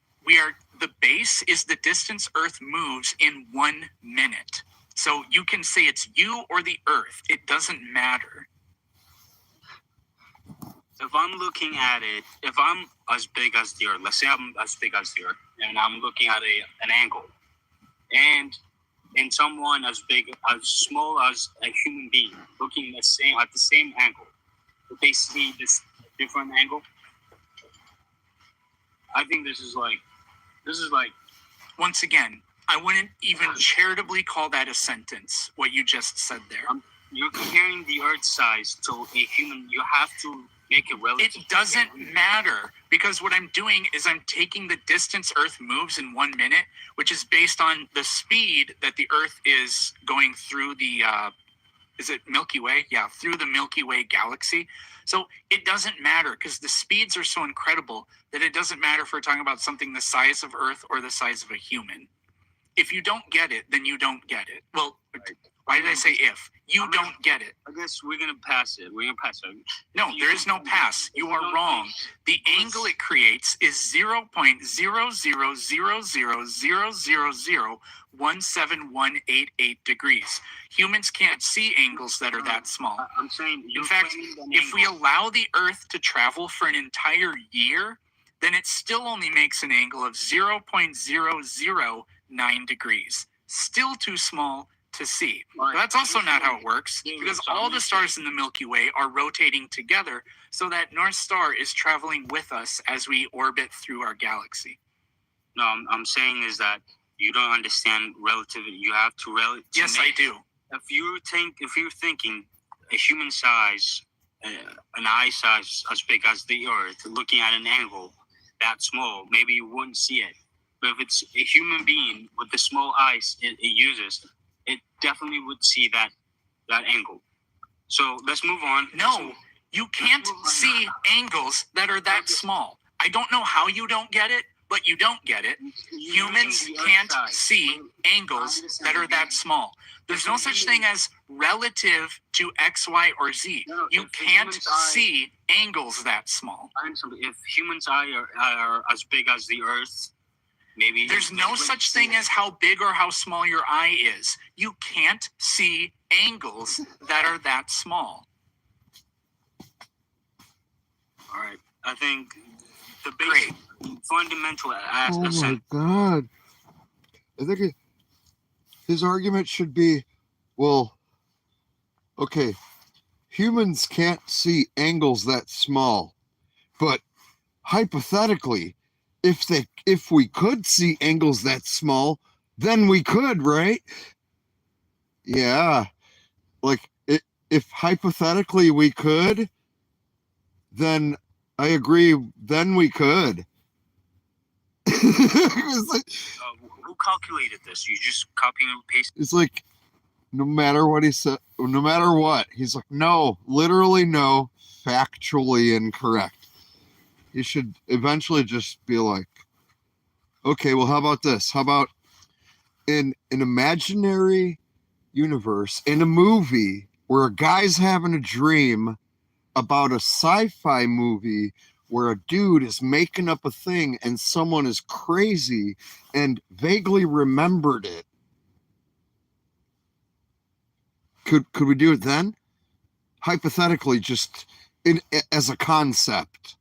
S3: the base is the distance Earth moves in 1 minute. So you can say it's you or the Earth. It doesn't matter.
S5: If I'm looking at it, if I'm as big as the Earth, let's say I'm as big as the Earth, and I'm looking at an angle, and someone as small as a human being looking at the same angle, but they see this different angle. I think this is like.
S3: Once again, I wouldn't even charitably call that a sentence, what you just said there.
S5: You're comparing the Earth's size to a human. You have to make it relative.
S3: It doesn't matter because what I'm doing is I'm taking the distance Earth moves in 1 minute, which is based on the speed that the Earth is going through the, is it Milky Way? Yeah, through the Milky Way galaxy. So it doesn't matter because the speeds are so incredible that it doesn't matter if we're talking about something the size of Earth or the size of a human. If you don't get it, then you don't get it. Well, why did I say if? You don't get it.
S5: I guess we're gonna pass it.
S3: No, there is no pass. You are wrong. The angle it creates is 0.00000001718 degrees. Humans can't see angles that are that small.
S5: I'm saying.
S3: In fact, if we allow the Earth to travel for an entire year, then it still only makes an angle of 0.009 degrees. Still too small to see. But that's also not how it works, because all the stars in the Milky Way are rotating together, so that North Star is traveling with us as we orbit through our galaxy.
S5: No, I'm saying is that you don't understand relativity. You have to
S3: Yes, I do.
S5: If you're thinking a human size, an eye size as big as the Earth, looking at an angle that small, maybe you wouldn't see it. But if it's a human being with the small eyes it uses, it definitely would see that angle. So let's move on.
S3: No, you can't see angles that are that small. I don't know how you don't get it, but you don't get it. Humans can't see angles that are that small. There's no such thing as relative to X, Y, or Z. You can't see angles that small.
S5: If humans' eyes are as big as the Earth, maybe
S3: there's no such thing as how big or how small your eye is. You can't see angles that are that small.
S5: All right. I think the basic fundamental
S1: Oh
S5: aspect.
S1: my god! I think his argument should be, well, okay, humans can't see angles that small, but hypothetically, if we could see angles that small, then we could, right? Yeah, like if hypothetically we could, then I agree. Then we could. It's like,
S5: Who calculated this? You just copy and paste.
S1: it's like, no matter what he said, no matter what, he's like, no, literally no, factually incorrect. You should eventually just be like, okay, well, how about this? How about in an imaginary universe, in a movie where a guy's having a dream about a sci-fi movie where a dude is making up a thing and someone is crazy and vaguely remembered it. Could we do it then? Hypothetically, just as a concept.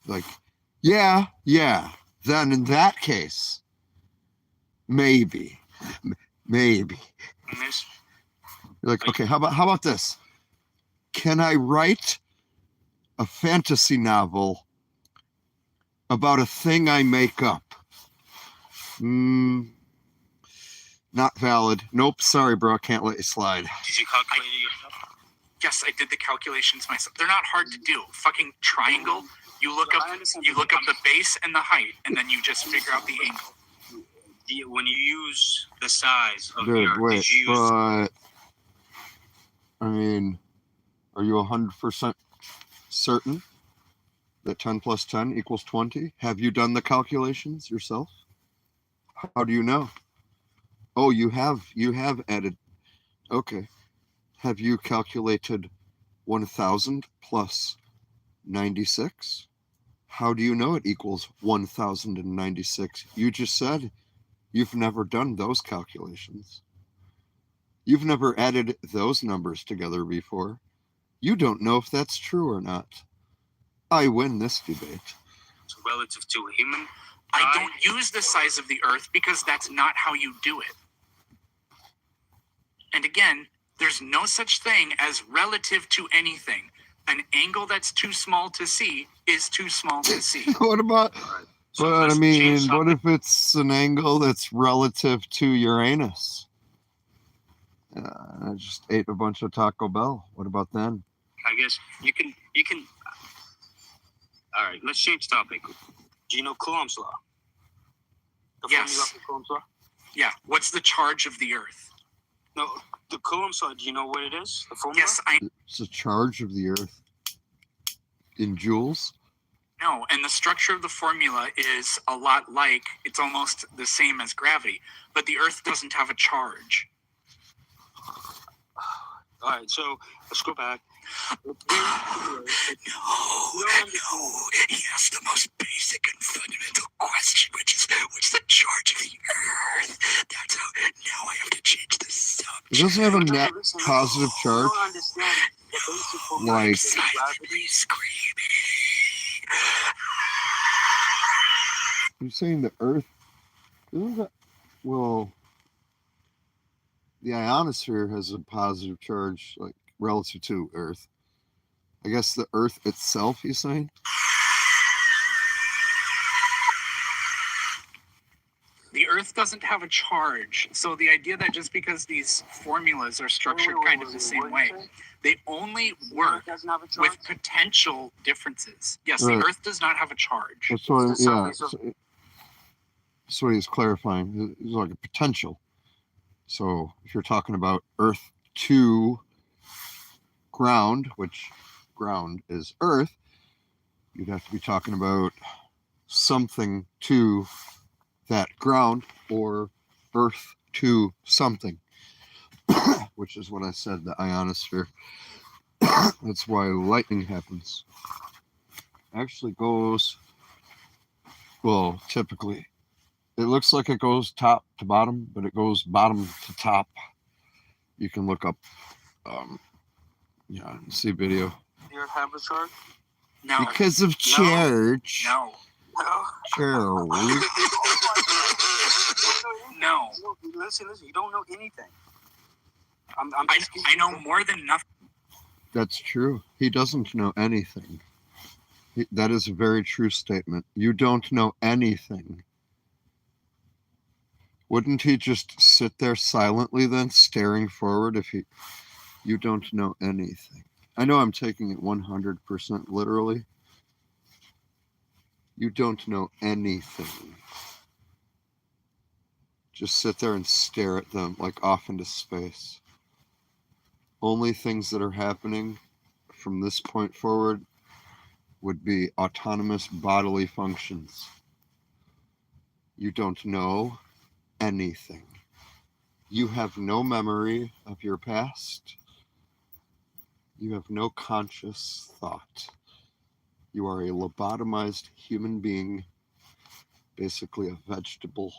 S1: Like, yeah. Then in that case, maybe.
S5: Miss.
S1: You're like, okay, how about this? Can I write a fantasy novel about a thing I make up? Not valid. Nope, sorry, bro, I can't let you slide.
S5: Did you calculate it yourself?
S3: Yes, I did the calculations myself. They're not hard to do. Fucking triangle. You look up the base and the height, and then you just figure out the angle.
S5: When you use the size of the
S1: Dude,
S5: Earth,
S1: wait,
S5: did you use
S1: but I mean, are you 100% certain that 10 plus 10 equals 20? Have you done the calculations yourself? How do you know? Oh, you have added. Okay. Have you calculated 1000 plus 96? How do you know it equals 1096? You just said you've never done those calculations. You've never added those numbers together before. You don't know if that's true or not. I win this debate.
S5: relative to a human?
S3: I don't use the size of the Earth because that's not how you do it. And again, there's no such thing as relative to anything. An angle that's too small to see is too small to see.
S1: What about,
S5: So
S1: but I
S5: let's
S1: mean,
S5: change
S1: what
S5: topic.
S1: if it's an angle that's relative to Uranus? I just ate a bunch of Taco Bell. What about then?
S5: I guess you can. All right, let's change topic. Do you know Coulomb's law? The
S3: Yes.
S5: formula for Coulomb's law?
S3: Yeah. What's the charge of the Earth?
S5: No, the Coulomb's law. Do you know what it is? The formula?
S3: Yes, I
S1: It's a charge of the Earth in joules.
S3: know. And the structure of the formula is a lot like, it's almost the same as gravity. But the Earth doesn't have a charge.
S5: All right, so let's go back.
S3: No, he asked the most basic and fundamental question, which is, what's the charge of the Earth? That's how, now I have to change the subject.
S1: It doesn't have a net positive
S5: You
S1: charge.
S5: don't understand the basic formula
S1: Like-
S5: of gravity.
S3: Screaming.
S1: You're saying the Earth, isn't that, well, the ionosphere has a positive charge, like, relative to Earth. I guess the Earth itself, you're saying?
S3: The Earth doesn't have a charge, so the idea that just because these formulas are structured kind of the same way, they only work
S5: Doesn't have a charge?
S3: with potential differences. Yes,
S1: Right.
S3: the Earth does not have a charge.
S1: That's what,
S5: It's the
S1: yeah.
S5: surface of-
S1: That's what he's clarifying. It's like a potential. So if you're talking about Earth to ground, which ground is Earth, you'd have to be talking about something to that ground, or Earth to something, which is what I said, the ionosphere. That's why lightning happens. Actually goes, well, typically, it looks like it goes top to bottom, but it goes bottom to top. You can look up, see video.
S5: Do you have a charge?
S3: No.
S1: Because of charge.
S3: No.
S5: No.
S1: Charge.
S3: No.
S5: Listen, you don't know anything. I'm
S3: I
S5: just
S3: know more than nothing.
S1: That's true. He doesn't know anything. That is a very true statement. You don't know anything. Wouldn't he just sit there silently then, staring forward if you don't know anything? I know I'm taking it 100% literally. You don't know anything. Just sit there and stare at them like off into space. Only things that are happening from this point forward would be autonomous bodily functions. You don't know anything. You have no memory of your past. You have no conscious thought. You are a lobotomized human being, basically a vegetable.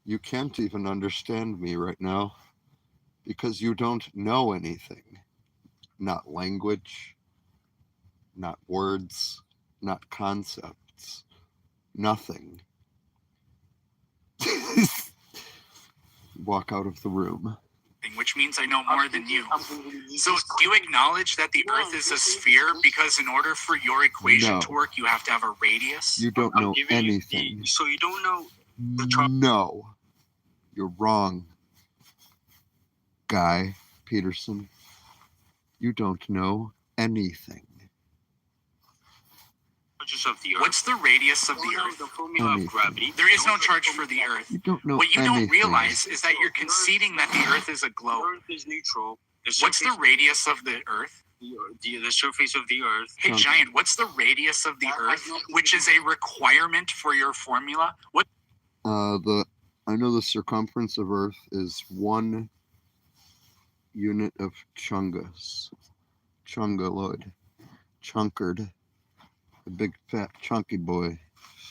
S1: You can't even understand me right now because you don't know anything. Not language, not words, not concepts, nothing. Walk out of the room.
S3: Which means I know more than you. So do you acknowledge that the Earth is a sphere because in order for your equation
S1: No.
S3: to work, you have to have a radius?
S1: You don't know anything.
S5: So you don't know the charge.
S1: No. You're wrong, Guy Peterson. You don't know anything.
S5: Of the Earth.
S3: What's the radius of the
S5: You know
S3: Earth?
S5: the formula
S1: Anything.
S5: of gravity.
S3: There is no charge for the Earth.
S1: You don't know
S3: What you
S1: anything.
S3: don't realize is that you're conceding that the Earth is a
S5: The
S3: globe.
S5: Earth is neutral.
S3: What's the radius of the Earth?
S5: the surface of the Earth?
S3: Hey,
S1: Okay.
S3: Giant, what's the radius of the Earth, which is a requirement for your formula? What?
S1: I know the circumference of Earth is 1 unit of chungus. Chungaloid. Chunkered. A big fat chunky boy.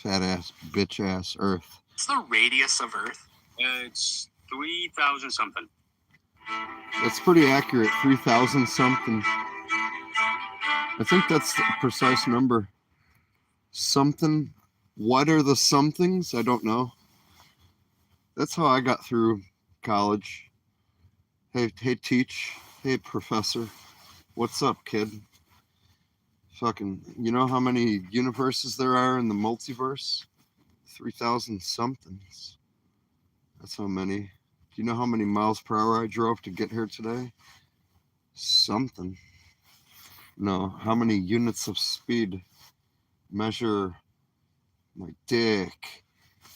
S1: Fat ass bitch ass Earth.
S3: What's the radius of Earth?
S5: It's 3,000 something.
S1: That's pretty accurate. 3,000 something. I think that's the precise number. Something. What are the somethings? I don't know. That's how I got through college. Hey, teach. Hey, professor. What's up, kid? Fucking, you know how many universes there are in the multiverse? 3,000 somethings. That's how many. Do you know how many miles per hour I drove to get here today? Something. No, how many units of speed measure my dick?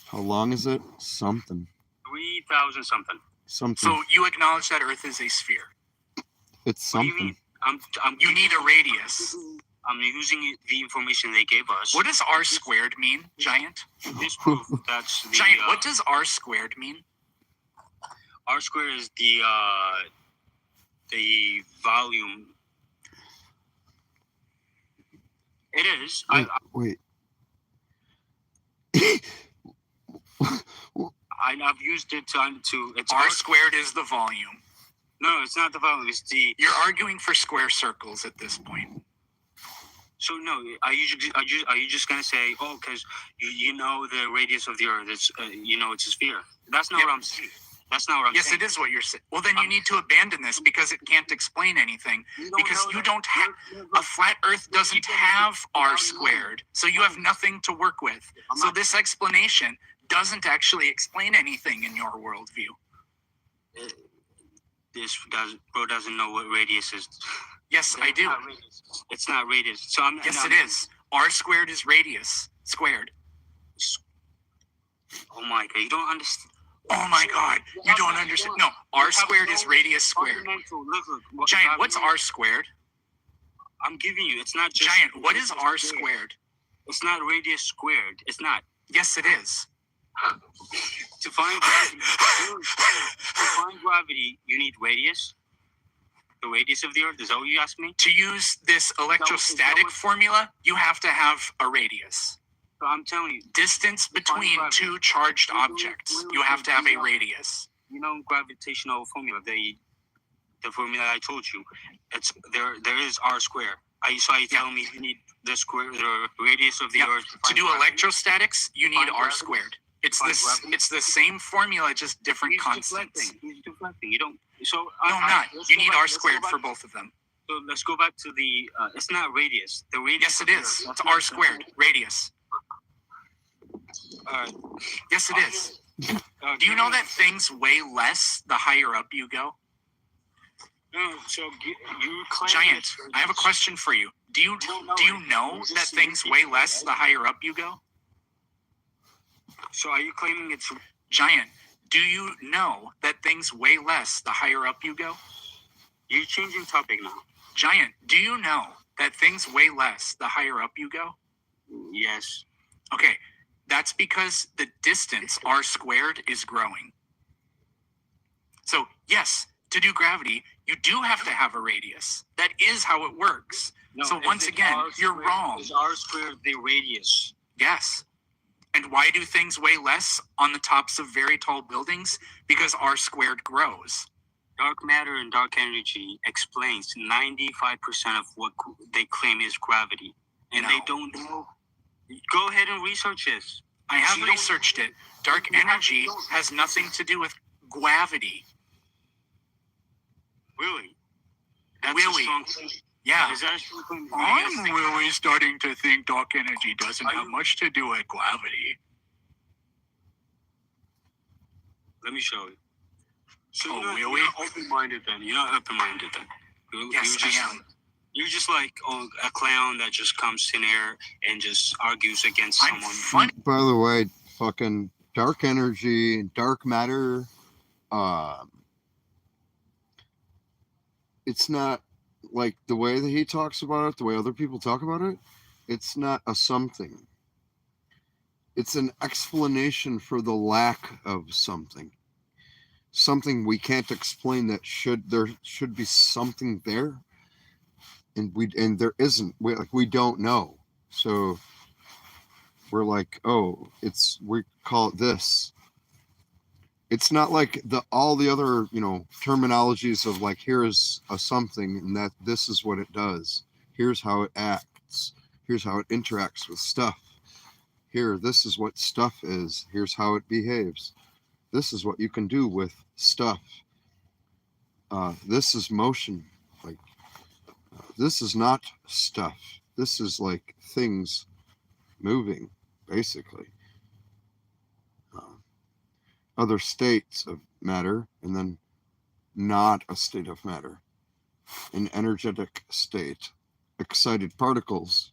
S1: How long is it? Something.
S5: 3,000 something.
S1: Something.
S3: So you acknowledge that Earth is a sphere.
S1: It's
S5: What do you
S1: something.
S5: mean?
S3: You need a radius.
S5: I'm using the information they gave us.
S3: What does R squared mean, Giant?
S5: This proof that's the
S3: Giant, what does R squared mean?
S5: R squared is the the volume. It is.
S1: Wait.
S5: I've used it to it's
S3: R squared is the volume.
S5: No, it's not the volume. It's the.
S3: You're arguing for square circles at this point.
S5: So no, are you just gonna say, oh, because you know the radius of the Earth is it's a sphere? That's not what I'm saying. That's not what I'm saying.
S3: Yes, it is what you're saying. Well, then you need to abandon this because it can't explain anything. Because you don't have a flat Earth doesn't have R squared, so you have nothing to work with. So this explanation doesn't actually explain anything in your worldview.
S5: This bro doesn't know what radius is.
S3: Yes, I do.
S5: It's not radius. So
S3: Yes, it is. R squared is radius squared.
S5: Oh my god, you don't understand.
S3: Oh my god, you don't understand. No, R squared is radius squared.
S5: Look,
S3: Giant, what's R squared?
S5: I'm giving you. It's not just.
S3: Giant, what is R squared?
S5: It's not radius squared. It's not.
S3: Yes, it is.
S5: To find gravity, you need radius. The radius of the Earth. Is that what you asked me?
S3: To use this electrostatic formula, you have to have a radius.
S5: So I'm telling you,
S3: Distance between two charged objects. You have to have a radius.
S5: you know gravitational formula. The formula I told you. It's there. There is R squared. Are you telling me you need the radius of the Earth
S3: to do electrostatics? You need R squared. It's the same formula, just different constants.
S5: He's deflecting. You don't. So
S3: no, I'm not. You need R squared for both of them.
S5: So let's go back to the. It's not radius. The radius.
S3: Yes, it is. It's R squared. Radius. Yes, it is. Do you know that things weigh less the higher up you go?
S5: No. So you claim.
S3: Giant, I have a question for you. Do you know that things weigh less the higher up you go?
S5: So are you claiming it's
S3: Giant? Do you know that things weigh less the higher up you go?
S5: You're changing topic now.
S3: Giant, do you know that things weigh less the higher up you go?
S5: Yes.
S3: Okay, that's because the distance R squared is growing. So yes, to do gravity, you do have to have a radius. That is how it works.
S5: No,
S3: so once again, you're wrong.
S5: Is R squared the radius?
S3: Yes. And why do things weigh less on the tops of very tall buildings? Because R squared grows.
S5: Dark matter and dark energy explains 95% of what they claim is gravity. And they don't know. Go ahead and research this.
S3: I have researched it. Dark energy has nothing to do with gravity.
S5: Really? That's
S3: really?
S5: A strong claim.
S3: Yeah.
S5: Is that a strong claim?
S3: I'm really starting to think dark energy doesn't have much to do with gravity.
S5: Let me show you. So
S3: really?
S5: You're open-minded then. You're not open-minded then.
S3: Yes, I am.
S5: You're just like a clown that just comes in here and just argues against
S3: I'm
S5: someone.
S3: funny.
S1: By the way, fucking dark energy, dark matter, it's not like the way that he talks about it, the way other people talk about it, it's not a something. It's an explanation for the lack of something. Something we can't explain that there should be something there. And there isn't. We don't know. So we're like, oh, we call it this. It's not like all the other, terminologies of like, here's a something and that this is what it does. Here's how it acts. Here's how it interacts with stuff. Here, this is what stuff is. Here's how it behaves. This is what you can do with stuff. This is motion. Like, this is not stuff. This is like things moving, basically. Other states of matter, and then not a state of matter. An energetic state. Excited particles.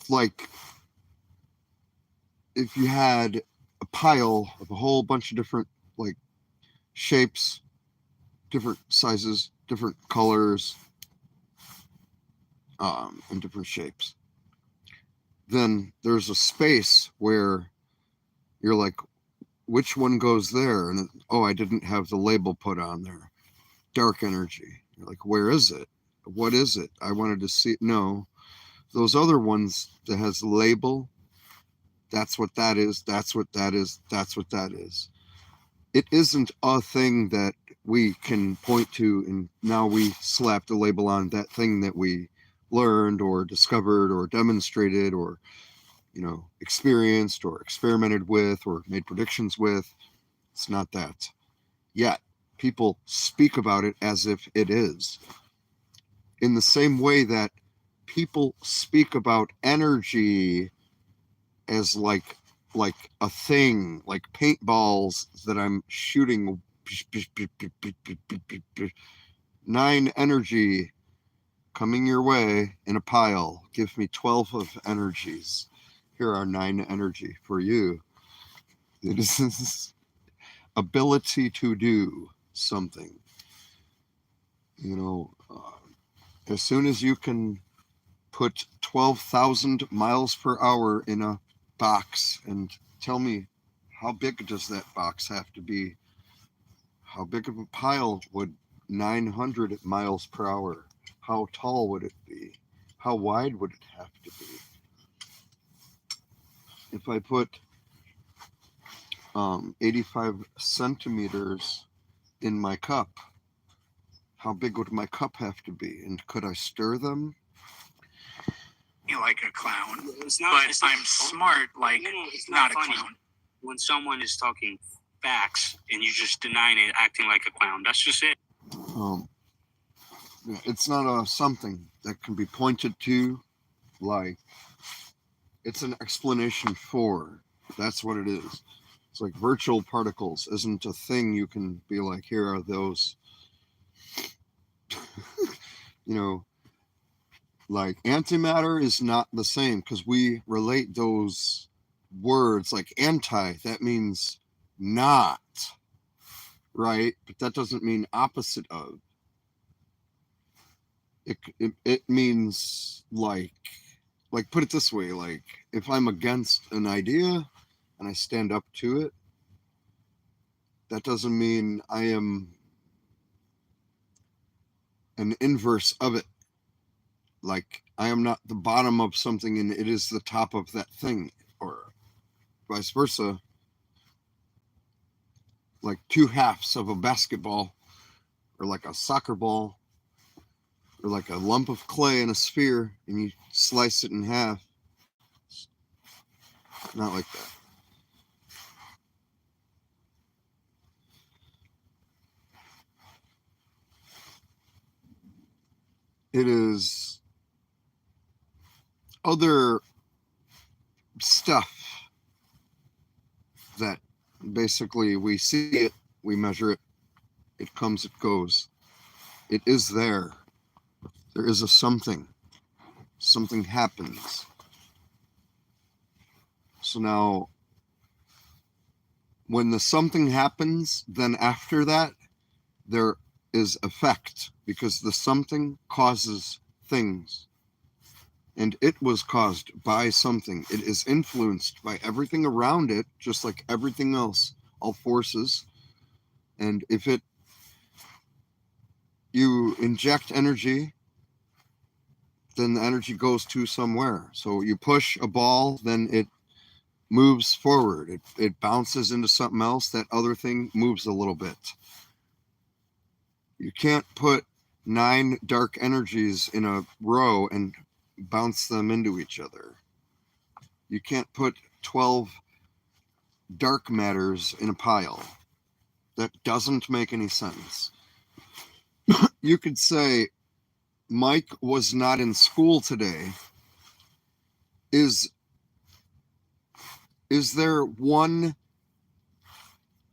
S1: Like if you had a pile of a whole bunch of different like shapes, different sizes, different colors, and different shapes. then there's a space where you're like, which one goes there? And oh, I didn't have the label put on there. Dark energy. You're like, where is it? What is it? I wanted to see. No, those other ones that has the label, that's what that is. That's what that is. That's what that is. It isn't a thing that we can point to and now we slap the label on that thing that we learned or discovered or demonstrated or, you know, experienced or experimented with or made predictions with. It's not that. Yet people speak about it as if it is. In the same way that people speak about energy as like a thing, like paintballs that I'm shooting. 9 energy coming your way in a pile. Give me 12 of energies. Here are 9 energy for you. It is ability to do something. You know, as soon as you can put 12,000 miles per hour in a box and tell me, how big does that box have to be? How big of a pile would 900 miles per hour? How tall would it be? How wide would it have to be? If I put 85 centimeters in my cup, how big would my cup have to be? And could I stir them?
S3: You like a clown,
S5: It's not.
S3: but
S5: It's not,
S3: I'm smart like
S5: No, it's
S3: not a
S5: funny
S3: clown.
S5: when someone is talking facts and you just denying it, acting like a clown. That's just it.
S1: It's not a something that can be pointed to, like it's an explanation for. That's what it is. It's like virtual particles isn't a thing you can be like, here are those. You know, like antimatter is not the same because we relate those words like anti, that means not, right? But that doesn't mean opposite of. It means like put it this way, like if I'm against an idea and I stand up to it, that doesn't mean I am an inverse of it. Like I am not the bottom of something and it is the top of that thing, or vice versa. Like 2 halves of a basketball, or like a soccer ball, or like a lump of clay in a sphere, and you slice it in half. Not like that. It is other stuff that basically we see it, we measure it, it comes, it goes. It is there. There is a something. Something happens. So now, when the something happens, then after that, there is effect, because the something causes things. And it was caused by something. It is influenced by everything around it, just like everything else, all forces. And if you inject energy, then the energy goes to somewhere. So you push a ball, then it moves forward. It bounces into something else. That other thing moves a little bit. You can't put 9 dark energies in a row and bounce them into each other. You can't put 12 dark matters in a pile. That doesn't make any sense. You could say Mike was not in school today. Is there one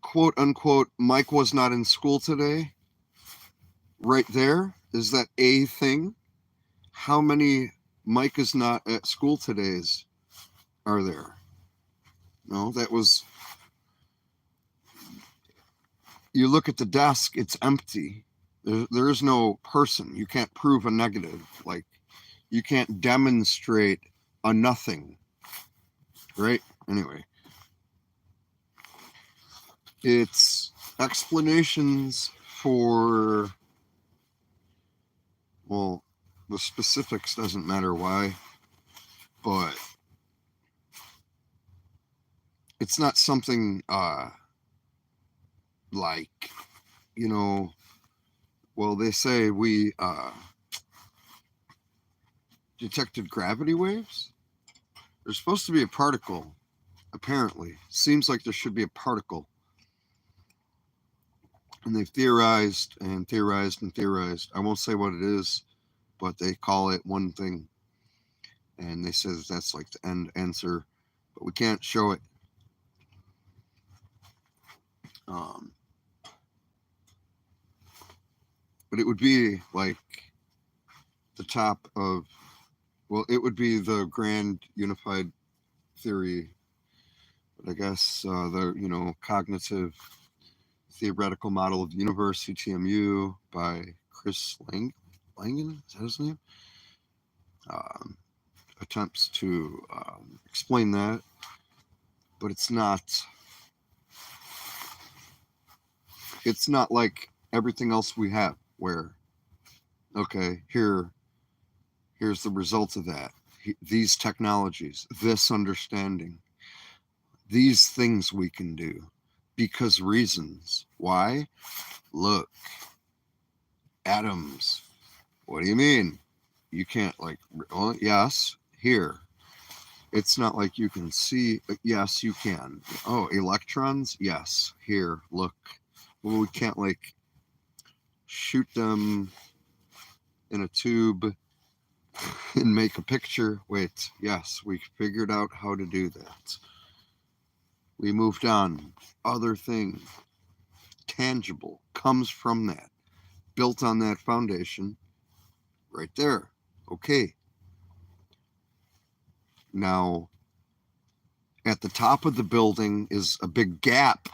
S1: quote unquote Mike was not in school today? Right there? Is that a thing? How many Mike is not at school todays are there? No, that was, you look at the desk, it's empty. There is no person. You can't prove a negative. Like, you can't demonstrate a nothing. right? Anyway, it's explanations for, well, the specifics doesn't matter why, but it's not something like, you know, well, they say we detected gravity waves. There's supposed to be a particle, apparently. Seems like there should be a particle. And they've theorized and theorized and theorized. I won't say what it is, but they call it one thing. And they say that that's like the end answer, but we can't show it. But it would be like the top of, well, it would be the grand unified theory, but I guess the, you know, cognitive theoretical model of the universe, CTMU, by Chris Langen, is that his name? Attempts to explain that, but it's not like everything else we have where, okay, here's the result of that. These technologies, this understanding, these things we can do because reasons. Why? Look, atoms. What do you mean? You can't, like, well, yes, here. It's not like you can see. Yes, you can. Oh, electrons? Yes, here, look. Well, we can't, like, shoot them in a tube and make a picture. Wait, yes, we figured out how to do that. We moved on. Other thing, tangible, comes from that, built on that foundation, right there. Okay. Now, at the top of the building is a big gap,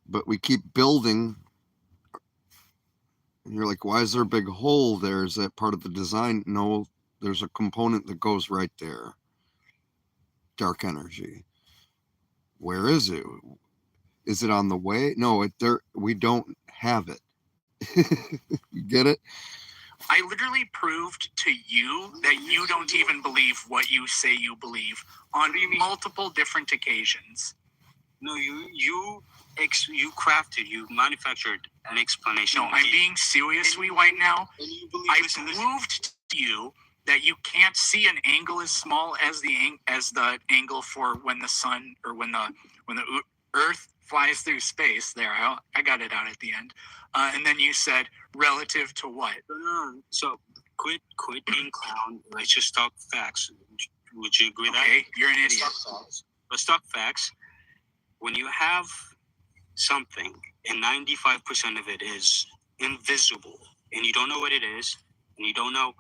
S1: but we keep building. And you're like, why is there a big hole there? Is that part of the design? No, there's a component that goes right there. Dark energy. Where is it? Is it on the way? No, we don't have it. You get it?
S3: I literally proved to you that you don't even believe what you say you believe on multiple different occasions.
S5: No, you crafted, you manufactured an explanation.
S3: No, I'm being serious right now. I
S5: Listen,
S3: proved to you that you can't see an angle as small as the angle for when the sun or when the Earth flies through space. There, I got it out at the end. And then you said relative to what?
S5: So quit being clown. Let's just talk facts. Would you agree that?
S3: Okay, you're an idiot.
S5: Let's talk facts. When you have something and 95% of it is invisible and you don't know what it is and you don't know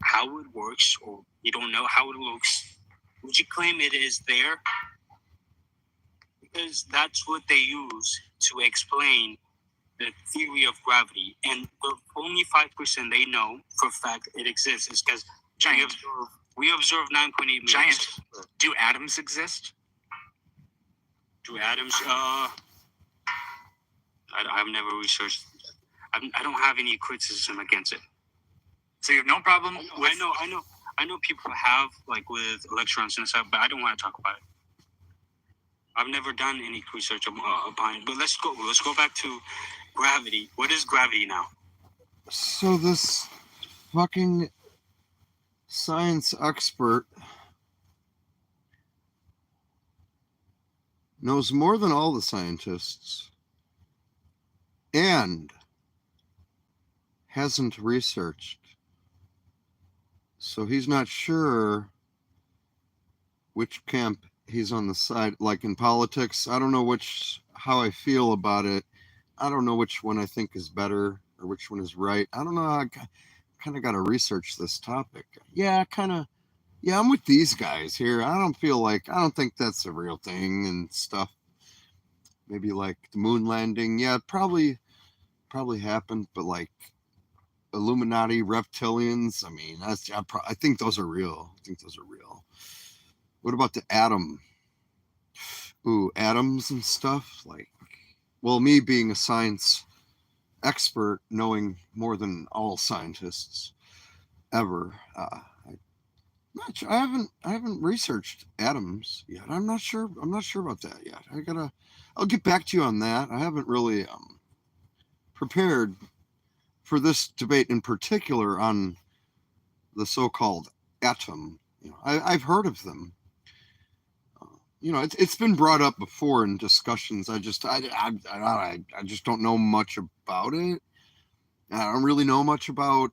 S5: how it works or you don't know how it looks, would you claim it is there? Because that's what they use to explain the theory of gravity, and the only 5% they know for a fact it exists is because we observe 9.8 million.
S3: Giant. Do atoms exist?
S5: Do atoms? I've never researched. I don't have any criticism against it.
S3: So you have no problem with...
S5: I know people have, like, with electrons and stuff, but I don't want to talk about it. I've never done any research upon it. But let's go back to gravity. What is gravity now?
S1: So this fucking science expert knows more than all the scientists and hasn't researched. So he's not sure which camp he's on the side. Like in politics, I don't know how I feel about it. I don't know which one I think is better or which one is right. I don't know. I kind of got to research this topic. Yeah, I'm with these guys here. I don't think that's a real thing and stuff. Maybe like the moon landing. Yeah, it probably happened, but like Illuminati, reptilians. I mean, I think those are real. What about the atom? Ooh, atoms and stuff. Like, well, me being a science expert, knowing more than all scientists ever, I haven't researched atoms yet. I'm not sure about that yet. I'll get back to you on that. I haven't really prepared for this debate in particular on the so-called atom. I've heard of them. It's been brought up before in discussions. I just don't know much about it. I don't really know much about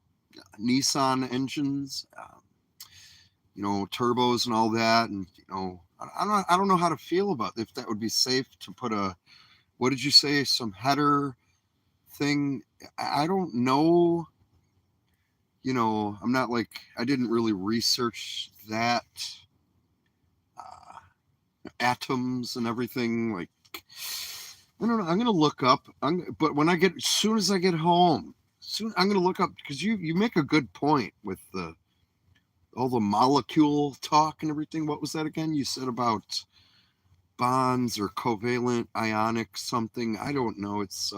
S1: Nissan engines, turbos and all that, and I don't know how to feel about if that would be safe to put what did you say, some header thing? I don't know. I'm not like, I didn't really research that. Atoms and everything, like, I don't know. I'm gonna look up. But as soon as I get home, I'm gonna look up, because you make a good point with all the molecule talk and everything. What was that again? You said about bonds or covalent ionic something. I don't know. It's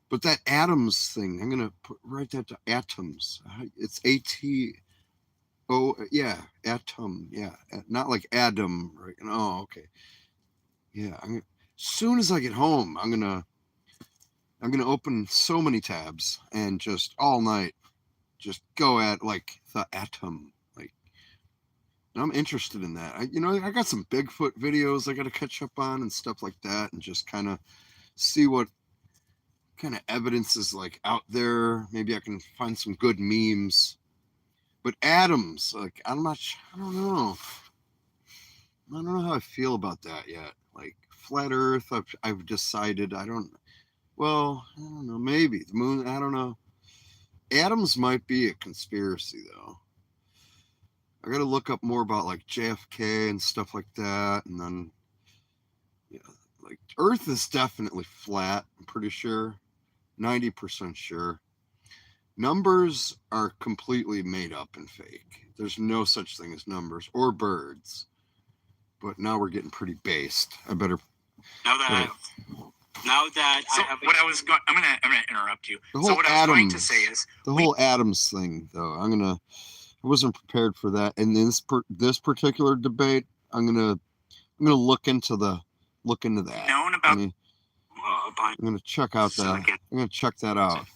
S1: but that atoms thing. I'm gonna write that to atoms. It's AT. Oh, yeah, atom, yeah, not like Adam, right? Oh, okay, yeah. As soon as I get home, I'm gonna open so many tabs and just all night, just go at like the atom, like. And I'm interested in that. I got some Bigfoot videos I got to catch up on and stuff like that, and just kind of see what kind of evidence is like out there. Maybe I can find some good memes. But atoms, like, I don't know. I don't know how I feel about that yet. Like, flat Earth, I've decided I don't know. Maybe the moon. I don't know. Atoms might be a conspiracy, though. I got to look up more about like JFK and stuff like that, and then like Earth is definitely flat. I'm pretty sure, 90% sure. Numbers are completely made up and fake. There's no such thing as numbers or birds. But now we're getting pretty based. I better.
S5: Now that
S3: So
S5: I have
S3: what I was going, I'm gonna interrupt you.
S1: The
S3: So
S1: whole
S3: what I was going to say is
S1: the whole atoms thing, though. I wasn't prepared for that. In this particular debate, I'm gonna look into that.
S3: known about.
S1: I'm gonna check out that. I'm gonna check that out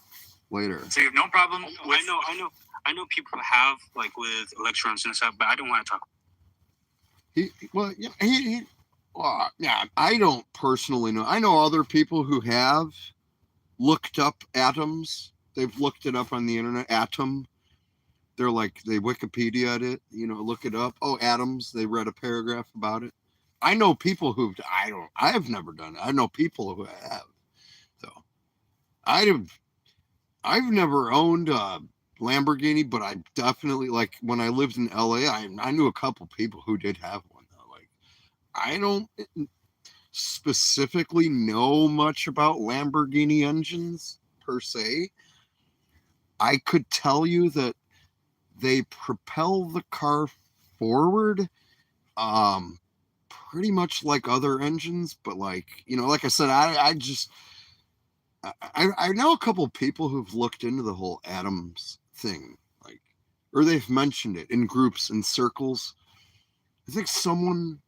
S1: later.
S3: So you have no problem with.
S5: I know people have like with electrons and stuff, but I don't want to talk.
S1: I don't personally know. I know other people who have looked up atoms. They've looked it up on the internet. Atom. They're like, they Wikipedia it, look it up. Oh, atoms. They read a paragraph about it. I know people I have never done it. I know people who have. So I've never owned a Lamborghini, but I definitely, like, when I lived in LA, I knew a couple people who did have one. Like, I don't specifically know much about Lamborghini engines per se. I could tell you that they propel the car forward, pretty much like other engines, but like I said, I know a couple of people who've looked into the whole atoms thing, like, or they've mentioned it in groups and circles. I think someone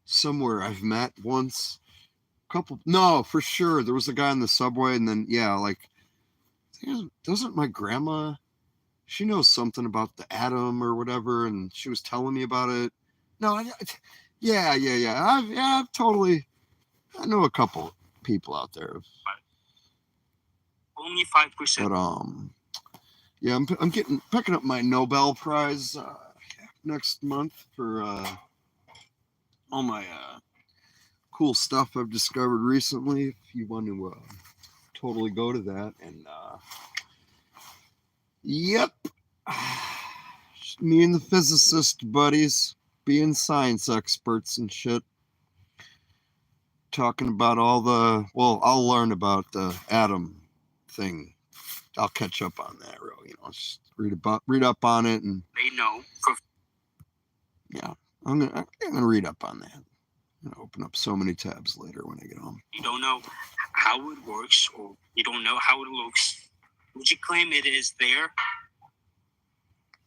S1: somewhere I've met once, no, for sure, there was a guy on the subway, and then like, doesn't my grandma, she knows something about the atom or whatever, and she was telling me about it. No, I've totally, I know a couple people out there.
S5: Only 5%.
S1: But I'm picking up my Nobel Prize next month for all my cool stuff I've discovered recently. If you want to totally go to that, and yep, just me and the physicist buddies being science experts and shit, talking about I'll learn about the atom thing. I'll catch up on that, really. Just read up on it, and
S5: they know.
S1: I'm gonna read up on that. I'm gonna open up so many tabs later when I get home.
S5: You don't know how it works, or you don't know how it looks. Would you claim it is there?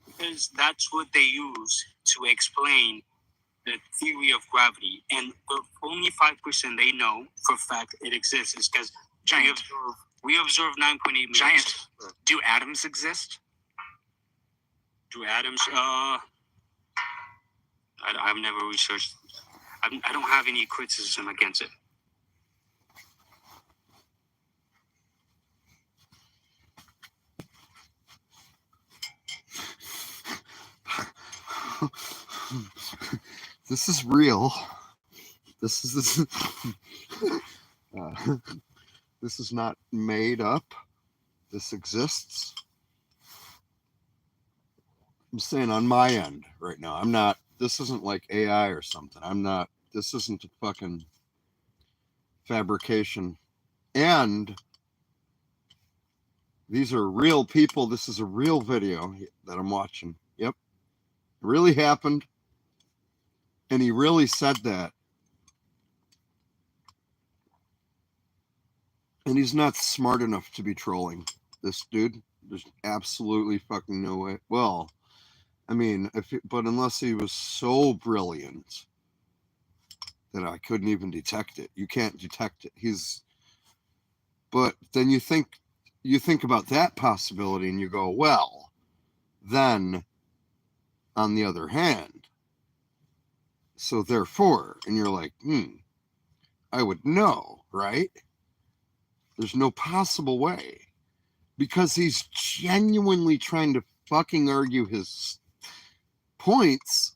S5: Because that's what they use to explain the theory of gravity, and the only 5% they know for a fact it exists is because
S3: Giant.
S5: we observe 9.8 million.
S3: Giant. Do atoms exist?
S5: Do atoms? I've never researched. I don't have any criticism against it.
S1: This is real. This is not made up. This exists. I'm saying on my end right now. I'm not. This isn't like AI or something. I'm not. This isn't a fucking fabrication. And these are real people. This is a real video that I'm watching. Yep. It really happened. And he really said that. And he's not smart enough to be trolling this dude. There's absolutely fucking no way. Well, I mean, but unless he was so brilliant that I couldn't even detect it. You can't detect it. But then you think about that possibility and you go, well, then on the other hand, so therefore, and you're like, I would know, right? There's no possible way, because he's genuinely trying to fucking argue his points.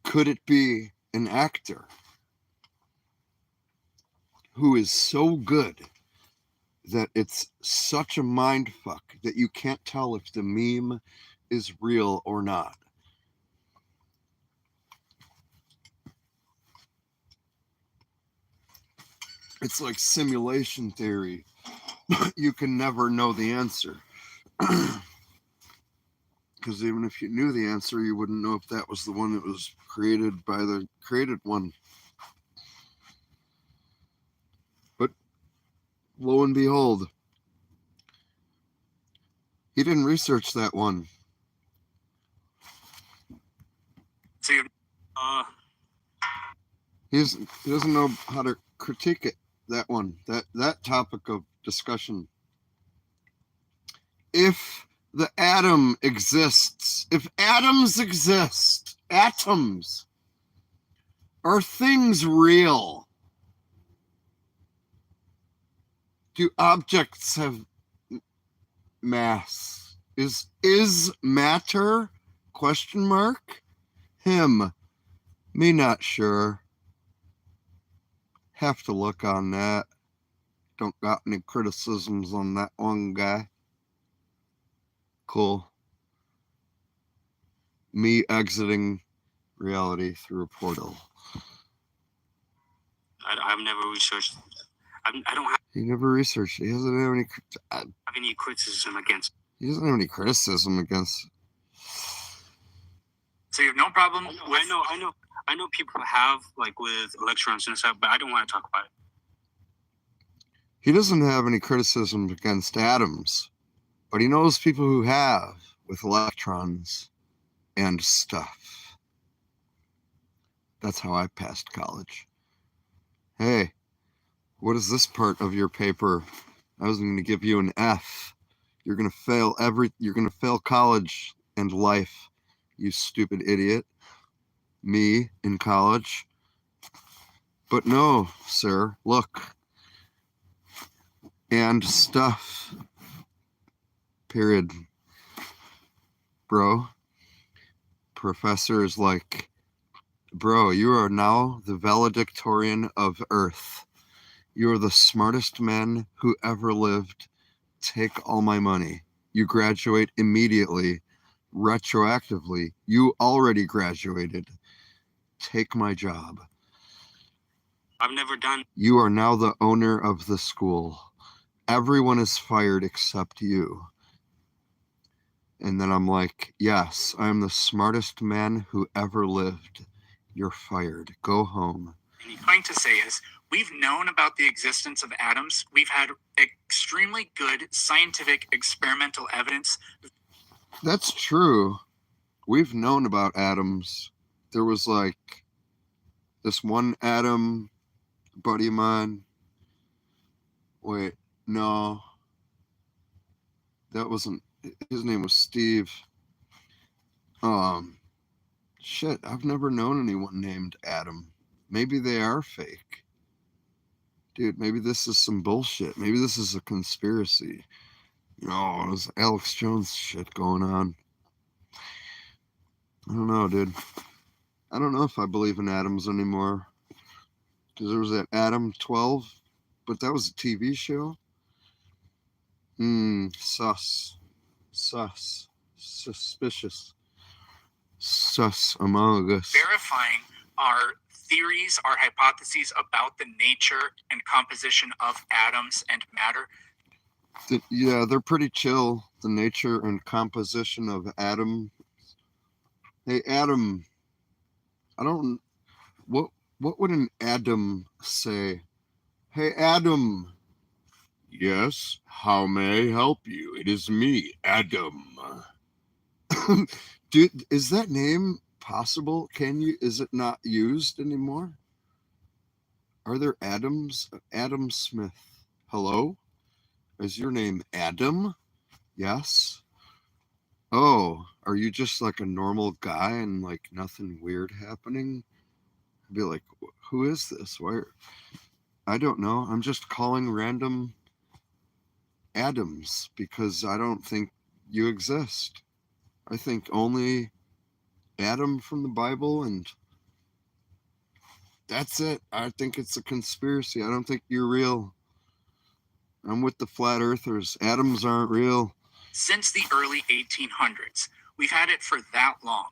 S1: Could it be an actor who is so good that it's such a mind fuck that you can't tell if the meme is real or not? It's like simulation theory. You can never know the answer. Because even if you knew the answer, you wouldn't know if that was the one that was created by the created one. But lo and behold, he didn't research that one.
S3: So you
S1: He doesn't know how to critique it. That one, that topic of discussion. If the atom exists, if atoms exist, atoms, are things real? Do objects have mass? Is matter? Question mark. Him. Me not sure. Have to look on that. Don't got any criticisms on that one guy. Cool. Me exiting reality through a portal.
S5: I've never researched. I don't have
S1: He never researched. He doesn't have
S5: any criticism against.
S1: He doesn't have any criticism against.
S3: So you have no problem with...
S5: I know people have, like, with electrons and stuff, but I don't want to talk about it.
S1: He doesn't have any criticism against atoms, but he knows people who have with electrons and stuff. That's how I passed college. Hey, what is this part of your paper? I was going to give you an F. You're going to fail college and life, you stupid idiot. Me in college. But no, sir, look. And stuff. Period. Bro. Professor is like, bro, you are now the valedictorian of Earth. You are the smartest man who ever lived. Take all my money. You graduate immediately. Retroactively. You already graduated. Take my job.
S5: I've never done.
S1: You are now the owner of the school. Everyone is fired except you. And then I'm like, yes, I'm the smartest man who ever lived. You're fired. Go home.
S3: And he's going to say is, we've known about the existence of atoms. We've had extremely good scientific experimental evidence.
S1: That's true. We've known about atoms. There was like this one atom buddy of mine. Wait, no. That wasn't, his name was Steve. Shit, I've never known anyone named Adam. Maybe they are fake. Dude, maybe this is some bullshit. Maybe this is a conspiracy. You know, there's Alex Jones shit going on. I don't know, dude. I don't know if I believe in atoms anymore. Because there was that Adam 12, but that was a TV show. Sus. Suspicious. Sus among us.
S3: Verifying our theories, our hypotheses about the nature and composition of atoms and matter.
S1: Yeah, they're pretty chill. The nature and composition of atom. Hey, Adam. I don't. What would an Adam say? Hey, Adam. Yes, how may I help you? It is me, Adam. Dude, is that name possible? Is it not used anymore? Are there Adams? Adam Smith. Hello? Is your name Adam? Yes. Oh, are you just like a normal guy and like nothing weird happening? I'd be like, who is this? Why? I don't know. I'm just calling random Adams because I don't think you exist. I think only Adam from the Bible, and that's it. I think it's a conspiracy. I don't think you're real. I'm with the flat earthers. Atoms aren't real.
S3: Since the early 1800s. We've had it for that long.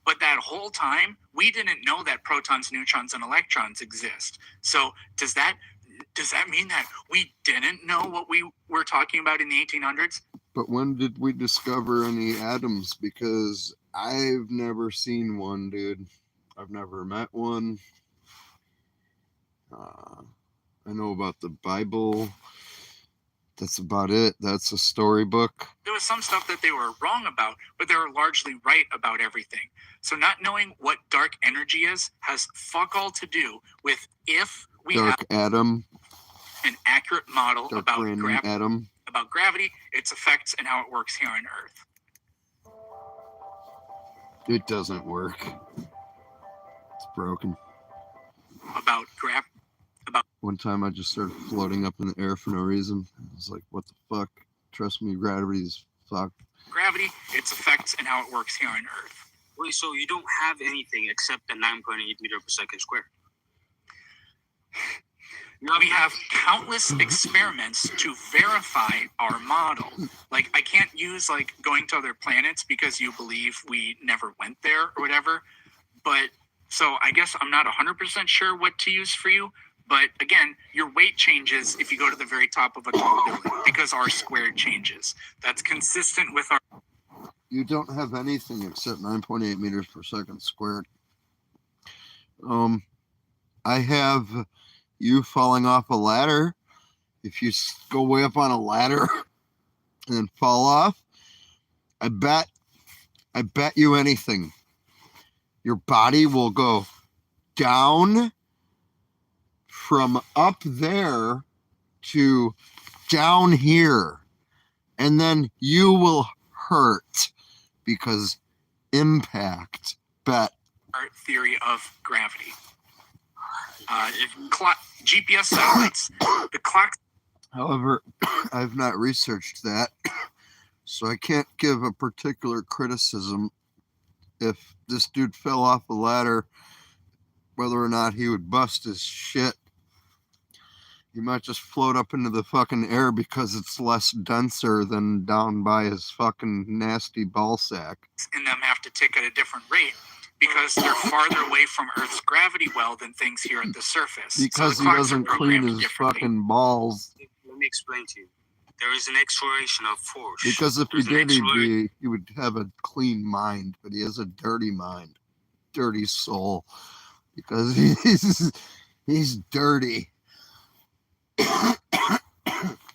S3: But that whole time, we didn't know that protons, neutrons, and electrons exist. So does that mean that we didn't know what we were talking about in the 1800s?
S1: But when did we discover any atoms? Because I've never seen one, dude. I've never met one. I know about the Bible. That's about it. That's a storybook.
S3: There was some stuff that they were wrong about, but they were largely right about everything. So not knowing what dark energy is has fuck all to do with if we
S1: Dark
S3: have
S1: atom.
S3: an accurate model
S1: Dark
S3: about
S1: random atom.
S3: about gravity, its effects, and how it works here on Earth.
S1: It doesn't work. It's broken.
S3: About gravity.
S1: One time I just started floating up in the air for no reason. I was like, what the fuck? Trust me, gravity's fucked.
S3: Gravity, its effects, and how it works here on Earth.
S5: Wait, so you don't have anything except the 9.8 meter per second square?
S3: We have countless experiments to verify our model. Like, I can't use, like, going to other planets because you believe we never went there or whatever. But, so I guess I'm not 100% sure what to use for you. But, again, your weight changes if you go to the very top of a tall building because R squared changes. That's consistent with our...
S1: You don't have anything except 9.8 meters per second squared. I have you falling off a ladder. If you go way up on a ladder and then fall off, I bet you anything. Your body will go down from up there to down here, and then you will hurt because impact. Bet.
S3: Our theory of gravity. GPS satellites, the clock.
S1: However, I've not researched that, so I can't give a particular criticism if this dude fell off a ladder, whether or not he would bust his shit. He might just float up into the fucking air because it's less denser than down by his fucking nasty ball sack.
S3: And them have to tick at a different rate because they're farther away from Earth's gravity well than things here at the surface.
S1: Because
S3: so
S1: he
S3: the clocks are
S1: doesn't clean
S3: programmed
S1: his
S3: differently.
S1: fucking balls.
S5: Let me explain to you. There is an acceleration of force.
S1: Because if he
S5: There's an
S1: did, he would have a clean mind, but he has a dirty mind, dirty soul, because he's dirty.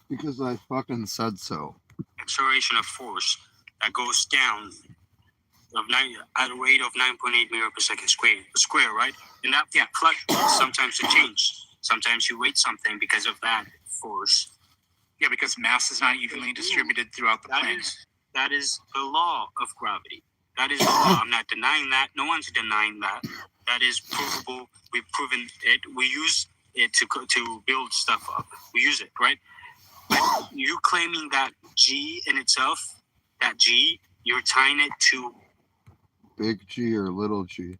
S1: Because I fucking said so.
S5: Acceleration of force that goes down at a rate of 9.8 meter per second square, right? And that fluctuates. Sometimes it changes. Sometimes you weight something because of that force.
S3: Yeah, because mass is not evenly distributed throughout the planet.
S5: That is the law of gravity. That is the law. I'm not denying that. No one's denying that. That is provable. We've proven it. We use it to build stuff up. We use it, right? But you claiming that G in itself, that G, you're tying it to
S1: Big G or little G?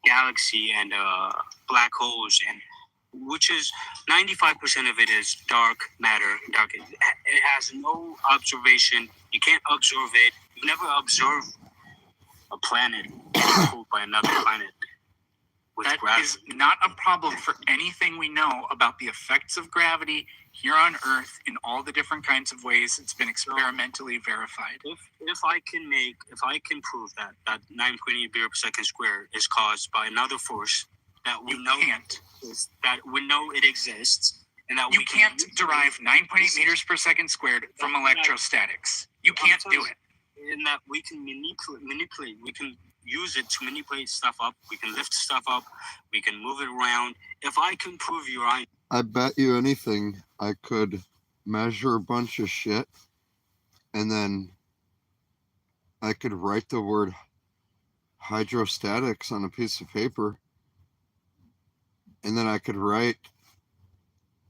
S5: galaxy and black holes, and which is 95% of it is dark matter. It has no observation. You can't observe it. You never observe a planet pulled by another planet with
S3: That
S5: gravity.
S3: is not a problem for anything we know about the effects of gravity here on Earth in all the different kinds of ways it's been experimentally verified.
S5: If I can prove that 9.8 meter per second square is caused by another force that we
S3: You
S5: know
S3: can't.
S5: that we know it exists, and that
S3: You
S5: we
S3: can't
S5: can
S3: derive 9.8 meters per second squared from electrostatics. You can't do it.
S5: in that we can manipulate. We can use it to manipulate stuff up. We can lift stuff up. We can move it around. If I can prove you're right,
S1: I bet you anything I could measure a bunch of shit and then I could write the word hydrostatics on a piece of paper and then I could write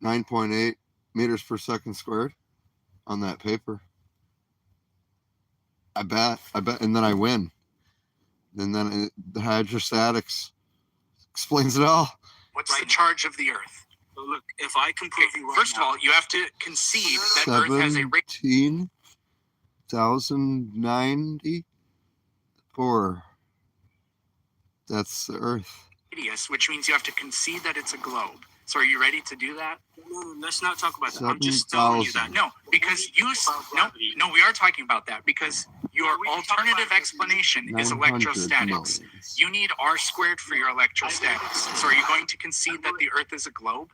S1: 9.8 meters per second squared on that paper. I bet, and then I win. And then the hydrostatics explains it all.
S3: What's the charge of the Earth?
S5: so look, if I can prove you right
S3: First of
S5: now,
S3: all, you have to concede that Earth has a
S1: 17,094. That's the Earth.
S3: radius, which means you have to concede that it's a globe. So are you ready to do that?
S5: no, let's not talk about that. I'm just telling you that.
S1: 7,000.
S3: No, because no, we are talking about that because your alternative explanation is
S1: 900
S3: electrostatics.
S1: millions.
S3: You need R squared for your electrostatics. So are you going to concede that the Earth is a globe?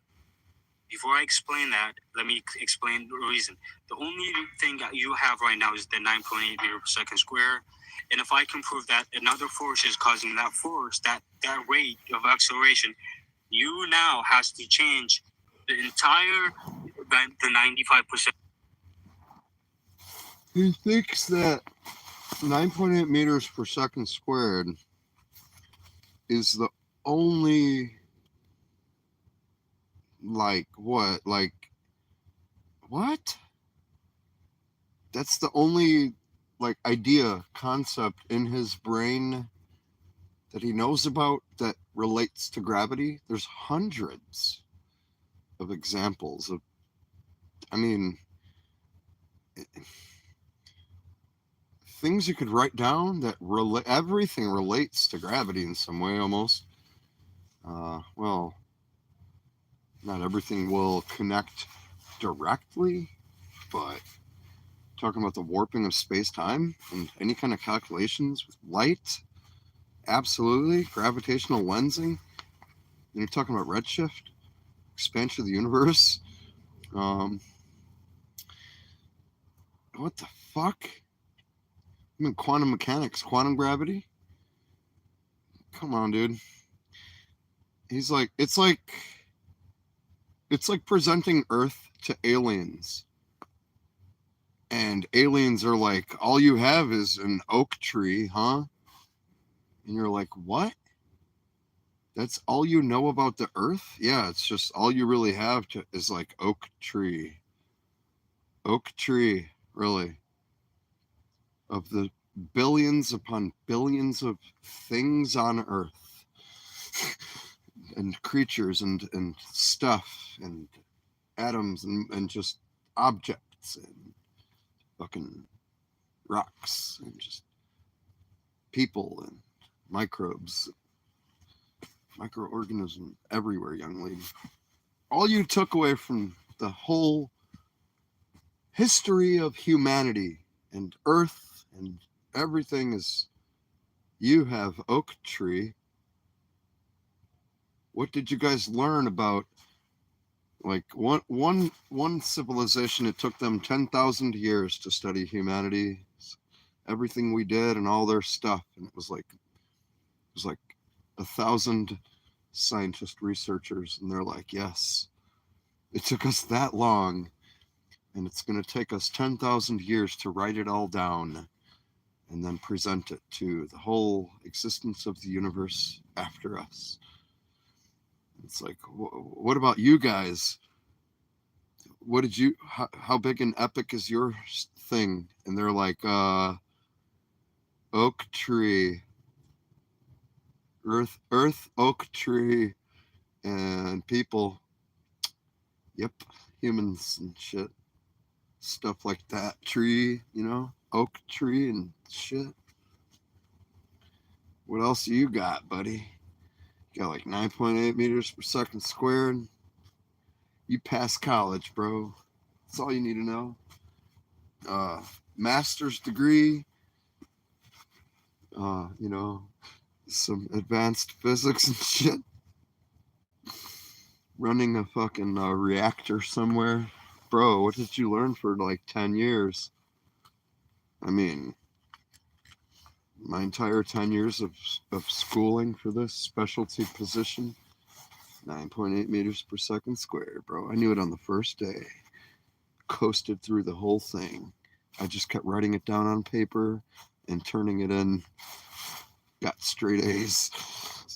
S5: Before I explain that, let me explain the reason. The only thing that you have right now is the 9.8 meter per second square. And if I can prove that another force is causing that force, that rate of acceleration, you now has to change the entire, the 95%.
S1: He thinks that 9.8 meters per second squared is the only what? That's the only concept in his brain that he knows about that relates to gravity. There's hundreds of examples of, things you could write down that everything relates to gravity in some way almost. Well, not everything will connect directly, but talking about the warping of space-time and any kind of calculations with light, absolutely. Gravitational lensing, and you're talking about redshift, expansion of the universe. What the fuck? Quantum mechanics, quantum gravity. Come on, dude. He's like, it's like presenting Earth to aliens. And aliens are like, all you have is an oak tree, huh? And you're like, what? That's all you know about the Earth? Yeah, it's just all you really have is like oak tree. Oak tree, really. Of the billions upon billions of things on Earth. And creatures and stuff and atoms and just objects and fucking rocks and just people and microbes, microorganisms everywhere, young lady. All you took away from the whole history of humanity and Earth and everything is. You have oak tree. What did you guys learn about? Like one civilization, it took them 10,000 years to study humanity, everything we did and all their stuff, and it was like 1,000 scientist researchers, and they're like, yes, it took us that long, and it's going to take us 10,000 years to write it all down and then present it to the whole existence of the universe after us. It's like, what about you guys? What did you, how big and epic is your thing? And they're like, oak tree, earth, oak tree, and people. Yep, humans and shit. Stuff like that. Tree, oak tree and shit. What else you got, buddy? You got like 9.8 meters per second squared. You passed college, bro. That's all you need to know. Master's degree. Some advanced physics and shit. Running a fucking reactor somewhere. Bro, what did you learn for like 10 years? I mean, my entire 10 years of schooling for this specialty position. 9.8 meters per second squared, bro. I knew it on the first day. Coasted through the whole thing. I just kept writing it down on paper and turning it in. Got straight A's.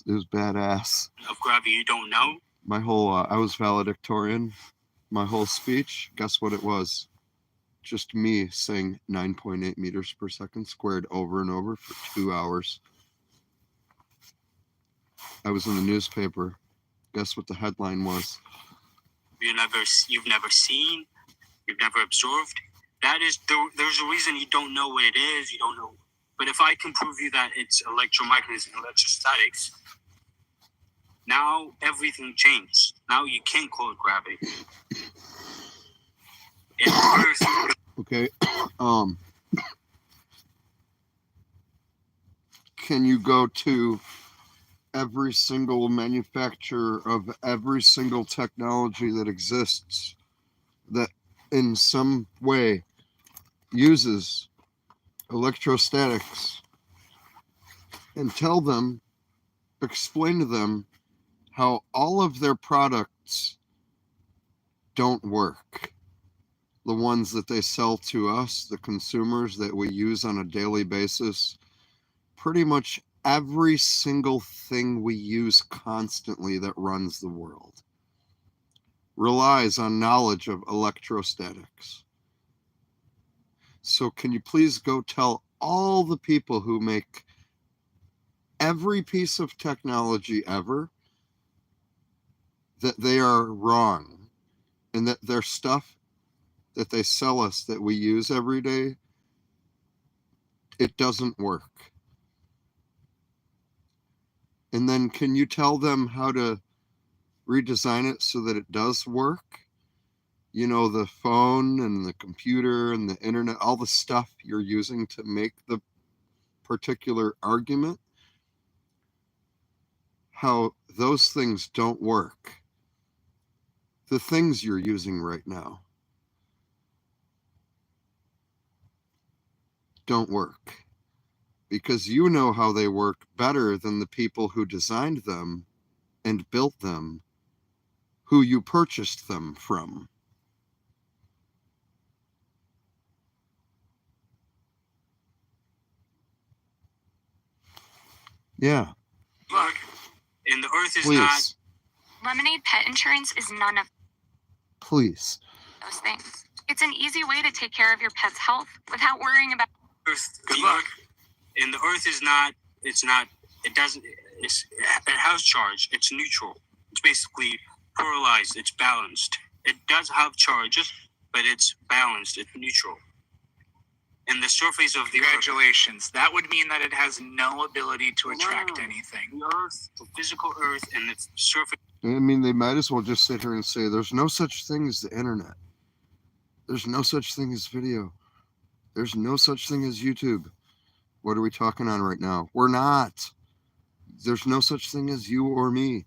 S1: It was badass.
S5: Of gravity, you don't know?
S1: My whole, I was valedictorian. My whole speech, guess what it was? Just me saying 9.8 meters per second squared over and over for 2 hours. I was in the newspaper. Guess what the headline was?
S5: You've never seen, you've never observed. That is, there's a reason you don't know what it is. You don't know. But if I can prove you that it's electromagnetism, electrostatics, now everything changed. Now you can't call it gravity.
S1: Okay. Can you go to every single manufacturer of every single technology that exists that in some way uses electrostatics and explain to them how all of their products don't work? The ones that they sell to us, the consumers that we use on a daily basis, pretty much every single thing we use constantly that runs the world relies on knowledge of electrostatics. So can you please go tell all the people who make every piece of technology ever that they are wrong and that their stuff that they sell us that we use every day, it doesn't work. And then can you tell them how to redesign it so that it does work? You know, the phone and the computer and the internet, all the stuff you're using to make the particular argument, how those things don't work. The things you're using right now don't work because you know how they work better than the people who designed them and built them, who you purchased them from. Yeah.
S5: Look, and the earth is
S1: Please.
S5: not.
S6: Lemonade pet insurance is none of
S1: Please.
S6: those things. It's an easy way to take care of your pet's health without worrying about
S5: Earth, good luck. And the earth is not. It's not. It doesn't. It has charge. It's neutral. It's basically polarized. It's balanced. It does have charges, but it's balanced. It's neutral. And the surface of the
S3: Congratulations. That would mean that it has no ability to attract anything.
S5: The earth, the physical earth, and its surface.
S1: I mean, they might as well just sit here and say there's no such thing as the internet. There's no such thing as video. There's no such thing as YouTube. What are we talking on right now? We're not. There's no such thing as you or me.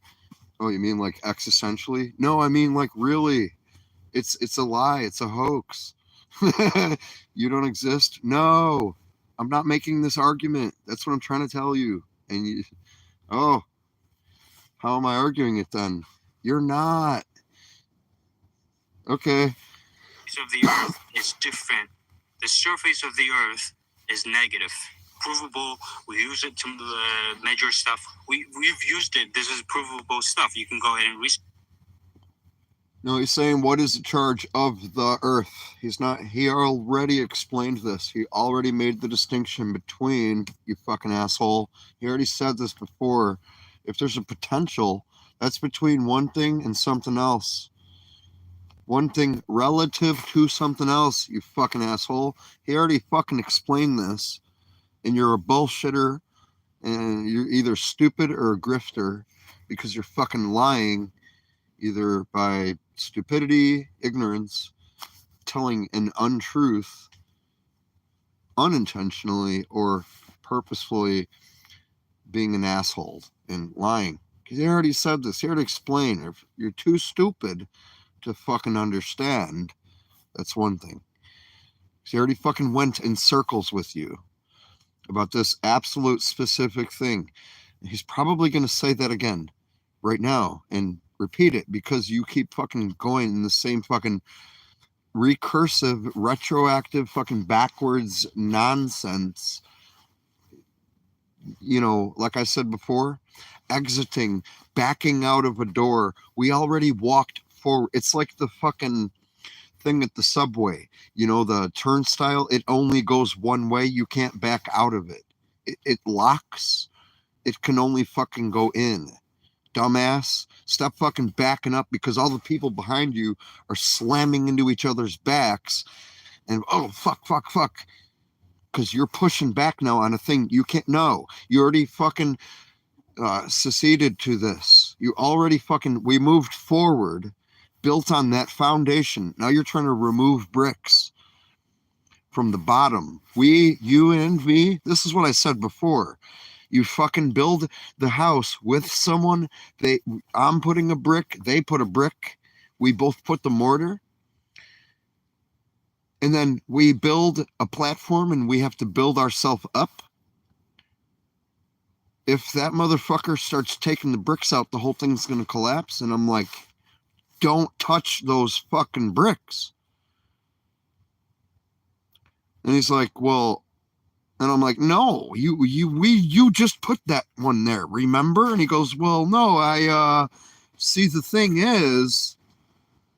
S1: Oh, you mean like existentially? No, I mean like really. It's a lie. It's a hoax. You don't exist? No. I'm not making this argument. That's what I'm trying to tell you. And you, oh, how am I arguing it then? You're not. Okay.
S5: Of the earth is different. The surface of the earth is negative. Provable. We use it to measure stuff. We've used it. This is provable stuff. You can go ahead and research.
S1: No, he's saying what is the charge of the earth? He's not. He already explained this. He already made the distinction between, you fucking asshole. He already said this before. If there's a potential, that's between one thing and something else. One thing relative to something else, you fucking asshole. He already fucking explained this. And you're a bullshitter. And you're either stupid or a grifter. Because you're fucking lying. Either by stupidity, ignorance, telling an untruth, unintentionally, or purposefully being an asshole and lying. Because he already said this. He already explained. If you're too stupid to fucking understand, that's one thing. He already fucking went in circles with you about this absolute specific thing. He's probably going to say that again right now and repeat it because you keep fucking going in the same fucking recursive, retroactive, fucking backwards nonsense. You know, like I said before, exiting, backing out of a door. We already walked forward. It's like the fucking thing at the subway. You know, the turnstile, it only goes one way. You can't back out of it. It locks. It can only fucking go in. Dumbass, stop fucking backing up because all the people behind you are slamming into each other's backs and oh fuck because you're pushing back now on a thing you can't. No, you already fucking seceded to this. You already fucking, we moved forward, built on that foundation. Now you're trying to remove bricks from the bottom. We, you and me, this is what I said before. You fucking build the house with someone. I'm putting a brick. They put a brick. We both put the mortar. And then we build a platform and we have to build ourselves up. If that motherfucker starts taking the bricks out, the whole thing's going to collapse. And I'm like, don't touch those fucking bricks. And he's like, well, and I'm like, no, you just put that one there, remember? And he goes, well, no, I see the thing is,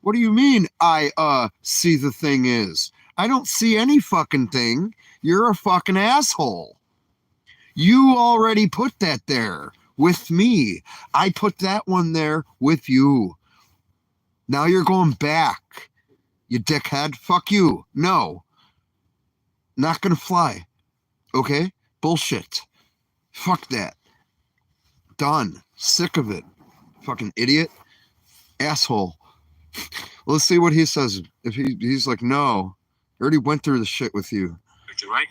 S1: what do you mean I see the thing is? I don't see any fucking thing. You're a fucking asshole. You already put that there with me. I put that one there with you. Now you're going back, you dickhead. Fuck you. No. Not gonna fly. Okay? Bullshit. Fuck that. Done. Sick of it. Fucking idiot. Asshole. Let's see what he says. If he's like, no, I already went through the shit with you.
S5: You're right.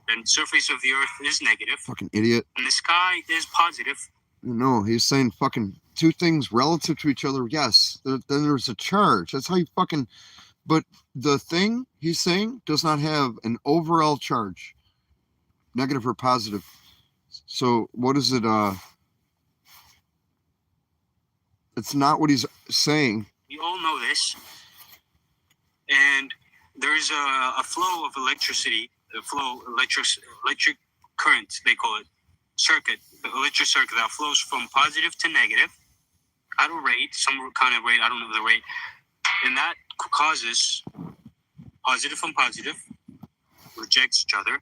S5: And surface of the earth is negative.
S1: Fucking idiot.
S5: And the sky is positive.
S1: No, he's saying fucking two things relative to each other. Yes. Then there's a charge. That's how you fucking, but the thing he's saying does not have an overall charge. Negative or positive. So what is it? It's not what he's saying.
S5: We all know this. And there's a flow of electricity, electric current, they call it, circuit, the electric circuit that flows from positive to negative at a rate, some kind of rate, I don't know the rate. And that causes positive and positive rejects each other.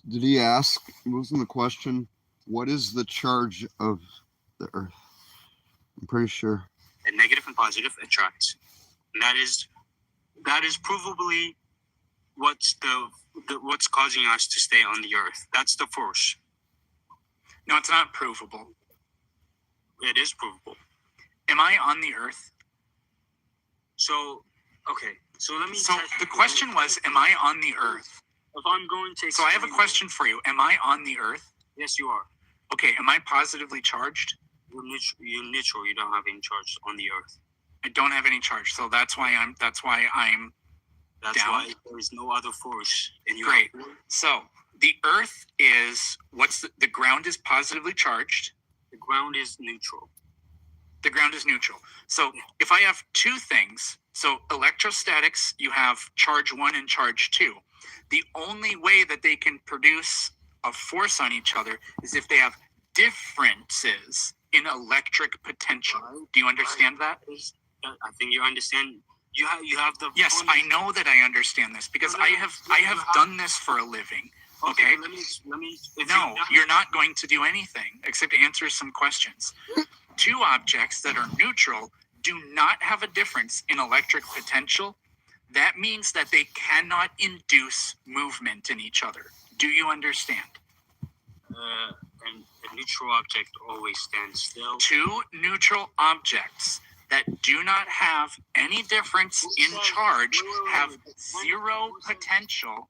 S1: Did he ask, wasn't the question, what is the charge of the earth? I'm pretty sure.
S5: And negative and positive attracts. And that is provably what's causing us to stay on the earth. That's the force.
S3: No, it's not provable.
S5: It is provable.
S3: Am I on the earth?
S5: So, okay, So let me.
S3: So the question was, am I on the Earth?
S5: If I'm going to.
S3: So I have a question for you. Am I on the Earth?
S5: Yes, you are.
S3: Okay. Am I positively charged?
S5: You're neutral. You don't have any charge on the Earth.
S3: I don't have any charge, so that's why I'm. That's why down.
S5: Why there is no other force. And
S3: Great. So the Earth is the ground is positively charged.
S5: The ground is neutral.
S3: The ground is neutral. So if I have two things, so electrostatics, you have charge 1 and charge 2. The only way that they can produce a force on each other is if they have differences in electric potential. Do you understand that?
S5: I think you understand. You have the.
S3: Yes, I know that I understand this because I have done this for a living. Okay.
S5: Let me.
S3: No, you're not going to do anything except answer some questions. Two objects that are neutral do not have a difference in electric potential. That means that they cannot induce movement in each other. Do you understand?
S5: And a neutral object always stands still.
S3: Two neutral objects that do not have any difference in charge have zero potential.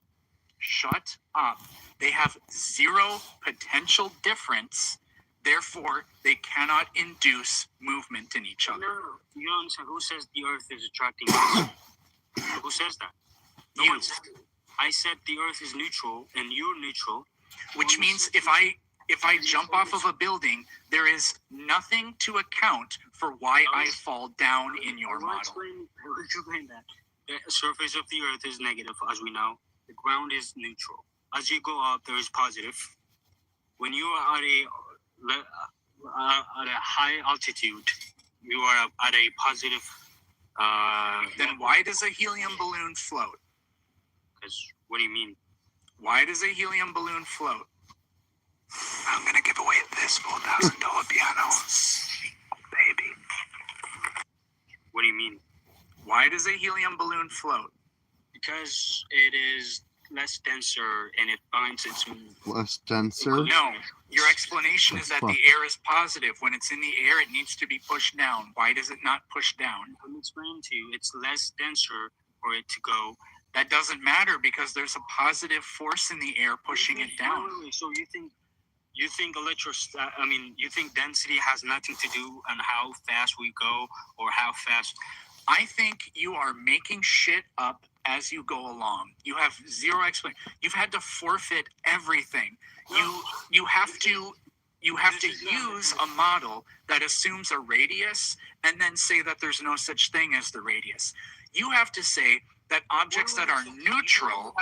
S3: Shut up. They have zero potential difference. Therefore, they cannot induce movement in each other.
S5: No, you don't understand. Who says the Earth is attracting us? Who says that? No
S3: You.
S5: one said it. I said the Earth is neutral and you're neutral.
S3: Which means if I jump off of a building, there is nothing to account for why I fall down in your model.
S5: Explain that. The surface of the Earth is negative, as we know. The ground is neutral. As you go up, there is positive. When you are at a high altitude, you are at a positive.
S3: Then why does a helium balloon float?
S5: Because what do you mean?
S3: Why does a helium balloon float?
S7: I'm gonna give away this $4,000 piano, baby.
S5: What do you mean?
S3: Why does a helium balloon float?
S5: Because it is less denser and it finds its.
S1: Less denser.
S3: No, your explanation is that the air is positive. When it's in the air, it needs to be pushed down. Why does it not push down?
S5: I'm explaining to you. It's less denser for it to go.
S3: That doesn't matter because there's a positive force in the air pushing it down.
S5: Wait. So you think you think density has nothing to do on how fast we go or how fast.
S3: I think you are making shit up as you go along. You have zero explanation. You've had to forfeit everything. You have to use a model that assumes a radius and then say that there's no such thing as the radius. You have to say that objects that are neutral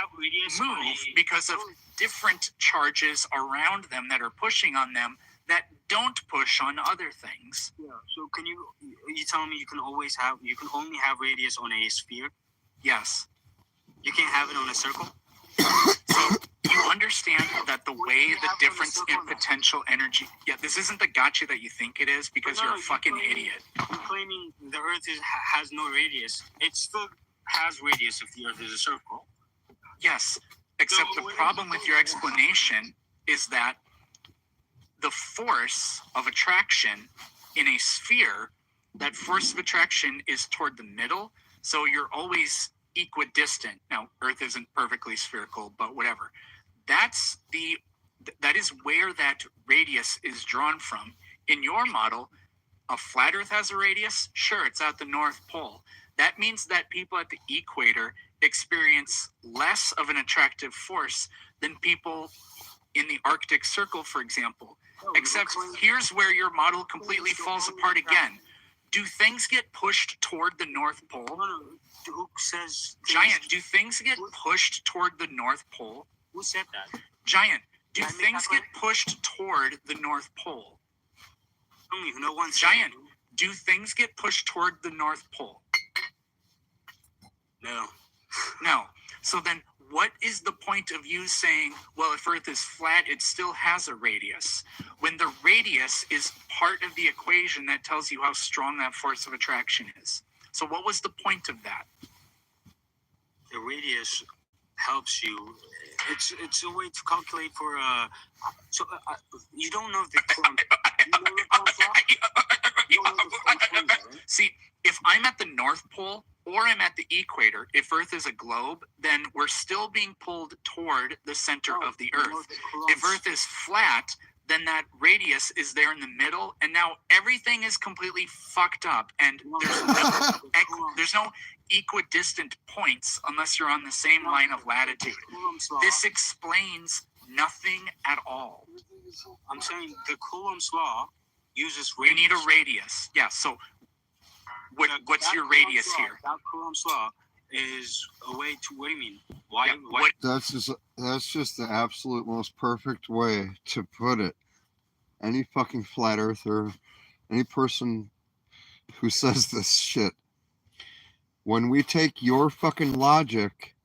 S3: move because of different charges around them that are pushing on them that don't push on other things.
S5: Yeah. So can you telling me you can only have radius on a sphere?
S3: Yes.
S5: You can't have it on a circle?
S3: So you understand that the way the difference in potential energy. Yeah, this isn't the gotcha that you think it is because you're a fucking idiot.
S5: You're claiming the Earth has no radius. It still has radius if the Earth is a circle.
S3: Yes, except the problem with your explanation is that the force of attraction in a sphere, that force of attraction is toward the middle, so you're always equidistant. Now, Earth isn't perfectly spherical, but whatever. That is where that radius is drawn from. In your model, a flat Earth has a radius? Sure, it's at the North Pole. That means that people at the equator experience less of an attractive force than people in the Arctic Circle, for example. Except here's where your model completely falls apart again. Do things get pushed toward the North Pole?
S5: Who says...
S3: Giant, do things get pushed toward the North Pole?
S5: Who said that?
S3: Giant, do things get pushed toward the North Pole?
S5: No one said
S3: Giant, do things get pushed toward the North Pole?
S5: No.
S3: No. So then what is the point of you saying, well, if Earth is flat, it still has a radius, when the radius is part of the equation that tells you how strong that force of attraction is? So what was the point of that?
S5: The radius helps you. It's a way to calculate for you don't know the term.
S3: See, if I'm at the North Pole or I'm at the equator, if Earth is a globe, then we're still being pulled toward the center of the Earth. If Earth is flat, then that radius is there in the middle, and now everything is completely fucked up, and there's no equidistant points unless you're on the same line of latitude. This explains nothing at all.
S5: I'm saying the Coulomb's law uses
S3: You
S5: radius.
S3: need a radius. Yeah, so what's your radius here?
S5: That Coulomb's law is a way to, what do you mean? Why?
S3: Yeah,
S5: why
S1: That's just the absolute most perfect way to put it. Any fucking flat earther, any person who says this shit, when we take your fucking logic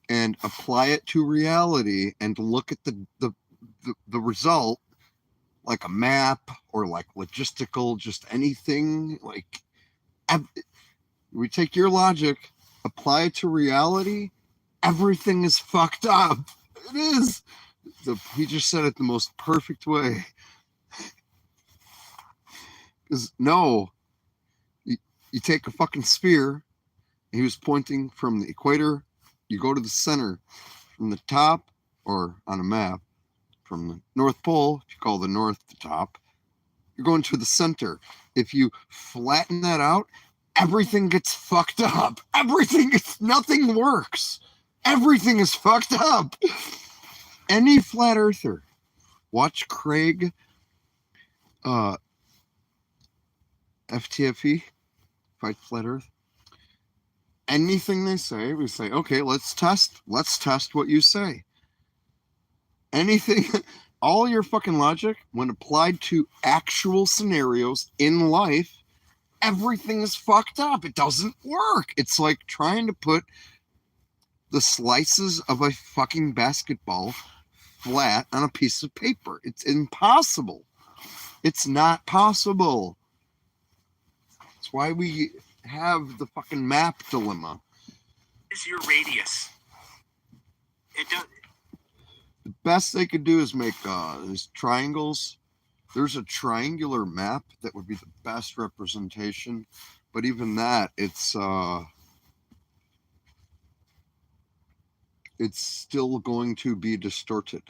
S1: and apply it to reality and look at the result, like a map or like logistical, just anything, like we take your logic, apply it to reality, everything is fucked up. It is. He just said it the most perfect way. Because no, you take a fucking sphere, he was pointing from the equator, you go to the center, from the top, or on a map, from the North Pole, if you call the north the top, you're going to the center. If you flatten that out, everything gets fucked up. Nothing works. Everything is fucked up. Any flat earther, watch Craig, FTFE, Fight Flat Earth. Anything they say, we say, okay, let's test what you say. Anything, all your fucking logic, when applied to actual scenarios in life, everything is fucked up. It doesn't work. It's like trying to put the slices of a fucking basketball flat on a piece of paper. It's impossible. It's not possible. That's why we have the fucking map dilemma.
S3: What is your radius?
S5: it does.
S1: The best they could do is make these triangles. There's a triangular map that would be the best representation, but even that, it's still going to be distorted.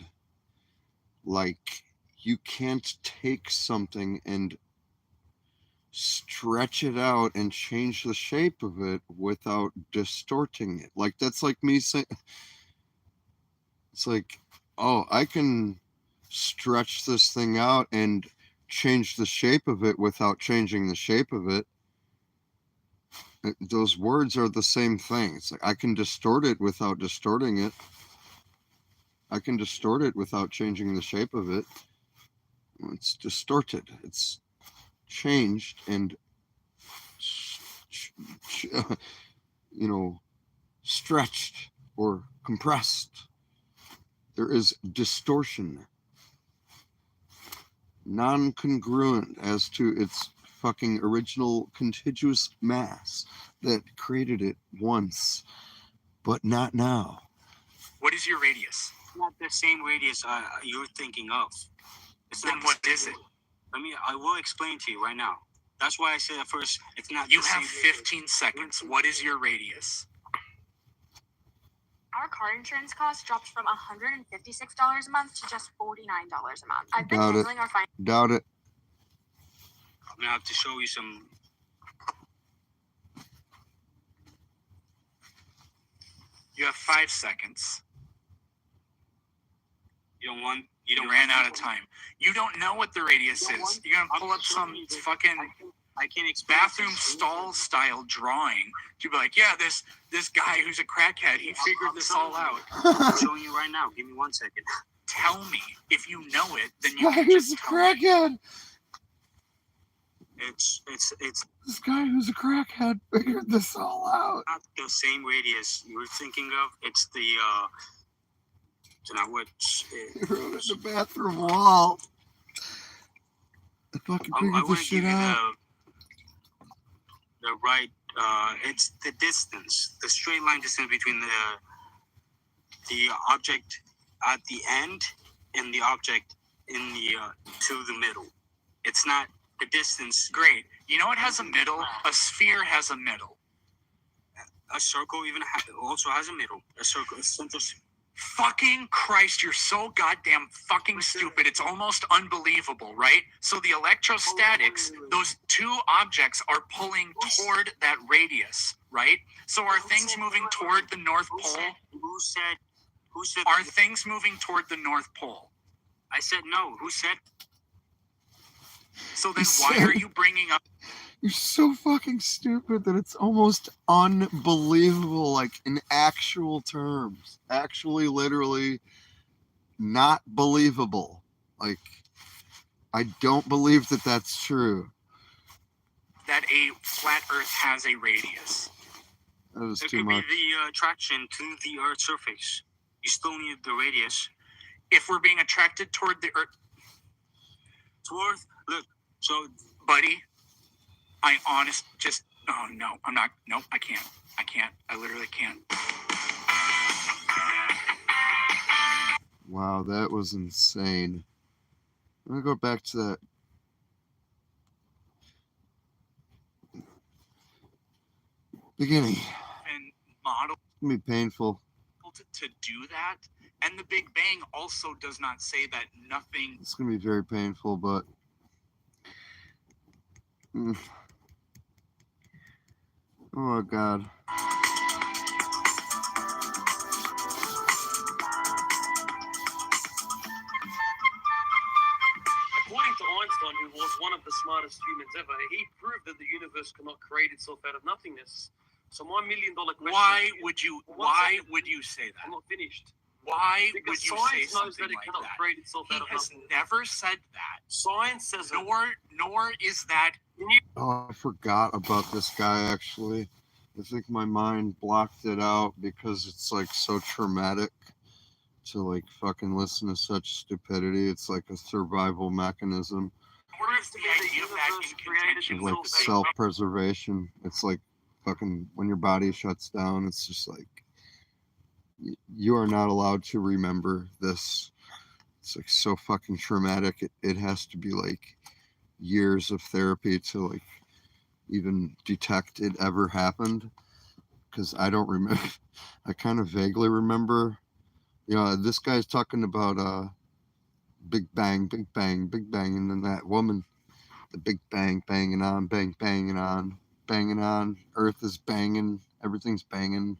S1: Like, you can't take something and stretch it out and change the shape of it without distorting it. Like, that's like me saying, it's like, oh, I can stretch this thing out and change the shape of it without changing the shape of it. Those words are the same thing. It's like, I can distort it without distorting it. I can distort it without changing the shape of it. It's distorted. It's changed and stretched or compressed. There is distortion, non-congruent as to its fucking original contiguous mass that created it once, but not now.
S3: What is your radius?
S5: It's not the same radius you're thinking of. It's
S3: Then
S5: not.
S3: what is it?
S5: I will explain to you right now. That's why I said at first it's not.
S3: You
S5: the
S3: have
S5: same
S3: 15 seconds. What is your radius?
S6: Our car insurance cost dropped from $156 a month to just $49 a month. I've been
S1: Doubt it.
S6: handling our finance.
S1: Doubt it.
S5: I'm gonna have to show you some.
S3: You have 5 seconds.
S5: You
S3: ran out of time. You don't know what the radius is. You're gonna pull up some fucking
S5: I can't explain.
S3: bathroom stall style drawing. You'd be like, yeah, this guy who's a crackhead, he figured this all out.
S5: I'm showing you right now. Give me 1 second.
S3: Tell me. If you know it, then you
S1: Guy
S3: can
S1: who's a
S3: just tell me.
S1: crackhead.
S5: It's
S1: This guy who's a crackhead figured this all out.
S5: not the same radius you were thinking of. It's the it's not what
S1: He wrote it in the bathroom wall. I fucking
S5: I
S1: figured this
S5: want to give
S1: shit
S5: you
S1: out.
S5: the right. It's the distance, the straight line distance between the object at the end and the object in the to the middle. It's not the distance.
S3: Great. You know what has a middle? A sphere has a middle.
S5: A circle even also has a middle. A circle, a central.
S3: Fucking Christ, you're so goddamn fucking stupid. It's almost unbelievable, right? So the electrostatics, those two objects are pulling toward that radius, right? So are things moving toward the North Pole?
S5: Who said?
S3: Are things moving toward the North Pole?
S5: I said no. Who said?
S3: So then why are you bringing up?
S1: You're so fucking stupid that it's almost unbelievable, like in actual terms. Actually, literally not believable. Like, I don't believe that that's true.
S3: That a flat Earth has a radius.
S1: That was
S5: It
S1: too
S5: could
S1: much.
S5: be the attraction to the Earth's surface. You still need the radius.
S3: If we're being attracted toward the Earth,
S5: Look, so
S3: buddy, oh no, I'm not, no, I can't, I literally can't.
S1: Wow, that was insane. I'm gonna go back to that. Beginning.
S3: And model
S1: It's gonna be painful.
S3: to do that, and the Big Bang also does not say that nothing.
S1: It's gonna be very painful, but oh God.
S8: According to Einstein, who was one of the smartest humans ever, he proved that the universe cannot create itself out of nothingness. So my $1 million question.
S3: Why would you say
S8: I'm
S3: that?
S8: not finished.
S3: Why
S8: Because
S3: would you say
S8: science knows
S3: something
S8: that it
S3: like
S8: cannot
S3: that?
S8: create itself
S3: He
S8: out of
S3: has
S8: nothing.
S3: never said that.
S8: Science says it.
S3: Nor is that.
S1: Oh, I forgot about this guy actually. I think my mind blocked it out because it's like so traumatic to like fucking listen to such stupidity. It's like a survival mechanism
S3: Nor is the idea of that in
S8: universe created
S3: contention
S1: of
S3: with
S1: like
S3: the Big
S1: self-preservation. It's like fucking when your body shuts down, it's just like you are not allowed to remember this. It's like so fucking traumatic. It has to be like years of therapy to like even detect it ever happened, because I don't remember. I kind of vaguely remember, you know, this guy's talking about big bang, and then that woman, the big bang, banging on, banging on, earth is banging, everything's banging.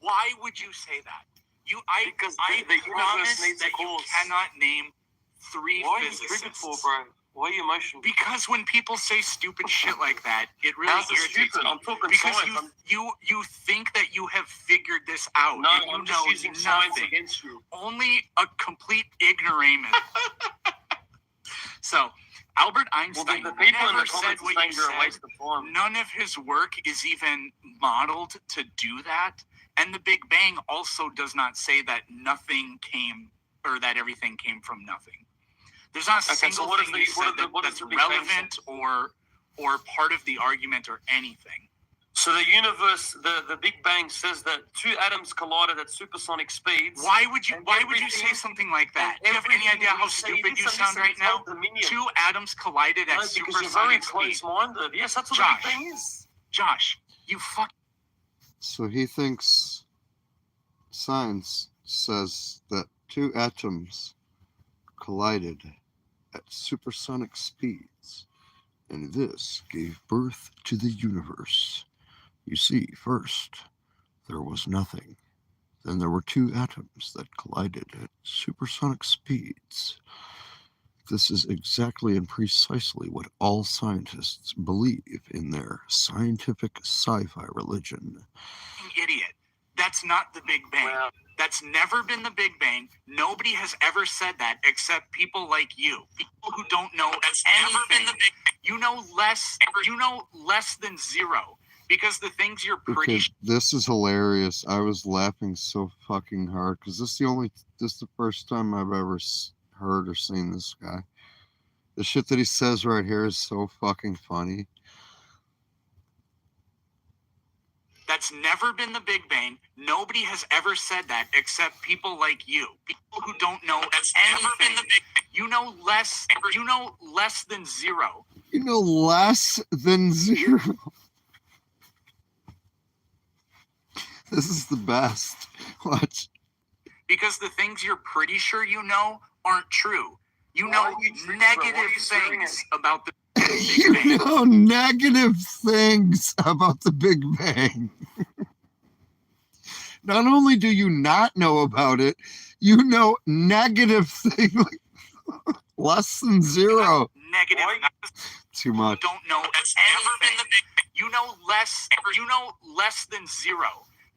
S3: Why would you say that?
S8: Because
S3: I
S8: the universe
S3: promise
S8: needs
S3: that
S8: a
S3: you
S8: cause.
S3: cannot name three
S8: Why are you
S3: physicists.
S8: triggered for, bro? Why are you emotional?
S3: Because when people say stupid shit like that, it really
S8: How's it
S3: irritates
S8: stupid?
S3: me.
S8: I'm talking
S3: Because
S8: science.
S3: you think that you have figured this out.
S8: No,
S3: and you
S8: I'm just
S3: know
S8: using science
S3: nothing.
S8: against you.
S3: Only a complete ignoramus. So, Albert
S8: Well,
S3: Einstein
S8: the people in
S3: never
S8: the
S3: said
S8: comments
S3: what
S8: saying
S3: you
S8: you're a
S3: said.
S8: waste of time.
S3: None of his work is even modeled to do that. And the Big Bang also does not say that nothing came, or that everything came from nothing. There's not a
S8: Okay, so
S3: single
S8: what is
S3: thing
S8: the-
S3: he said
S8: what is
S3: that's
S8: the Big Bang
S3: relevant
S8: say?
S3: or part of the argument or anything.
S8: So the universe, the Big Bang says that two atoms collided at supersonic speeds.
S3: Why would you
S8: And
S3: say
S8: everything-
S3: something like that?
S8: and
S3: Do you have any
S8: everything
S3: idea how
S8: you say-
S3: stupid you
S8: listen,
S3: sound right
S8: it's not
S3: now?
S8: the minion.
S3: Two atoms collided at
S8: No, because you're very
S3: supersonic speed.
S8: close-minded. Yes, that's what
S3: Josh.
S8: the Big Bang is.
S3: Josh, you fuck.
S1: So he thinks science says that two atoms collided at supersonic speeds, and this gave birth to the universe. You see, first there was nothing. Then there were two atoms that collided at supersonic speeds. This is exactly and precisely what all scientists believe in their scientific sci-fi religion.
S3: Idiot. That's not the Big Bang.
S8: Well,
S3: That's never been the Big Bang. Nobody has ever said that except people like you. People who don't know anything. You know less than zero. Because the things you're pretty
S1: Okay, this is hilarious. I was laughing so fucking hard because this is the first time I've ever heard or seen this guy. The shit that he says right here is so fucking funny.
S3: That's never been the Big Bang. Nobody has ever said that except people like you. People who don't know anything. You know less than zero.
S1: You know, less than zero. This is the best. Watch.
S3: Because the things you're pretty sure you know aren't true. You
S8: Why
S3: know
S8: are you triggered, bro? Why
S3: negative
S8: are you swearing
S3: things about the Big
S1: You
S3: Bang.
S1: know negative things about the Big Bang. Not only do you not know about it, you know negative things, like less than zero.
S3: Negative.
S8: Why?
S1: Too much.
S3: Don't know anything. You know less. You know less than zero.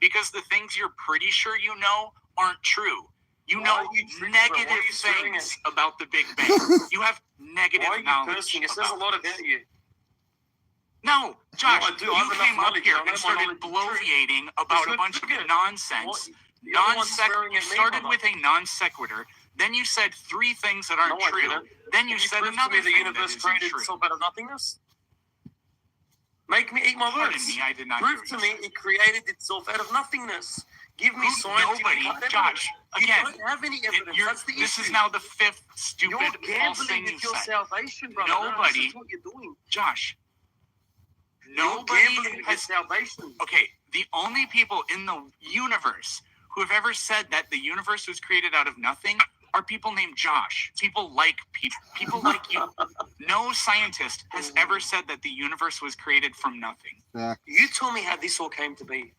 S3: Because the things you're pretty sure you know aren't true. You
S8: Why
S3: know
S8: are you triggered, bro? Why are
S3: negative
S8: you swearing
S3: things
S8: at
S3: about the Big Bang. You have negative
S8: Why are you
S3: knowledge.
S8: cursing? It says a
S3: about
S8: lot
S3: this.
S8: about you.
S3: No, Josh,
S8: I do. I
S3: you
S8: have
S3: came
S8: enough
S3: up
S8: knowledge.
S3: here
S8: I know
S3: and
S8: my
S3: started
S8: knowledge is true.
S3: bloviating about a
S8: you're
S3: bunch of
S8: triggered.
S3: nonsense.
S8: What? You're the one swearing
S3: You
S8: at me,
S3: started
S8: brother.
S3: with a non sequitur. Then you said three things that aren't
S8: No, I
S3: true.
S8: didn't.
S3: Then you
S8: Can
S3: said
S8: prove to
S3: another
S8: me the
S3: thing that
S8: universe
S3: isn't
S8: created
S3: true.
S8: itself out of nothingness? Make me eat my
S3: Pardon
S8: words.
S3: me, I did not
S8: Prove
S3: hear
S8: to
S3: you
S8: me
S3: say.
S8: it created itself out of nothingness. Give me scientific
S3: Nobody,
S8: evidence.
S3: Josh,
S8: You
S3: again,
S8: don't have any evidence. That's the
S3: this
S8: issue.
S3: is now the fifth stupid
S8: You're
S3: false
S8: gambling
S3: thing
S8: with
S3: you've
S8: your
S3: said.
S8: salvation, brother.
S3: Nobody-
S8: This is what you're doing.
S3: Josh,
S8: You're
S3: nobody
S8: gambling with your
S3: has.
S8: salvation.
S3: Okay, the only people in the universe who have ever said that the universe was created out of nothing are people named Josh. People like you. No scientist has ever said that the universe was created from nothing.
S1: Fact.
S8: You tell me how this all came to be.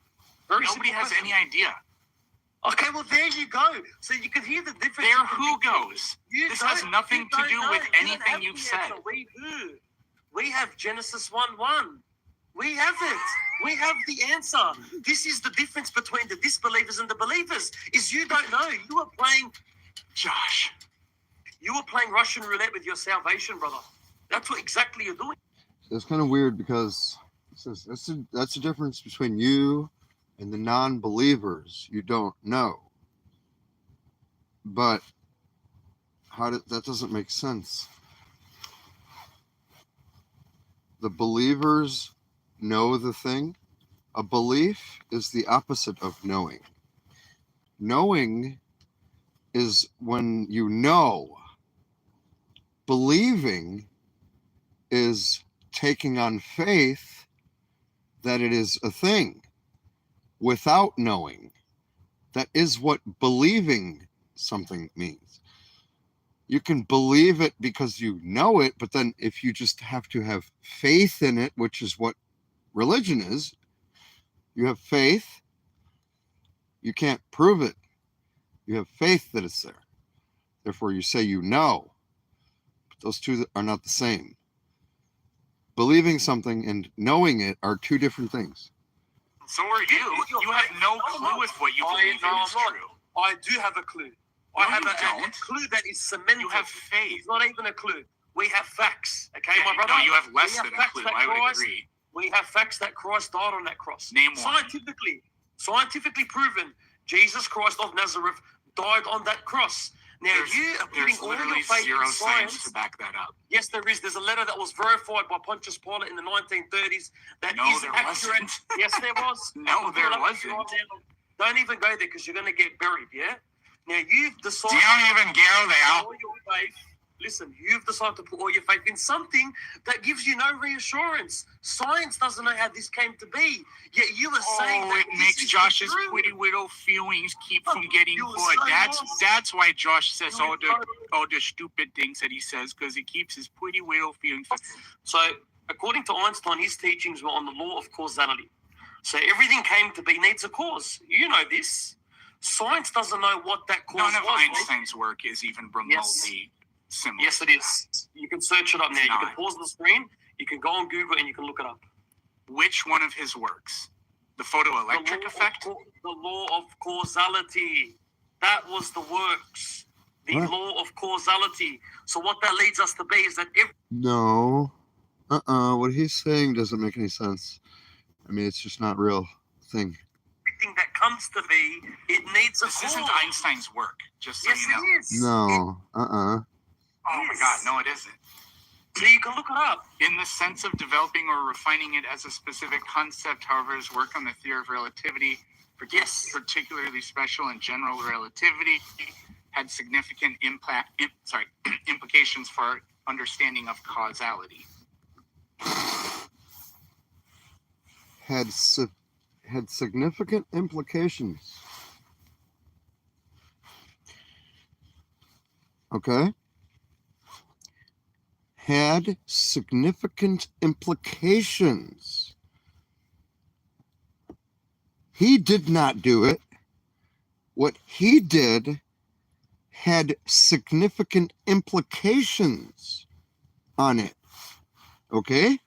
S8: Very
S3: Nobody
S8: simple
S3: has
S8: question.
S3: any idea.
S8: Okay, well there you go. So you can hear the difference.
S3: There
S8: between
S3: who
S8: people.
S3: goes.
S8: You
S3: This has
S8: don't-
S3: nothing
S8: you
S3: to
S8: don't
S3: do
S8: know.
S3: with
S8: You don't
S3: anything
S8: have
S3: you've
S8: the
S3: said.
S8: answer. We do. We have Genesis 1:1. We have it. We have the answer. This is the difference between the disbelievers and the believers. Is you don't know. You are playing Russian roulette with your salvation, brother. That's what exactly you're doing.
S1: It's kind of weird because that's the difference between you and the non-believers. You don't know, but that doesn't make sense. The believers know the thing. A belief is the opposite of knowing. Knowing is when you know. Believing is taking on faith that it is a thing without knowing. That is what believing something means. You can believe it because you know it, but then if you just have to have faith in it, which is what religion is, you have faith, you can't prove it. You have faith that it's there. Therefore, you say you know. But those two are not the same. Believing something and knowing it are two different things.
S3: So are you. You have no clue if what you believe in is true.
S8: I do have a clue. I
S3: No,
S8: have
S3: you
S8: a
S3: don't.
S8: clue that is cemented.
S3: You have faith.
S8: It's not even a clue. We have facts. Okay,
S3: Yeah,
S8: my brother?
S3: no, you have less
S8: We have
S3: than a
S8: facts
S3: clue.
S8: that
S3: I would
S8: Christ-
S3: agree.
S8: We have facts that Christ died on that cross.
S3: Name one.
S8: Scientifically proven, Jesus Christ of Nazareth died on that cross. Now you are putting
S3: There's
S8: all your
S3: literally
S8: faith
S3: zero
S8: in
S3: science
S8: science.
S3: to back that up.
S8: Yes, there is. There's a letter that was verified by Pontius Pilate in the 1930s that
S3: No,
S8: is
S3: there
S8: accurate.
S3: wasn't.
S8: Yes, there was.
S3: No,
S8: I'll
S3: there
S8: pull it up
S3: wasn't.
S8: right now. Don't even go there because you're going to get buried, yeah? Now, you've decided
S3: even go
S8: to put all your faith. Listen, you've decided to put all your faith in something that gives you no reassurance. Science doesn't know how this came to be. Yet you are saying that
S3: it
S8: this
S3: makes
S8: is
S3: Josh's
S8: the truth.
S3: pretty little feelings keep from getting
S8: You were
S3: put.
S8: so
S3: That's
S8: lost.
S3: that's why Josh says
S8: You were
S3: all the stupid things that he says, because he keeps his pretty little feelings.
S8: So, according to Einstein, his teachings were on the law of causality. So everything came to be needs a cause. You know this. Science doesn't know what that cause
S3: None of
S8: was.
S3: Einstein's work is even remotely similar.
S8: Yes, it is. You can search it up now.
S3: It's
S8: You can
S3: not.
S8: pause the screen. You can go on Google and you can look it up.
S3: Which one of his works? The photoelectric effect?
S8: The law of causality. That was the works. The
S1: What?
S8: law of causality. So what that leads us to be is that
S1: No. What he's saying doesn't make any sense. I mean, it's just not real thing.
S8: everything that comes to be, it needs a
S3: This
S8: cause.
S3: isn't Einstein's work, just so
S8: Yes,
S3: you know.
S8: it is.
S1: No.
S3: Oh my God, no, it isn't.
S8: So you can look it up.
S3: In the sense of developing or refining it as a specific concept, however, his work on the theory of relativity,
S8: Yes.
S3: particularly special and general relativity, had significant implications for our understanding of causality.
S1: had significant implications. Okay? Had significant implications. He did not do it. What he did had significant implications on it. Okay?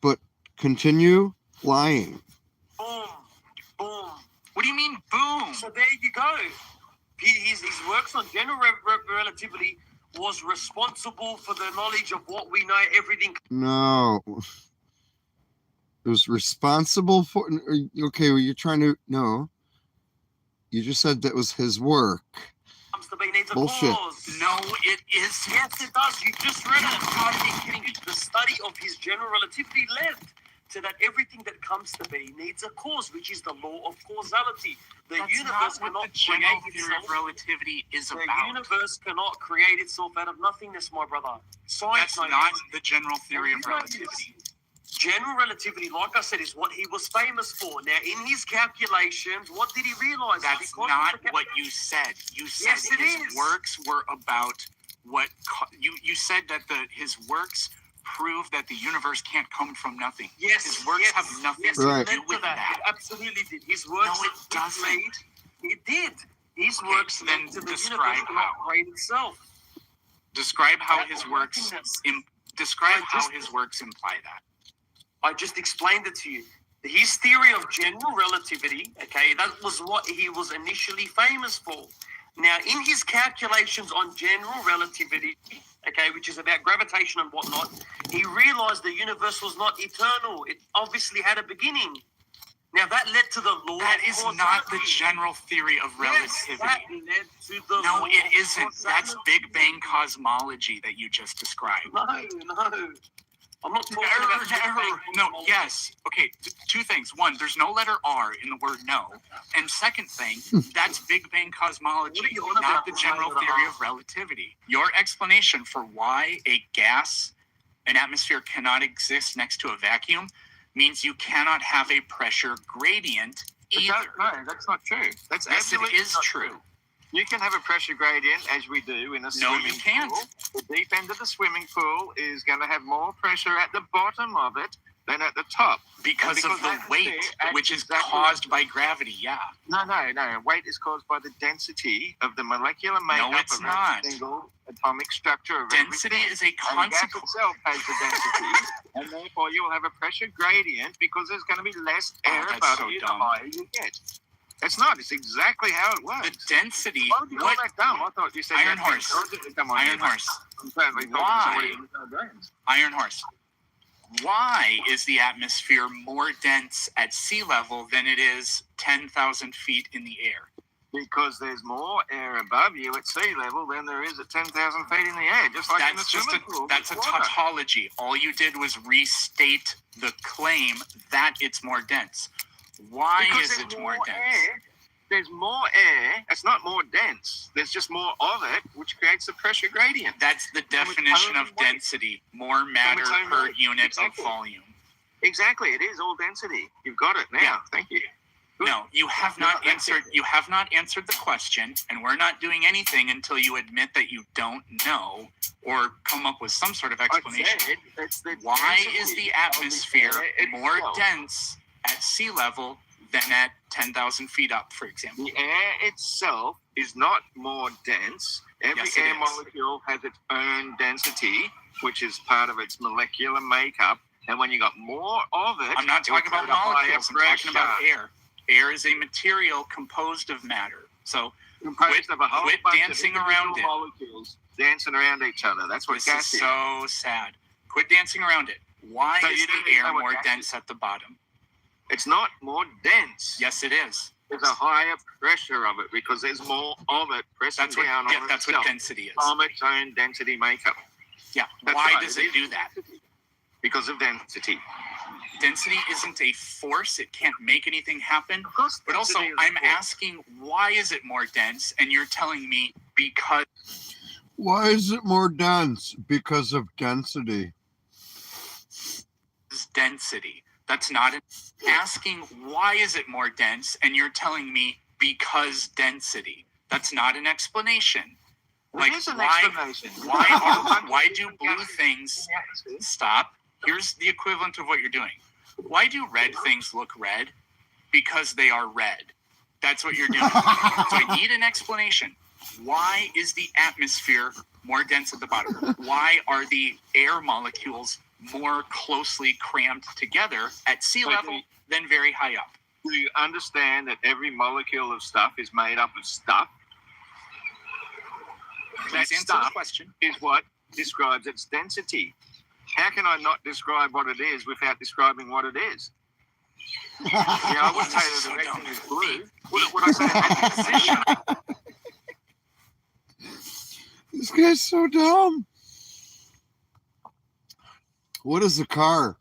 S1: But continue lying.
S8: Boom, boom.
S3: What do you mean, boom?
S8: So there you go. His works on general relativity was responsible for the knowledge of what we know, everything
S1: No. It was responsible for. Okay, well, you're trying to. No. You just said that was his work.
S8: comes to be needs a
S1: Bullshit.
S8: cause.
S3: No, it isn't.
S8: Yes, it does. You just read
S3: You
S8: it.
S3: gotta be kidding me.
S8: The study of his general relativity led to that everything that comes to be needs a cause, which is the law of causality. The
S3: That's
S8: universe
S3: not what
S8: cannot
S3: the general
S8: create
S3: theory of
S8: itself.
S3: relativity is
S8: The
S3: about.
S8: universe cannot create itself out of nothingness, my brother. Science
S3: That's
S8: knows
S3: not
S8: this.
S3: the general theory of
S8: You know
S3: relativity.
S8: this. General relativity, like I said, is what he was famous for. Now, in his calculations, what did he realize?
S3: That's
S8: Because
S3: not
S8: of the
S3: what you said. You said
S8: Yes, it
S3: his
S8: is.
S3: works were about what you said that his works prove that the universe can't come from nothing.
S8: Yes,
S3: His works
S8: yes,
S3: have nothing
S8: yes,
S3: to
S1: Right.
S8: it
S3: do
S8: led to
S3: with that.
S8: It absolutely did. His works.
S3: No, it doesn't.
S8: It did. His
S3: Okay,
S8: works
S3: so
S8: led
S3: then
S8: to the
S3: describe
S8: universe cannot
S3: how.
S8: create itself.
S3: Describe how
S8: That
S3: his
S8: was
S3: works
S8: nothingness.
S3: describe
S8: I
S3: how
S8: just-
S3: his works imply that.
S8: I just explained it to you. His theory of general relativity, okay, that was what he was initially famous for. Now, in his calculations on general relativity, okay, which is about gravitation and whatnot, he realized the universe was not eternal. It obviously had a beginning. Now, that led to the law
S3: That
S8: of
S3: is
S8: causality.
S3: not the general theory of
S8: Yes,
S3: relativity.
S8: that led to the
S3: No,
S8: law
S3: it
S8: of
S3: isn't. That's
S8: causality.
S3: Big Bang cosmology that you just described.
S8: No. I'm not talking about
S3: No, yes. Okay, two things. One, there's no letter R in the word no. And second thing, that's Big Bang cosmology,
S8: What are you on
S3: not
S8: about
S3: the
S8: with
S3: general
S8: letter
S3: theory
S8: R?
S3: of relativity. Your explanation for why an atmosphere cannot exist next to a vacuum means you cannot have a pressure gradient either.
S9: No, that's not true. That's
S3: Yes, it
S9: absolutely
S3: is
S9: not
S3: true.
S9: You can have a pressure gradient, as we do in a
S3: No,
S9: swimming
S3: you can't.
S9: pool. The deep end of the swimming pool is going to have more pressure at the bottom of it than at the top.
S3: Because of
S9: because
S3: the
S9: atmosphere
S3: weight,
S9: acts
S3: which is
S9: exactly
S3: caused by gravity, yeah.
S9: No. Weight is caused by the density of the molecular makeup
S3: it's
S9: of
S3: not.
S9: every single atomic structure of
S3: Density
S9: everything.
S3: is a
S9: And gas
S3: consequence.
S9: itself has the density, and therefore you will have a pressure gradient because there's going to be less air
S3: that's
S9: above
S3: so
S9: you
S3: dumb.
S9: the higher you get. It's not. It's exactly how it works.
S3: The density,
S9: Why would you call
S3: what,
S9: that dumb? I thought you said
S3: Iron
S9: that
S3: horse.
S9: Come on,
S3: Iron horse,
S9: I'm certainly talking to
S3: Why?
S9: somebody with no brains.
S3: iron horse. Why is the atmosphere more dense at sea level than it is 10,000 feet in the air?
S9: Because there's more air above you at sea level than there is at 10,000 feet in the air, just like in the
S3: That's just
S9: swimming pool.
S3: that's a
S9: with water.
S3: tautology. All you did was restate the claim that it's more dense. Why
S9: Because
S3: is
S9: there's
S3: it more dense?
S9: air. There's more air. It's not more dense. There's just more of it, which creates the pressure gradient.
S3: That's the definition of density. More matter
S9: its own
S3: per
S9: weight.
S3: unit
S9: Exactly.
S3: of volume.
S9: Exactly. It is all density. You've got it now.
S3: Yeah.
S9: Thank you. Good.
S3: No, you have not answered. You have not answered the question, and we're not doing anything until you admit that you don't know or come up with some sort of
S9: I
S3: explanation.
S9: said it's the
S3: Why
S9: density
S3: is the
S9: of
S3: atmosphere
S9: air
S3: more
S9: itself.
S3: dense at sea level than at 10,000 feet up, for example?
S9: The air itself is not more dense. Every
S3: Yes, it
S9: air
S3: is.
S9: molecule has its own density, which is part of its molecular makeup. And when you got more of it,
S3: I'm not
S9: it will
S3: talking about
S9: create a higher
S3: molecules. I'm talking about
S9: pressure.
S3: air. Air is a material composed of matter. So
S9: Composed of a whole
S3: quit
S9: bunch of
S3: dancing
S9: individual
S3: around it.
S9: molecules dancing around each other. That's what
S3: this
S9: gas
S3: is so sad. Quit dancing around it. Why
S9: So
S3: is
S9: you don't
S3: the
S9: even
S3: air
S9: know what
S3: more
S9: gas
S3: dense at the bottom?
S9: It's not more dense.
S3: Yes, it is.
S9: There's a higher pressure of it because there's more of it pressing
S3: That's what.
S9: down
S3: Yeah,
S9: on
S3: that's
S9: itself
S3: what density is.
S9: from its own density makeup.
S3: Yeah.
S9: That's
S3: Why
S9: right,
S3: does
S9: it
S3: it
S9: is
S3: do that?
S9: density. Because of density.
S3: Density isn't a force. It can't make anything happen.
S9: Of course,
S3: But also,
S9: density is a
S3: I'm
S9: force.
S3: asking, why is it more dense? And you're telling me because
S1: Why is it more dense? Because of density.
S3: it's density. That's not asking why is it more dense, and you're telling me because density. That's not an explanation.
S9: It is an explanation.
S3: Why do blue things stop? Here's the equivalent of what you're doing. Why do red things look red? Because they are red. That's what you're doing. So I need an explanation. Why is the atmosphere more dense at the bottom? Why are the air molecules more closely crammed together at sea level than very high up?
S9: Do you understand that every molecule of stuff is made up of stuff?
S3: Please answer the question.
S9: Is what describes its density. How can I not describe what it is without describing what it is? Yeah, I wouldn't say that the red thing is blue. Would I say that position?
S1: This guy's so dumb. What is a car?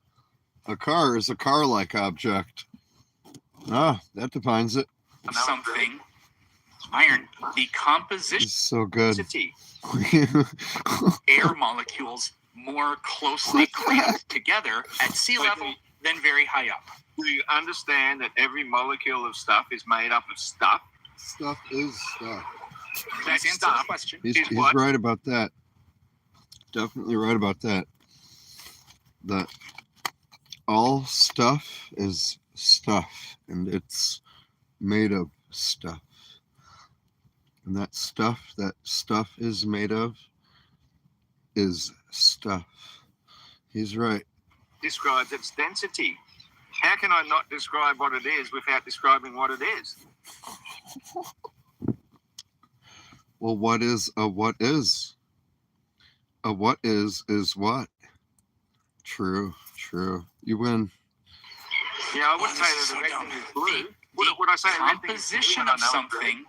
S1: A car is a car-like object. Ah, that defines it.
S3: Something. Iron. The composition.
S1: It's so good.
S9: Density.
S3: Air molecules more closely crammed together at sea level than very high up.
S9: Do you understand that every molecule of stuff is made up of stuff?
S1: Stuff is stuff.
S3: Please answer the question.
S1: He's
S9: what?
S1: right about that. Definitely right about that. That all stuff is stuff, and it's made of stuff. And that stuff is made of is stuff. He's right.
S9: Describes its density. How can I not describe what it is without describing what it is?
S1: Well, what is a what is? A what is what? True. You win.
S9: Yeah, I wouldn't say that the red thing is blue. Would I say
S3: the
S9: the red thing is
S3: composition
S9: blue?
S3: of something,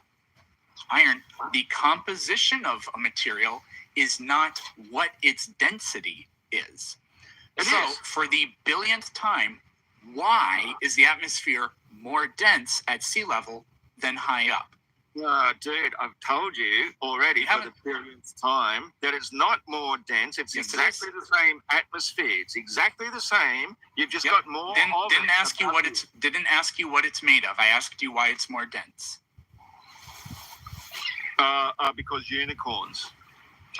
S3: iron, the composition of a material is not what its density is.
S9: It
S3: So
S9: is.
S3: for the billionth time, why is the atmosphere more dense at sea level than high up?
S9: Dude, I've told you already for the billionth time that it's not more dense. It's
S3: Yes, it
S9: exactly the same atmosphere. It's exactly the same. You've just got more of
S3: Didn't
S9: it
S3: ask you
S9: above
S3: what it's didn't ask you what it's made of. I asked you why it's more dense.
S9: because unicorns.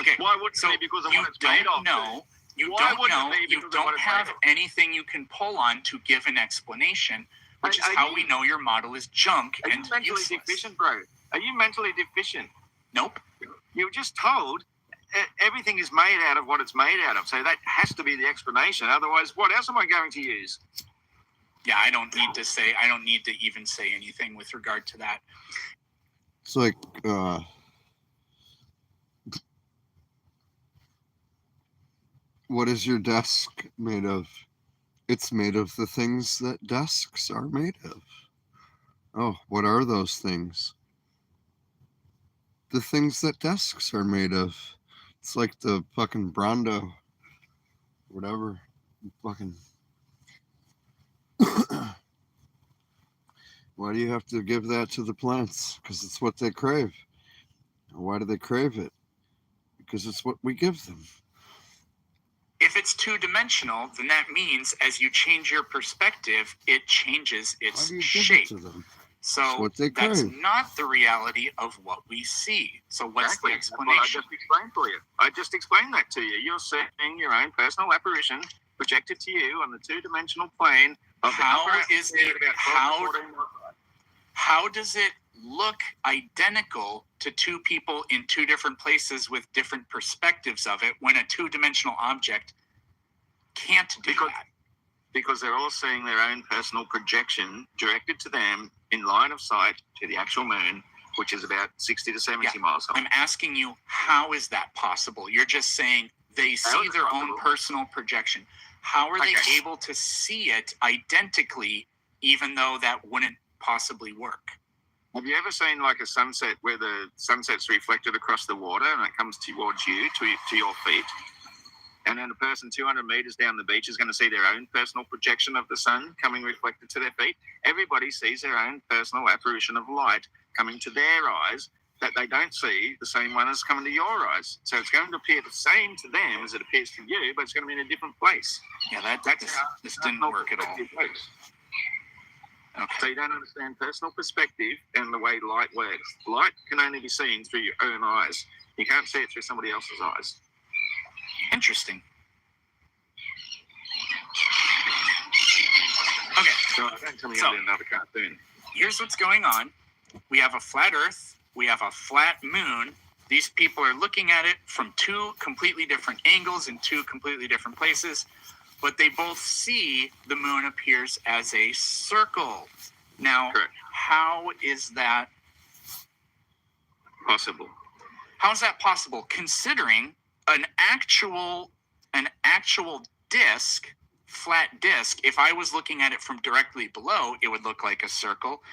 S3: Okay.
S9: Why wouldn't
S3: So
S9: it be because of
S3: you
S9: what it's made
S3: don't
S9: of?
S3: know. You
S9: Why
S3: don't
S9: wouldn't it
S3: know.
S9: be
S3: You
S9: because of what
S3: don't
S9: it's
S3: have
S9: made of?
S3: anything you can pull on to give an explanation, which is
S9: Are
S3: how
S9: you-
S3: we know your model is junk
S9: Are you
S3: and
S9: mentally
S3: useless.
S9: deficient, bro? Are you mentally deficient?
S3: Nope.
S9: You were just told everything is made out of what it's made out of. So that has to be the explanation. Otherwise, what else am I going to use?
S3: Yeah, I don't need to even say anything with regard to that.
S1: It's like what is your desk made of? It's made of the things that desks are made of. Oh, what are those things? The things that desks are made of. It's like the fucking Brondo, whatever. Fucking. Why do you have to give that to the plants? Because it's what they crave. Why do they crave it? Because it's what we give them.
S3: If it's two-dimensional, then that means as you change your perspective, it changes
S1: Why
S3: its
S1: do you give
S3: shape.
S1: it to them?
S3: So
S1: It's what they
S3: that's
S1: crave.
S3: not the reality of what we see. So what's
S9: Exactly.
S3: the
S9: That's what I
S3: explanation?
S9: just explained for you. I just explained that to you. You're seeing your own personal apparition projected to you on the two-dimensional plane of the
S3: How
S9: upper
S3: is
S9: atmosphere
S3: the-
S9: at about 12 to 14 miles.
S3: How does it look identical to two people in two different places with different perspectives of it when a two-dimensional object can't do that?
S9: Because they're all seeing their own personal projection directed to them in line of sight to the actual moon, which is about 60 to 70 miles away.
S3: I'm asking you, how is that possible? You're just saying they
S9: How
S3: see
S9: is it
S3: their own
S9: possible?
S3: personal projection. How are they
S9: Okay.
S3: able to see it identically, even though that wouldn't possibly work?
S9: Have you ever seen like a sunset where the sunset's reflected across the water and it comes towards you, to your feet? And then a person 200 meters down the beach is going to see their own personal projection of the sun coming reflected to their feet. Everybody sees their own personal apparition of light coming to their eyes that they don't see the same one as coming to your eyes. So it's going to appear the same to them as it appears to you, but it's going to be in a different place.
S3: Yeah, this didn't work at all.
S9: Works.
S3: Okay.
S9: So you don't understand personal perspective and the way light works. Light can only be seen through your own eyes. You can't see it through somebody else's eyes.
S3: Interesting. Okay.
S9: So don't tell me
S3: So-
S9: I'm doing another cartoon.
S3: Here's what's going on. We have a flat Earth. We have a flat moon. These people are looking at it from two completely different angles in two completely different places, but they both see the moon appears as a circle. Now,
S9: Correct.
S3: how is that
S9: Possible.
S3: How is that possible, considering an actual disc, flat disc? If I was looking at it from directly below, it would look like a circle.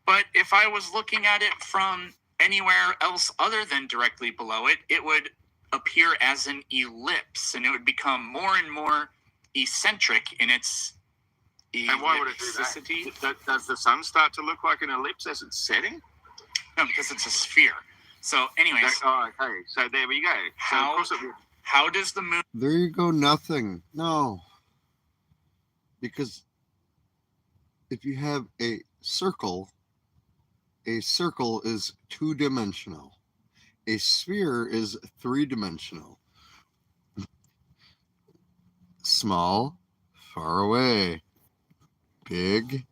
S3: But if I was looking at it from anywhere else other than directly below it, it would appear as an ellipse, and it would become more and more eccentric in its
S9: And why would it do
S3: ellipticity.
S9: that? Does the sun start to look like an ellipse as it's setting?
S3: No, because it's a sphere. So, anyways,
S9: Oh, okay. So there we go. So of
S3: How-
S9: course it would.
S3: how does the moon?
S1: There you go, nothing. No. Because if you have a circle is two-dimensional. A sphere is three-dimensional. Small, far away. Big,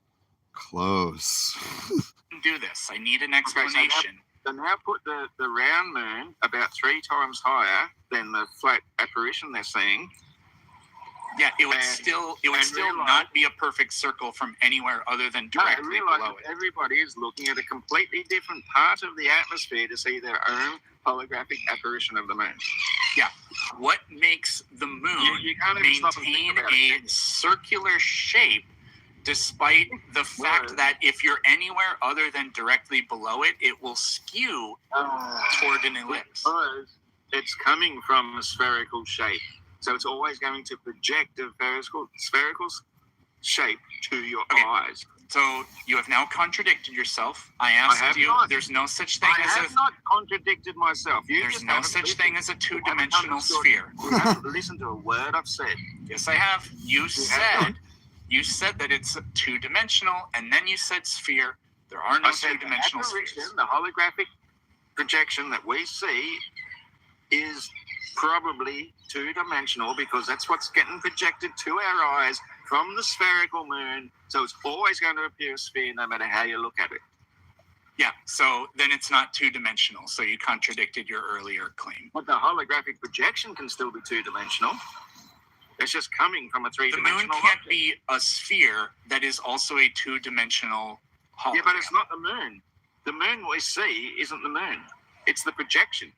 S1: close.
S3: Do this. I need an
S9: so
S3: explanation.
S9: So now put the round moon about 3 times higher than the flat apparition they're seeing.
S3: Yeah, it would
S9: and-
S3: still
S9: and realize-
S3: not be a perfect circle from anywhere other than
S9: No,
S3: directly
S9: realise
S3: below
S9: that
S3: it.
S9: everybody is looking at a completely different part of the atmosphere to see their own holographic apparition of the moon.
S3: What makes the moon
S9: You can't even stop and think
S3: maintain
S9: about
S3: a
S9: it.
S3: circular shape despite the fact
S9: Word.
S3: that if you're anywhere other than directly below it, it will skew toward an ellipse?
S9: Because it's coming from a spherical shape. So it's always going to project a spherical shape to your
S3: Okay.
S9: eyes.
S3: So you have now contradicted yourself. I
S9: have
S3: asked you,
S9: not.
S3: there's no such thing
S9: I
S3: as
S9: have not contradicted myself. You
S3: there's
S9: just
S3: no
S9: haven't
S3: such
S9: listened.
S3: thing as a two-dimensional
S9: understood.
S3: sphere.
S9: You haven't listened to a word I've said.
S3: Yes, I have. You
S9: have
S3: said that it's two-dimensional, and then you said sphere. There are no
S9: I said the
S3: two-dimensional
S9: apparition,
S3: spheres.
S9: the holographic projection that we see is probably two-dimensional because that's what's getting projected to our eyes from the spherical moon. So it's always going to appear a sphere no matter how you look at it.
S3: Yeah, so then it's not two-dimensional. So you contradicted your earlier claim.
S9: But the holographic projection can still be two-dimensional. It's just coming from a
S3: The
S9: three-dimensional
S3: moon can't
S9: object.
S3: be a sphere that is also a two-dimensional hologram.
S9: Yeah, but it's not the moon. The moon we see isn't the moon. It's the projection.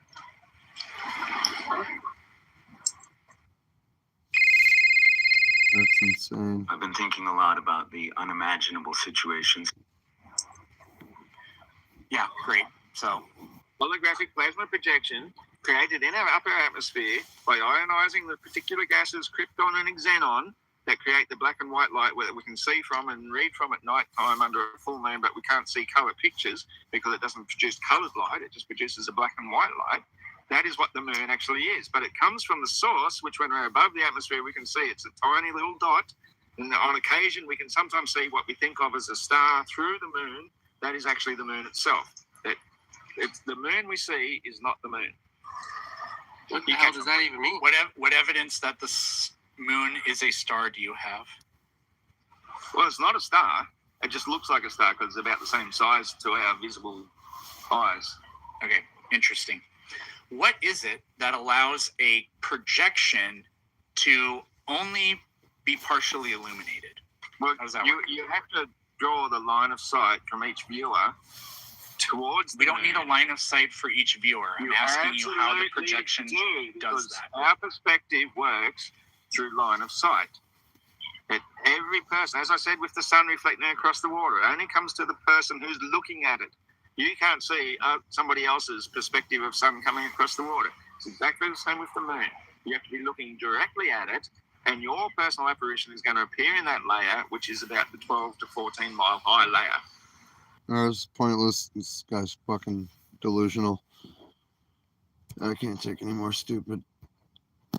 S1: That's insane.
S7: I've been thinking a lot about the unimaginable situations.
S3: Yeah, great. So
S9: Holographic plasma projection created in our upper atmosphere by ionizing the particular gases krypton and xenon that create the black and white light that we can see from and read from at night time under a full moon, but we can't see color pictures because it doesn't produce colored light. It just produces a black and white light. That is what the moon actually is. But it comes from the source, which when we're above the atmosphere, we can see it's a tiny little dot. And on occasion, we can sometimes see what we think of as a star through the moon. That is actually the moon itself. It's the moon we see is not the moon.
S8: What the hell does that even mean?
S3: what evidence that the moon is a star do you have?
S9: Well, it's not a star. It just looks like a star because it's about the same size to our visible eyes.
S3: Okay, interesting. What is it that allows a projection to only be partially illuminated?
S9: Well,
S3: How does that
S9: you,
S3: work?
S9: you have to draw the line of sight from each viewer towards the
S3: We don't need a
S9: moon.
S3: line of sight for each viewer. I'm
S9: You
S3: asking you how the
S9: absolutely
S3: projection
S9: do,
S3: does
S9: because
S3: that.
S9: Our perspective works through line of sight. That every person, as I said, with the sun reflecting across the water, it only comes to the person who's looking at it. You can't see somebody else's perspective of sun coming across the water. It's exactly the same with the moon. You have to be looking directly at it, and your personal apparition is going to appear in that layer, which is about the 12 to 14 mile high layer.
S1: That was pointless. This guy's fucking delusional. I can't take any more stupid.